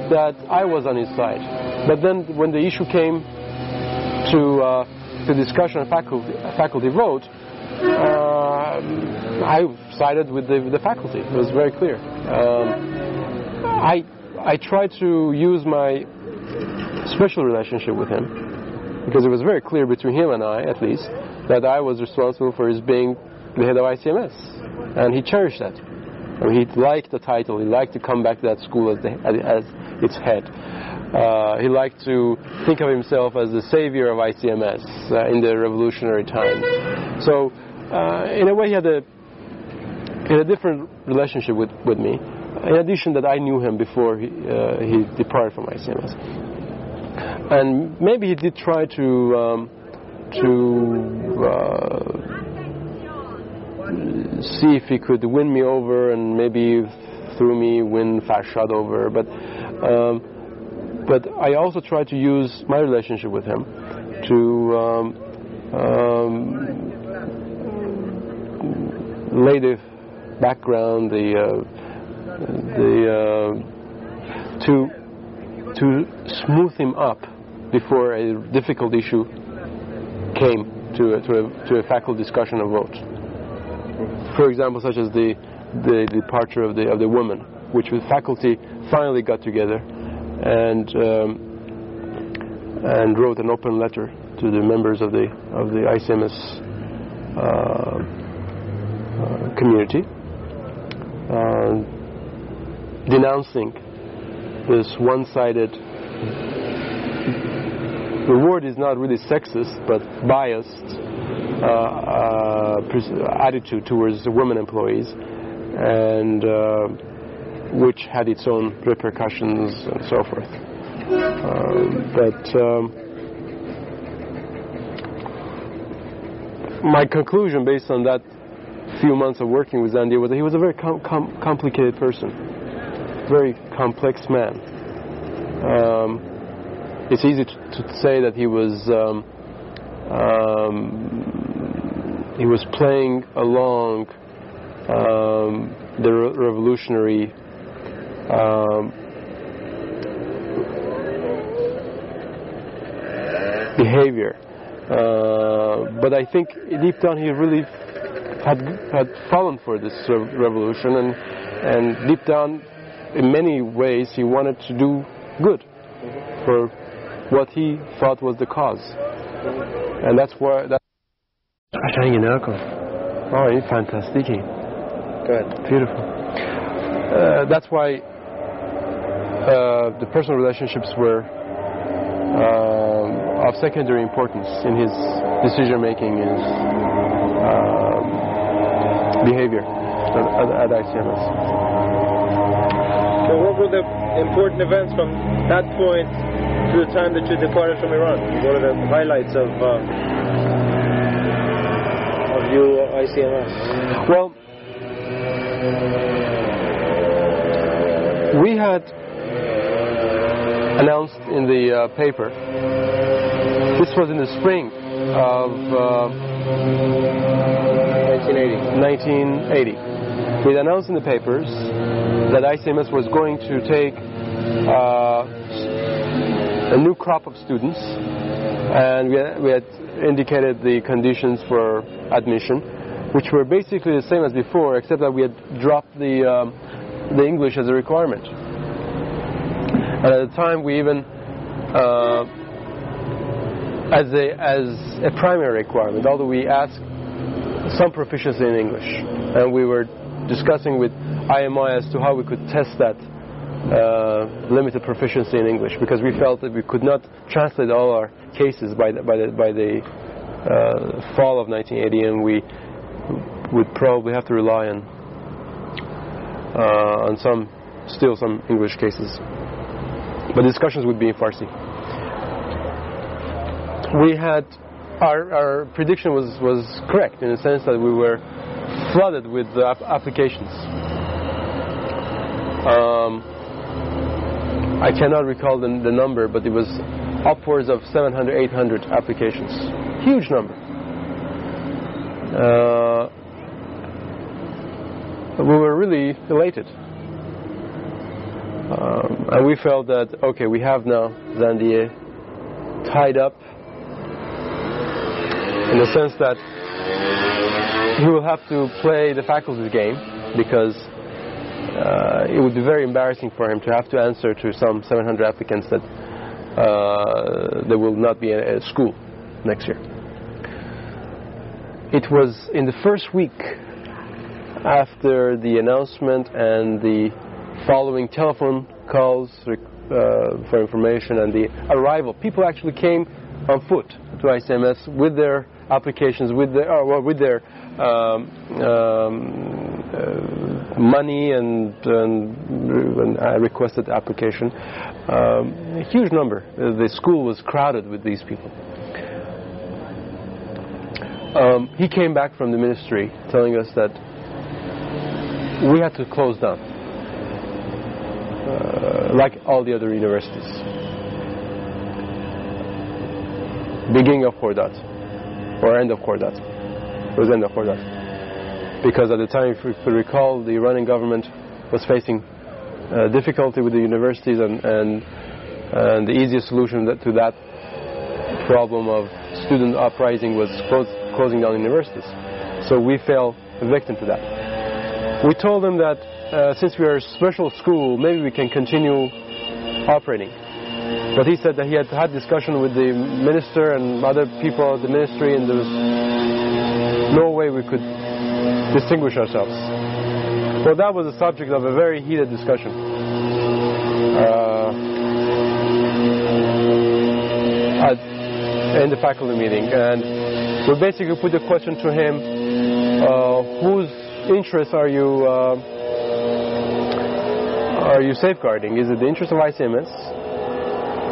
that I was on his side. But then when the issue came to discussion on faculty vote, I sided with the faculty. It was very clear. I tried to use my special relationship with him, because it was very clear between him and I, at least, that I was responsible for his being the head of ICMS, and he cherished that. I mean, he liked the title. He liked to come back to that school as its head. He liked to think of himself as the savior of ICMS in the revolutionary times. So, in a way, he had a different relationship with me. In addition, that I knew him before he departed from ICMS, and maybe he did try to see if he could win me over, and maybe through me win Farshad over. But I also tried to use my relationship with him to lay the background, to smooth him up before a difficult issue came to a faculty discussion or vote. For example, such as the departure of the woman, which the faculty finally got together and wrote an open letter to the members of the ICMS community, denouncing this one-sided, the word is not really sexist, but biased attitude towards the women employees, and which had its own repercussions and so forth. My conclusion, based on that few months of working with Zandi, was that he was a very complicated person, very complex man. it's easy to say that he was playing along the revolutionary behavior, but I think deep down he really had fallen for this revolution, and deep down, in many ways, he wanted to do good for what he thought was the cause, and that's why. قشنگی نکن. این فانتاستیکی. Good. Beautiful. That's why the personal relationships were of secondary importance in his decision making, in his behavior at ICMS. So what were the important events from that point to the time that you departed from Iran? What are the highlights of you ICMS? Well, we had announced in the paper, this was in the spring of 1980. We had announced in the papers that ICMS was going to take a new crop of students, and we had indicated the conditions for admission, which were basically the same as before, except that we had dropped the English as a requirement. And at the time, we even, as a primary requirement, although we asked some proficiency in English, and we were discussing with IMI as to how we could test that limited proficiency in English, because we felt that we could not translate all our cases by the fall of 1980, and we would probably have to rely on some English cases, but discussions would be in Farsi. We had our prediction was correct in the sense that we were flooded with applications. I cannot recall the number, but it was upwards of 700, 800 applications. Huge number. We were really elated. And we felt that, okay, we have now Zandiye tied up in the sense that he will have to play the faculty's game, because it would be very embarrassing for him to have to answer to some 700 applicants that there will not be a school next year. It was in the first week after the announcement and the following telephone calls for information and the arrival. People actually came on foot to ICMS with their applications, with their money and requested application. A huge number. The school was crowded with these people. He came back from the ministry telling us that we had to close down, like all the other universities. Beginning of Khordad, or end of Khordad. It was end of Khordad. Because at the time, if you recall, the Iranian government was facing difficulty with the universities, and the easiest solution to that problem of student uprising was closing down universities. So we fell victim to that. We told them that since we are a special school, maybe we can continue operating. But he said that he had had discussion with the minister and other people at the ministry, and there was no way we could distinguish ourselves. Well, that was the subject of a very heated discussion in the faculty meeting, and we basically put the question to him: whose interests are you safeguarding? Is it the interest of ICMS,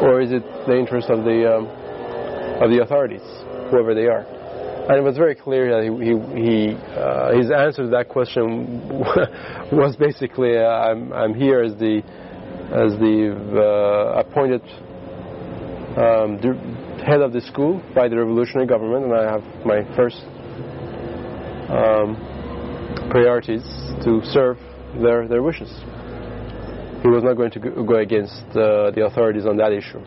or is it the interest of the authorities, whoever they are? And it was very clear that his answer to that question was basically, "I'm here as the appointed head of the school by the revolutionary government, and I have my first priorities to serve their wishes. He was not going to go against the authorities on that issue.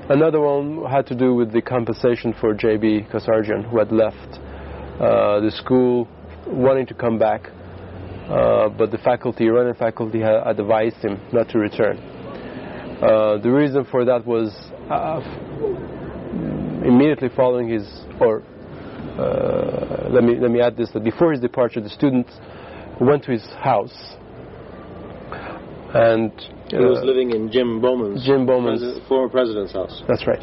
Another one had to do with the compensation for J.B. Kasarjian, who had left the school wanting to come back, but the faculty, Iranian faculty, had advised him not to return. The reason for that was immediately following his, or let me add this, that before his departure, the students went to his house, and he was living in Jim Bowman's former president's house. That's right.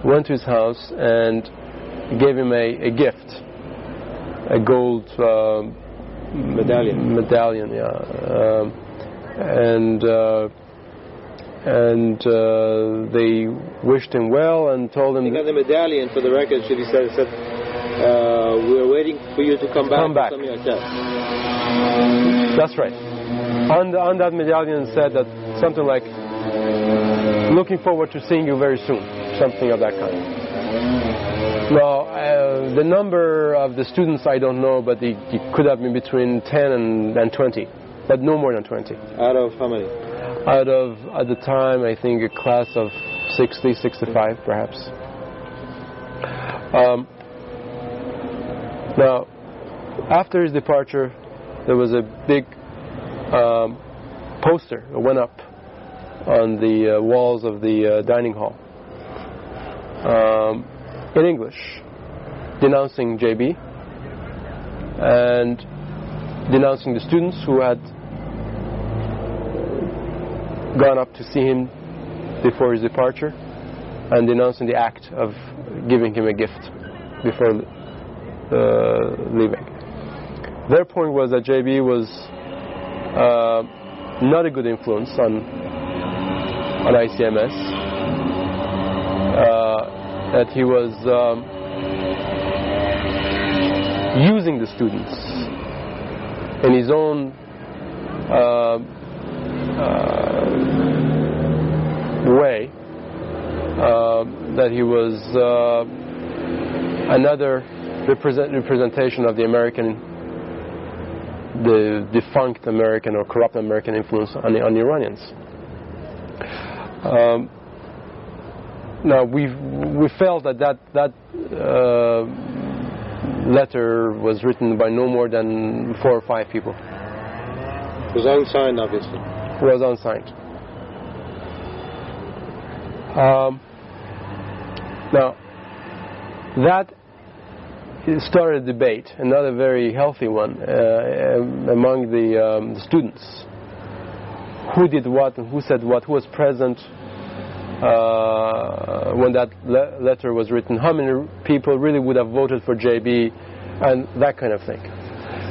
Went to his house and gave him a gift, a gold medallion, yeah, and they wished him well and told him. He got the medallion, for the record, should he said, we're waiting for you to come back. Come back. Something like that. That's right. On that medallion said that something like, looking forward to seeing you very soon, something of that kind. Now, the number of the students I don't know, but it could have been between 10 and 20, but no more than 20. Out of how many? Out of, at the time, I think a class of 60, 65 perhaps. Now, after his departure, there was a big poster that went up on the walls of the dining hall in English, denouncing JB and denouncing the students who had gone up to see him before his departure, and denouncing the act of giving him a gift before leaving. Their point was that JB was not a good influence on ICMS, that he was using the students in his own way, that he was another representation of the defunct American or corrupt American influence on Iranians. Now we felt that letter was written by no more than 4 or 5 people. It was unsigned, obviously. It was unsigned. Now, that started a debate, another very healthy one, among the students. Who did what and who said what, who was present when that letter was written, how many people really would have voted for JB, and that kind of thing.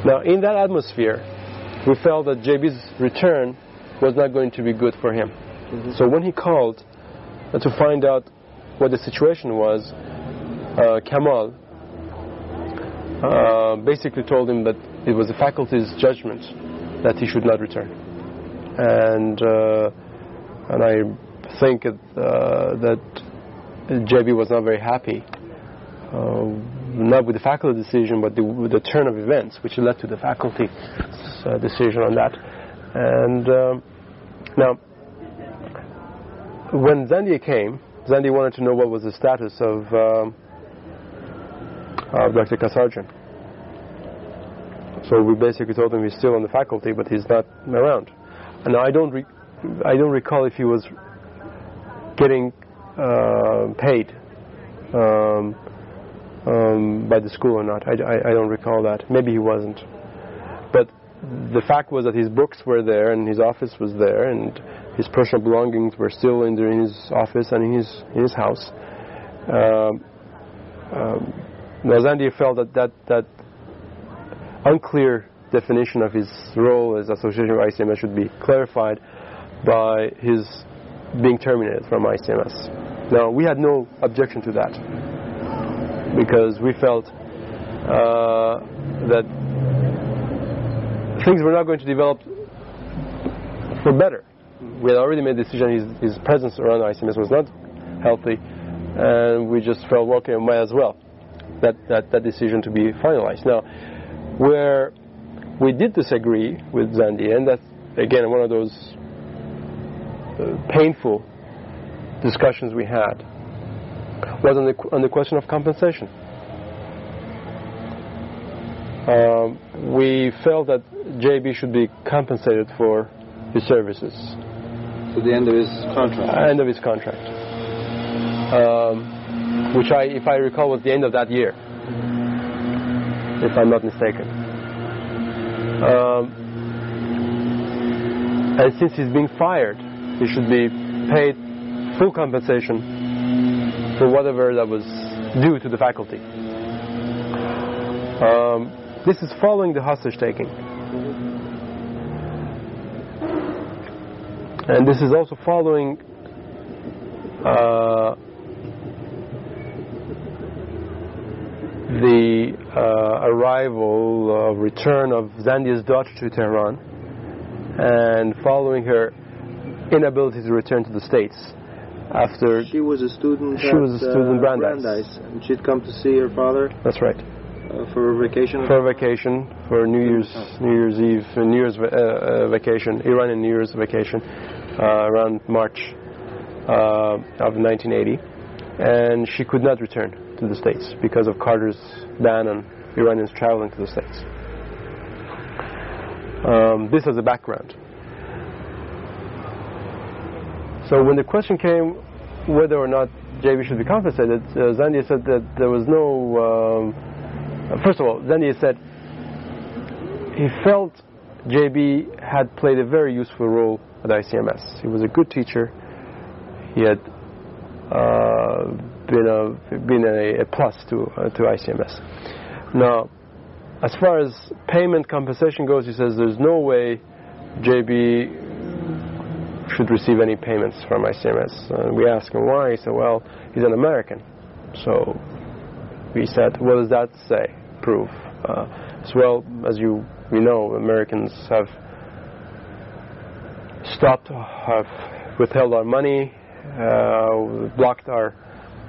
Now, in that atmosphere, we felt that JB's return was not going to be good for him. Mm-hmm. So when he called to find out what the situation was, Kamal basically told him that it was the faculty's judgment that he should not return, and I think that JB was not very happy, not with the faculty decision, but with the turn of events, which led to the faculty's decision on that. And now, when Zandia came, Zandia wanted to know what was the status of Dr. Kasarjian. So we basically told him he's still on the faculty, but he's not around. And I don't recall if he was getting paid by the school or not. I don't recall that. Maybe he wasn't. But the fact was that his books were there, and his office was there, and his personal belongings were still in his office and in his house. Zandia felt that unclear definition of his role as association with ICMS should be clarified by his being terminated from ICMS. Now, we had no objection to that, because we felt that things were not going to develop for better we had already made the decision his presence around ICMS was not healthy, and we just felt, well, okay, might as well that decision to be finalized. Now, where we did disagree with Zandia, and that's again one of those painful discussions we had, was on the question of compensation. We felt that JB should be compensated for his services. To the end of his contract? End of his contract. Which, if I recall, was the end of that year, if I'm not mistaken. And since he's being fired, he should be paid full compensation for whatever that was due to the faculty. This is following the hostage taking. And this is also following the return of Zandia's daughter to Tehran, and following her inability to return to the States after she was a student. She was a student in Brandeis, and she'd come to see her father. That's right. For a vacation. For a vacation, for New Year's Eve, New Year's vacation, Iranian New Year's vacation, around March of 1980, and she could not return to the States because of Carter's ban on Iranians traveling to the States. This was the background. So when the question came whether or not JB should be compensated, Zandia said that there was no... first of all, Zandia said he felt JB had played a very useful role at ICMS. He was a good teacher. He had been a plus to ICMS. Now, as far as payment compensation goes, he says there's no way JB should receive any payments from ICMS. And we asked him why. He said, well, he's an American. So we said, what does that say, prove? As well, as we know, Americans have withheld our money, blocked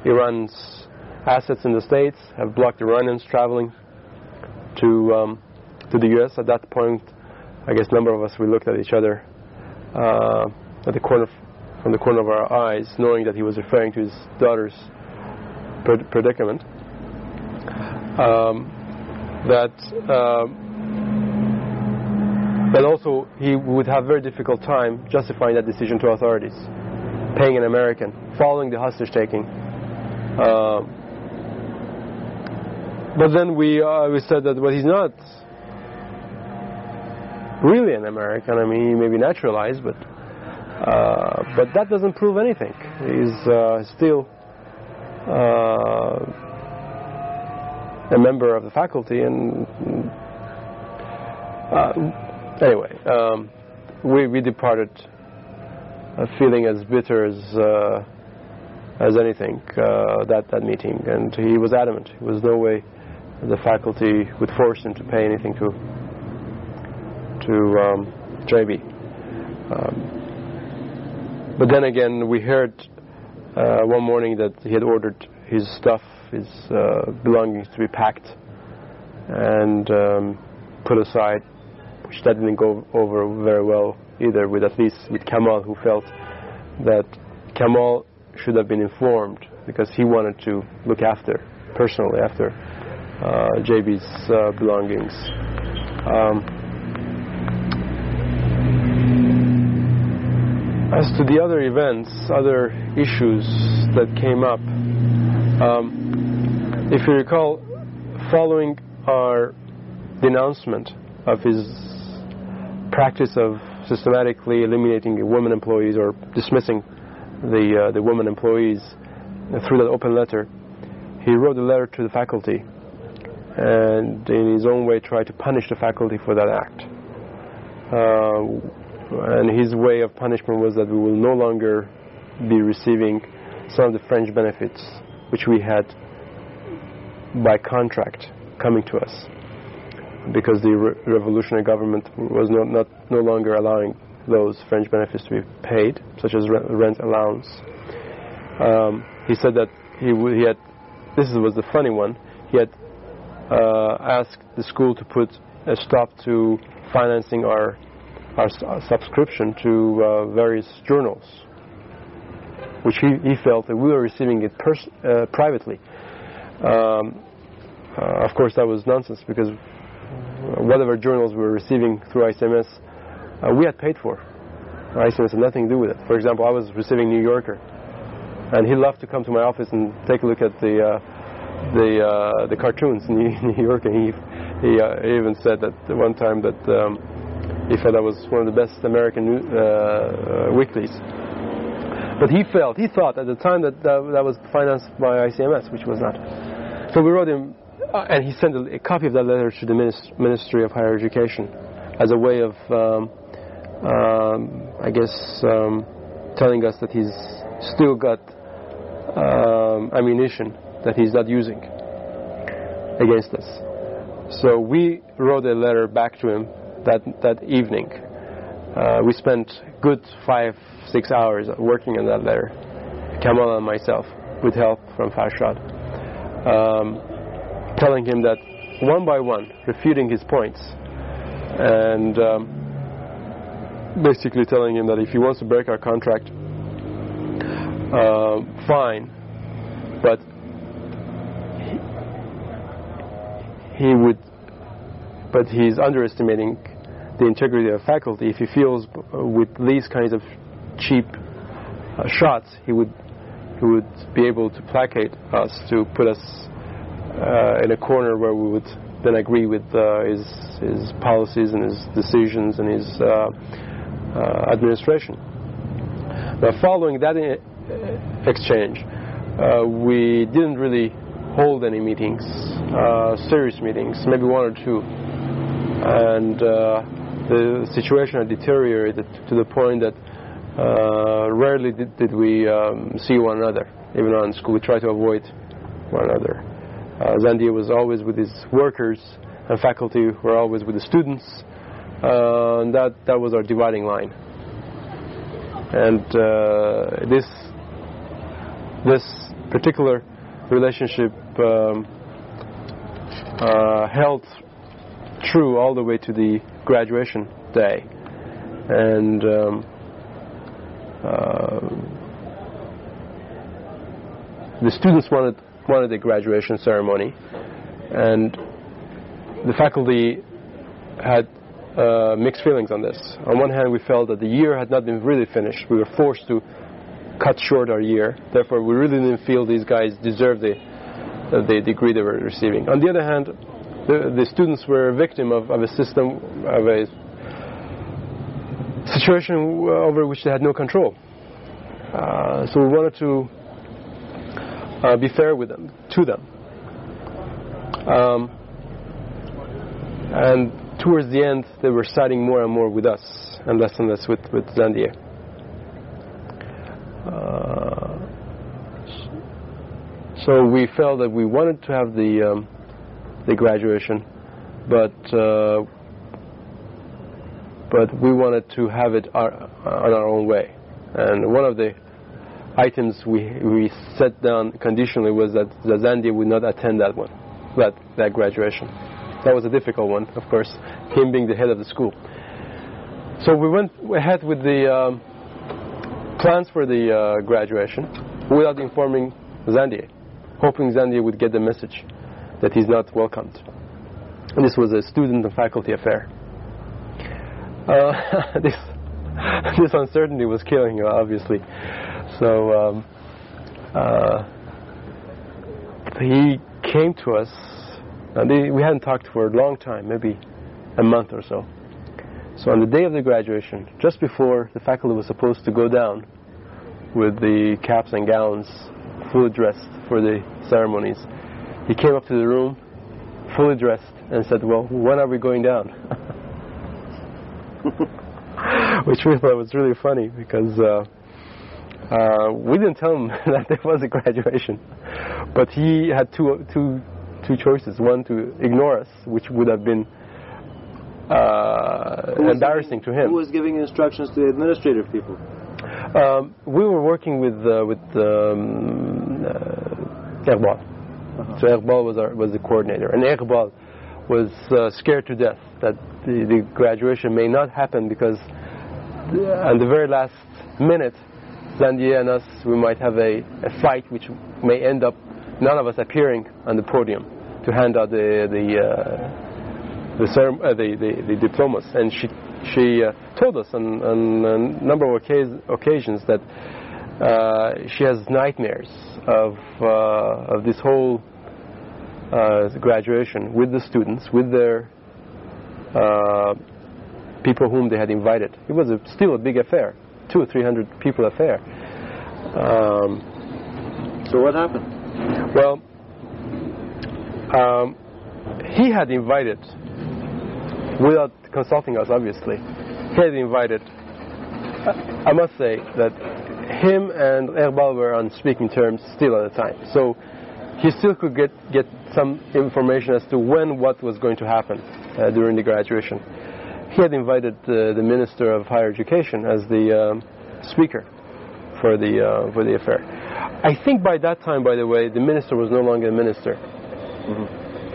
Iran's assets in the States, have blocked Iranians traveling to the U.S. At that point, I guess a number of us, we looked at each other from the corner of our eyes, knowing that he was referring to his daughter's predicament. But also he would have a very difficult time justifying that decision to authorities, paying an American, following the hostage taking. But then we said that, well, he's not really an American. I mean, he may be naturalized, but that doesn't prove anything. He's still a member of the faculty, and anyway, we departed feeling as bitter as anything that meeting, and he was adamant. There was no way the faculty would force him to pay anything to JB. But then again, we heard one morning that he had ordered his stuff, his belongings to be packed and put aside, which that didn't go over very well either, at least with Kamal, who felt that Kamal should have been informed because he wanted to look personally after JB's belongings. As to the other events, other issues that came up, if you recall, following our denouncement of his practice of systematically eliminating women employees or dismissing the women employees through that open letter, he wrote a letter to the faculty and in his own way tried to punish the faculty for that act. And his way of punishment was that we will no longer be receiving some of the French benefits which we had by contract coming to us, because the revolutionary government was no longer allowing those fringe benefits to be paid, such as rent allowance. He said that he had, this was the funny one, he had asked the school to put a stop to financing our subscription to various journals, which he felt that we were receiving it privately. Of course, that was nonsense, because whatever journals we were receiving through ICMS, we had paid for. ICMS had nothing to do with it. For example, I was receiving New Yorker, and he loved to come to my office and take a look at the cartoons in New York, and he even said that one time that he felt that was one of the best American weeklies. But he thought at the time that was financed by ICMS, which was not. So we wrote him, and he sent a copy of that letter to the Ministry of Higher Education as a way of, I guess, telling us that he's still got ammunition that he's not using against us. So we wrote a letter back to him that evening. We spent good 5-6 hours working on that letter, Kamal and myself, with help from Farshad, telling him that one by one, refuting his points, and basically telling him that if he wants to break our contract, fine, but he's underestimating the integrity of faculty. If he feels with these kinds of cheap shots, he would be able to placate us, to put us in a corner where we would then agree with his policies and his decisions and his administration. Now, following that exchange, we didn't really hold any meetings, serious meetings, maybe one or two, and the situation had deteriorated to the point that rarely did we see one another. Even on school, we tried to avoid one another. Zandia was always with his workers, and faculty were always with the students, and that was our dividing line. And this particular relationship held true all the way to the graduation day, and the students wanted a graduation ceremony, and the faculty had mixed feelings on this. On one hand, we felt that the year had not been really finished. We were forced to cut short our year. Therefore, we really didn't feel these guys deserved the degree they were receiving. On the other hand, the students were a victim of a system, of a situation over which they had no control. So we wanted to be fair with them, to them. And towards the end, they were siding more and more with us, and less with Zandia. So we felt that we wanted to have the graduation, but we wanted to have it on our own way. And one of the items we set down conditionally was that Zandia would not attend that graduation. That was a difficult one, of course, him being the head of the school. So we went ahead with the plans for the graduation without informing Zandia, hoping Zandia would get the message that he's not welcomed. And this was a student and faculty affair. This uncertainty was killing you, obviously. So he came to us, and we hadn't talked for a long time, maybe a month or so. So on the day of the graduation, just before the faculty was supposed to go down with the caps and gowns, fully dressed for the ceremonies, he came up to the room, fully dressed, and said, "Well, when are we going down?" Which we thought was really funny, because we didn't tell him that there was a graduation, but he had two choices: one, to ignore us, which would have been embarrassing to him. Who was giving instructions to the administrative people? We were working with Iqbal. So Iqbal was the coordinator, and Iqbal was scared to death that the graduation may not happen because at the very last minute, Zandier and us, we might have a fight which may end up none of us appearing on the podium to hand out the diplomas. And she told us on a number of occasions that she has nightmares of this whole graduation with the students, with their people whom they had invited. It was still a big affair, 200 or 300 people affair. So what happened? Well, he had invited, without consulting us obviously, he had invited, I must say that him and Iqbal were on speaking terms still at the time. So he still could get some information as to when what was going to happen during the graduation. He had invited the Minister of Higher Education as the speaker for the affair. I think by that time, by the way, the minister was no longer a minister. Mm-hmm.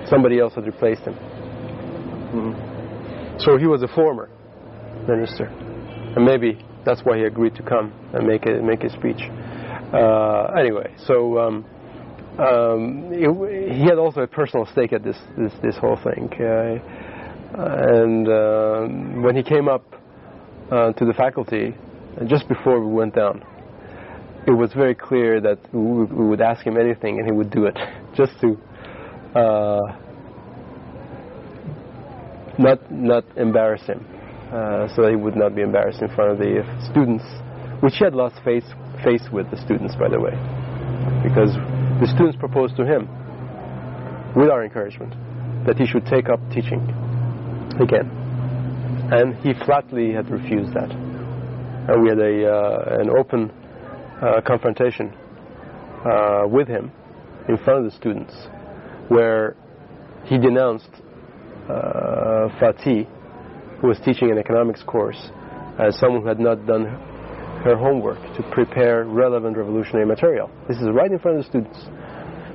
Somebody else had replaced him. Mm-hmm. So he was a former minister, and maybe that's why he agreed to come and make a speech. Anyway, so he had also a personal stake at this whole thing. And when he came up to the faculty, just before we went down, it was very clear that we would ask him anything and he would do it, just to not embarrass him, so that he would not be embarrassed in front of the students, which he had lost face with the students, by the way, because the students proposed to him, with our encouragement, that he should take up teaching again, and he flatly had refused that. And we had an open confrontation with him in front of the students, where he denounced Fatih, who was teaching an economics course, as someone who had not done her homework to prepare relevant revolutionary material. This is right in front of the students.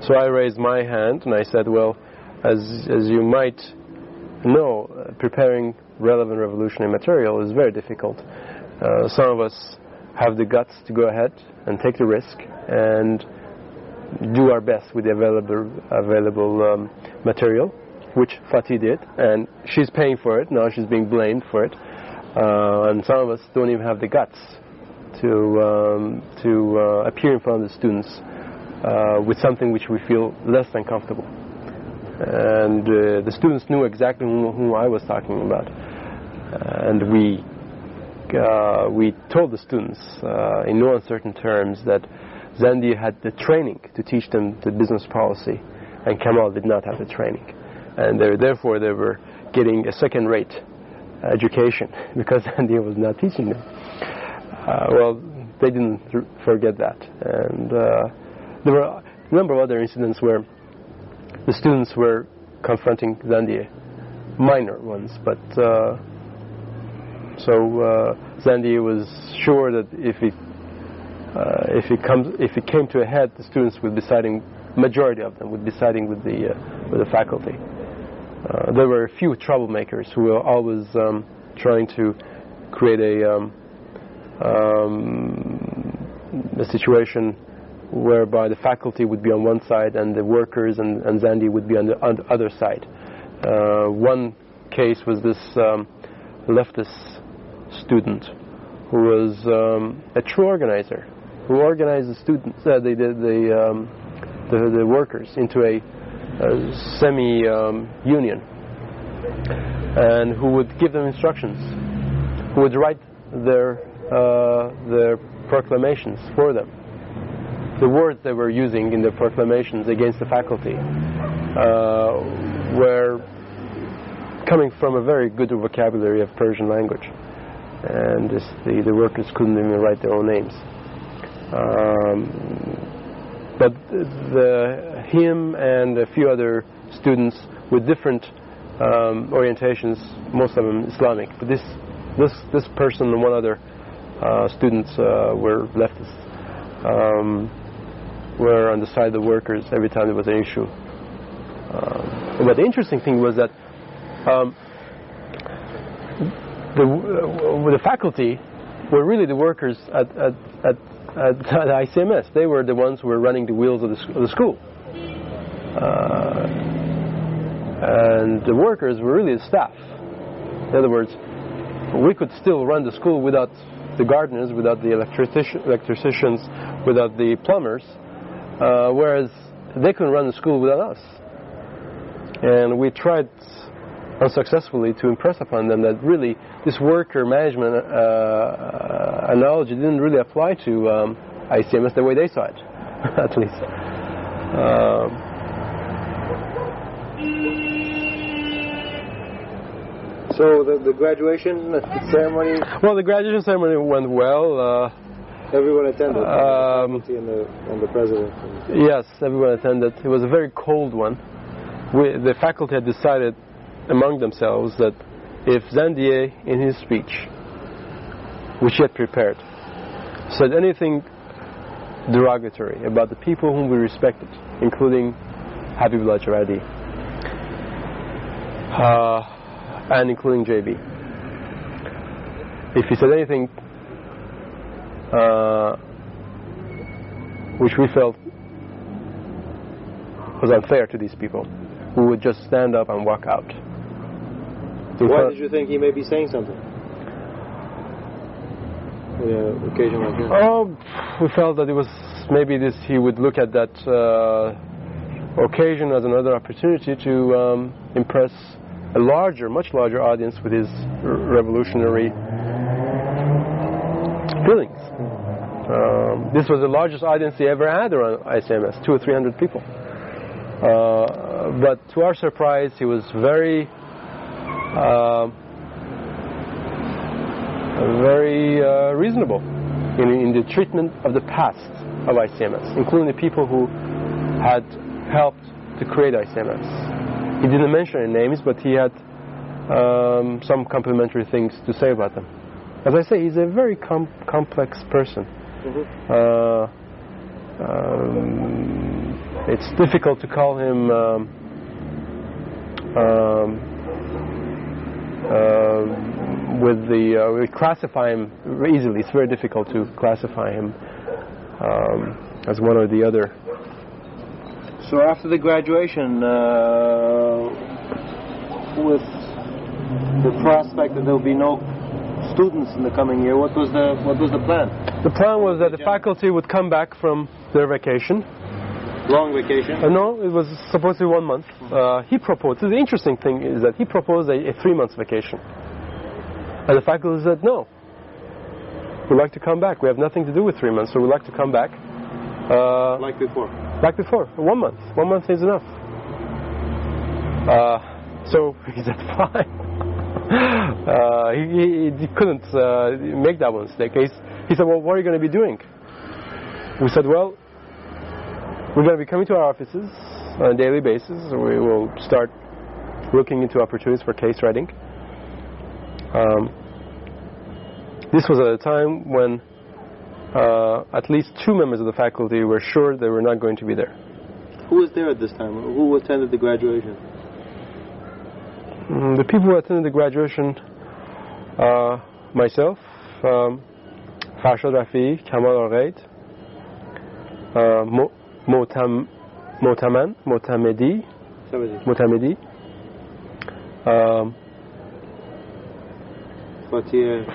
So I raised my hand and I said, well, as you might know, preparing relevant revolutionary material is very difficult. Some of us have the guts to go ahead and take the risk and do our best with the available material, which Fatih did, and she's paying for it. Now she's being blamed for it. And some of us don't even have the guts to appear in front of the students with something which we feel less than comfortable. And the students knew exactly whom I was talking about. And we told the students in no uncertain terms that Zandi had the training to teach them the business policy, and Kemal did not have the training. And therefore they were getting a second-rate education because Zandi was not teaching them. Well, they didn't forget that. And there were a number of other incidents where the students were confronting Zandier, minor ones, but so Zandier was sure that if it came to a head, the students would be siding, majority of them would be siding with the faculty. There were a few troublemakers who were always trying to create a situation whereby the faculty would be on one side and the workers and Zandi would be on the other side. One case was this leftist student who was a true organizer, who organized the students, the workers into a semi-union, and who would give them instructions, who would write their proclamations for them. The words they were using in their proclamations against the faculty were coming from a very good vocabulary of Persian language, and the workers couldn't even write their own names. But him and a few other students with different orientations, most of them Islamic. But this person and one other students were leftists. Were on the side of the workers every time there was an issue. But the interesting thing was that the faculty were really the workers at ICMS. They were the ones who were running the wheels of the school. And the workers were really the staff. In other words, we could still run the school without the gardeners, without the electricians, without the plumbers, whereas they couldn't run the school without us. And we tried unsuccessfully to impress upon them that really this worker management analogy didn't really apply to ICMS the way they saw it, at least. So the graduation ceremony? Well, the graduation ceremony went well. Everyone attended, the faculty and the president. Yes, everyone attended. It was a very cold one. The faculty had decided among themselves that if Zandier, in his speech, which he had prepared, said anything derogatory about the people whom we respected, including Habib لاجوردی, and including JB, if he said anything which we felt was unfair to these people, we would just stand up and walk out. Why did you think he may be saying something? Occasion like this? Oh, we felt that it was maybe he would look at that occasion as another opportunity to impress a much larger audience with his revolutionary feelings. This was the largest audience he ever had around ICMS, 200 or 300 people. But to our surprise, he was very reasonable in the treatment of the past of ICMS, including the people who had helped to create ICMS. He didn't mention any names, but he had some complimentary things to say about them. As I say, he's a very complex person. Mm-hmm. It's difficult to call him we classify him easily. It's very difficult to classify him as one or the other. So after the graduation, with the prospect that there will be no students in the coming year, what was the plan? The plan was that the faculty would come back from their vacation. Long vacation? No, it was supposed to be 1 month. He proposed. The interesting thing is that he proposed a 3-month vacation. And the faculty said, no. We'd like to come back. We have nothing to do with 3 months, so we'd like to come back. Like before? Like before. 1 month. 1 month is enough. So he said, fine. He couldn't make that one mistake. He said, well, what are you going to be doing? We said, well, we're going to be coming to our offices on a daily basis. We will start looking into opportunities for case writing. This was at a time when at least 2 members of the faculty were sure they were not going to be there. Who was there at this time? Who attended the graduation? The people who attended the graduation, myself, Farshad Rafi, Kamal Arghaid, Motamedi,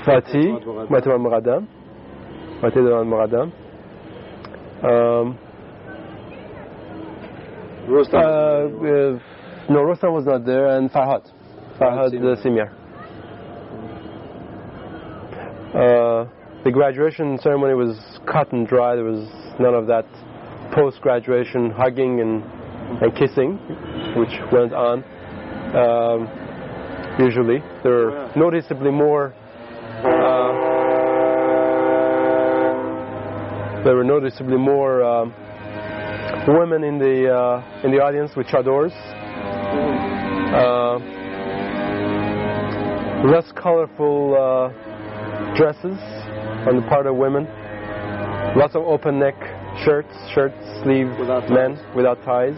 Fatih Muqaddam, no, Rostam was not there, and Farhad Simyar. The graduation ceremony was cut and dry. There was none of that post-graduation hugging and kissing, which went on. Usually, there were noticeably more. Women in the audience with chadors. less colorful dresses on the part of women, lots of open neck shirts, sleeve men without ties.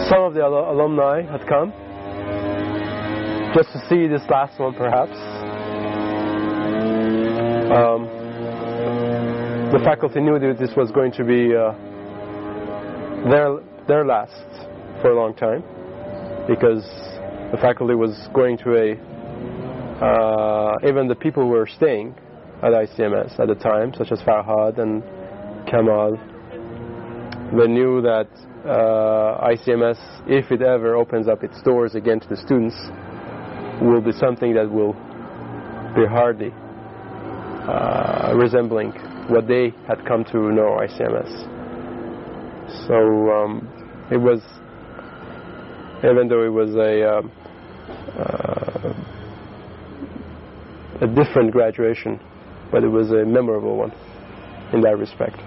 Some of the alumni had come just to see this last one, perhaps. The faculty knew that this was going to be their last for a long time, because the faculty was going to even the people who were staying at ICMS at the time, such as Farhad and Kamal, they knew that ICMS, if it ever opens up its doors again to the students, will be something that will be hardly resembling what they had come to know ICMS. So it was, even though it was a different graduation, but it was a memorable one in that respect.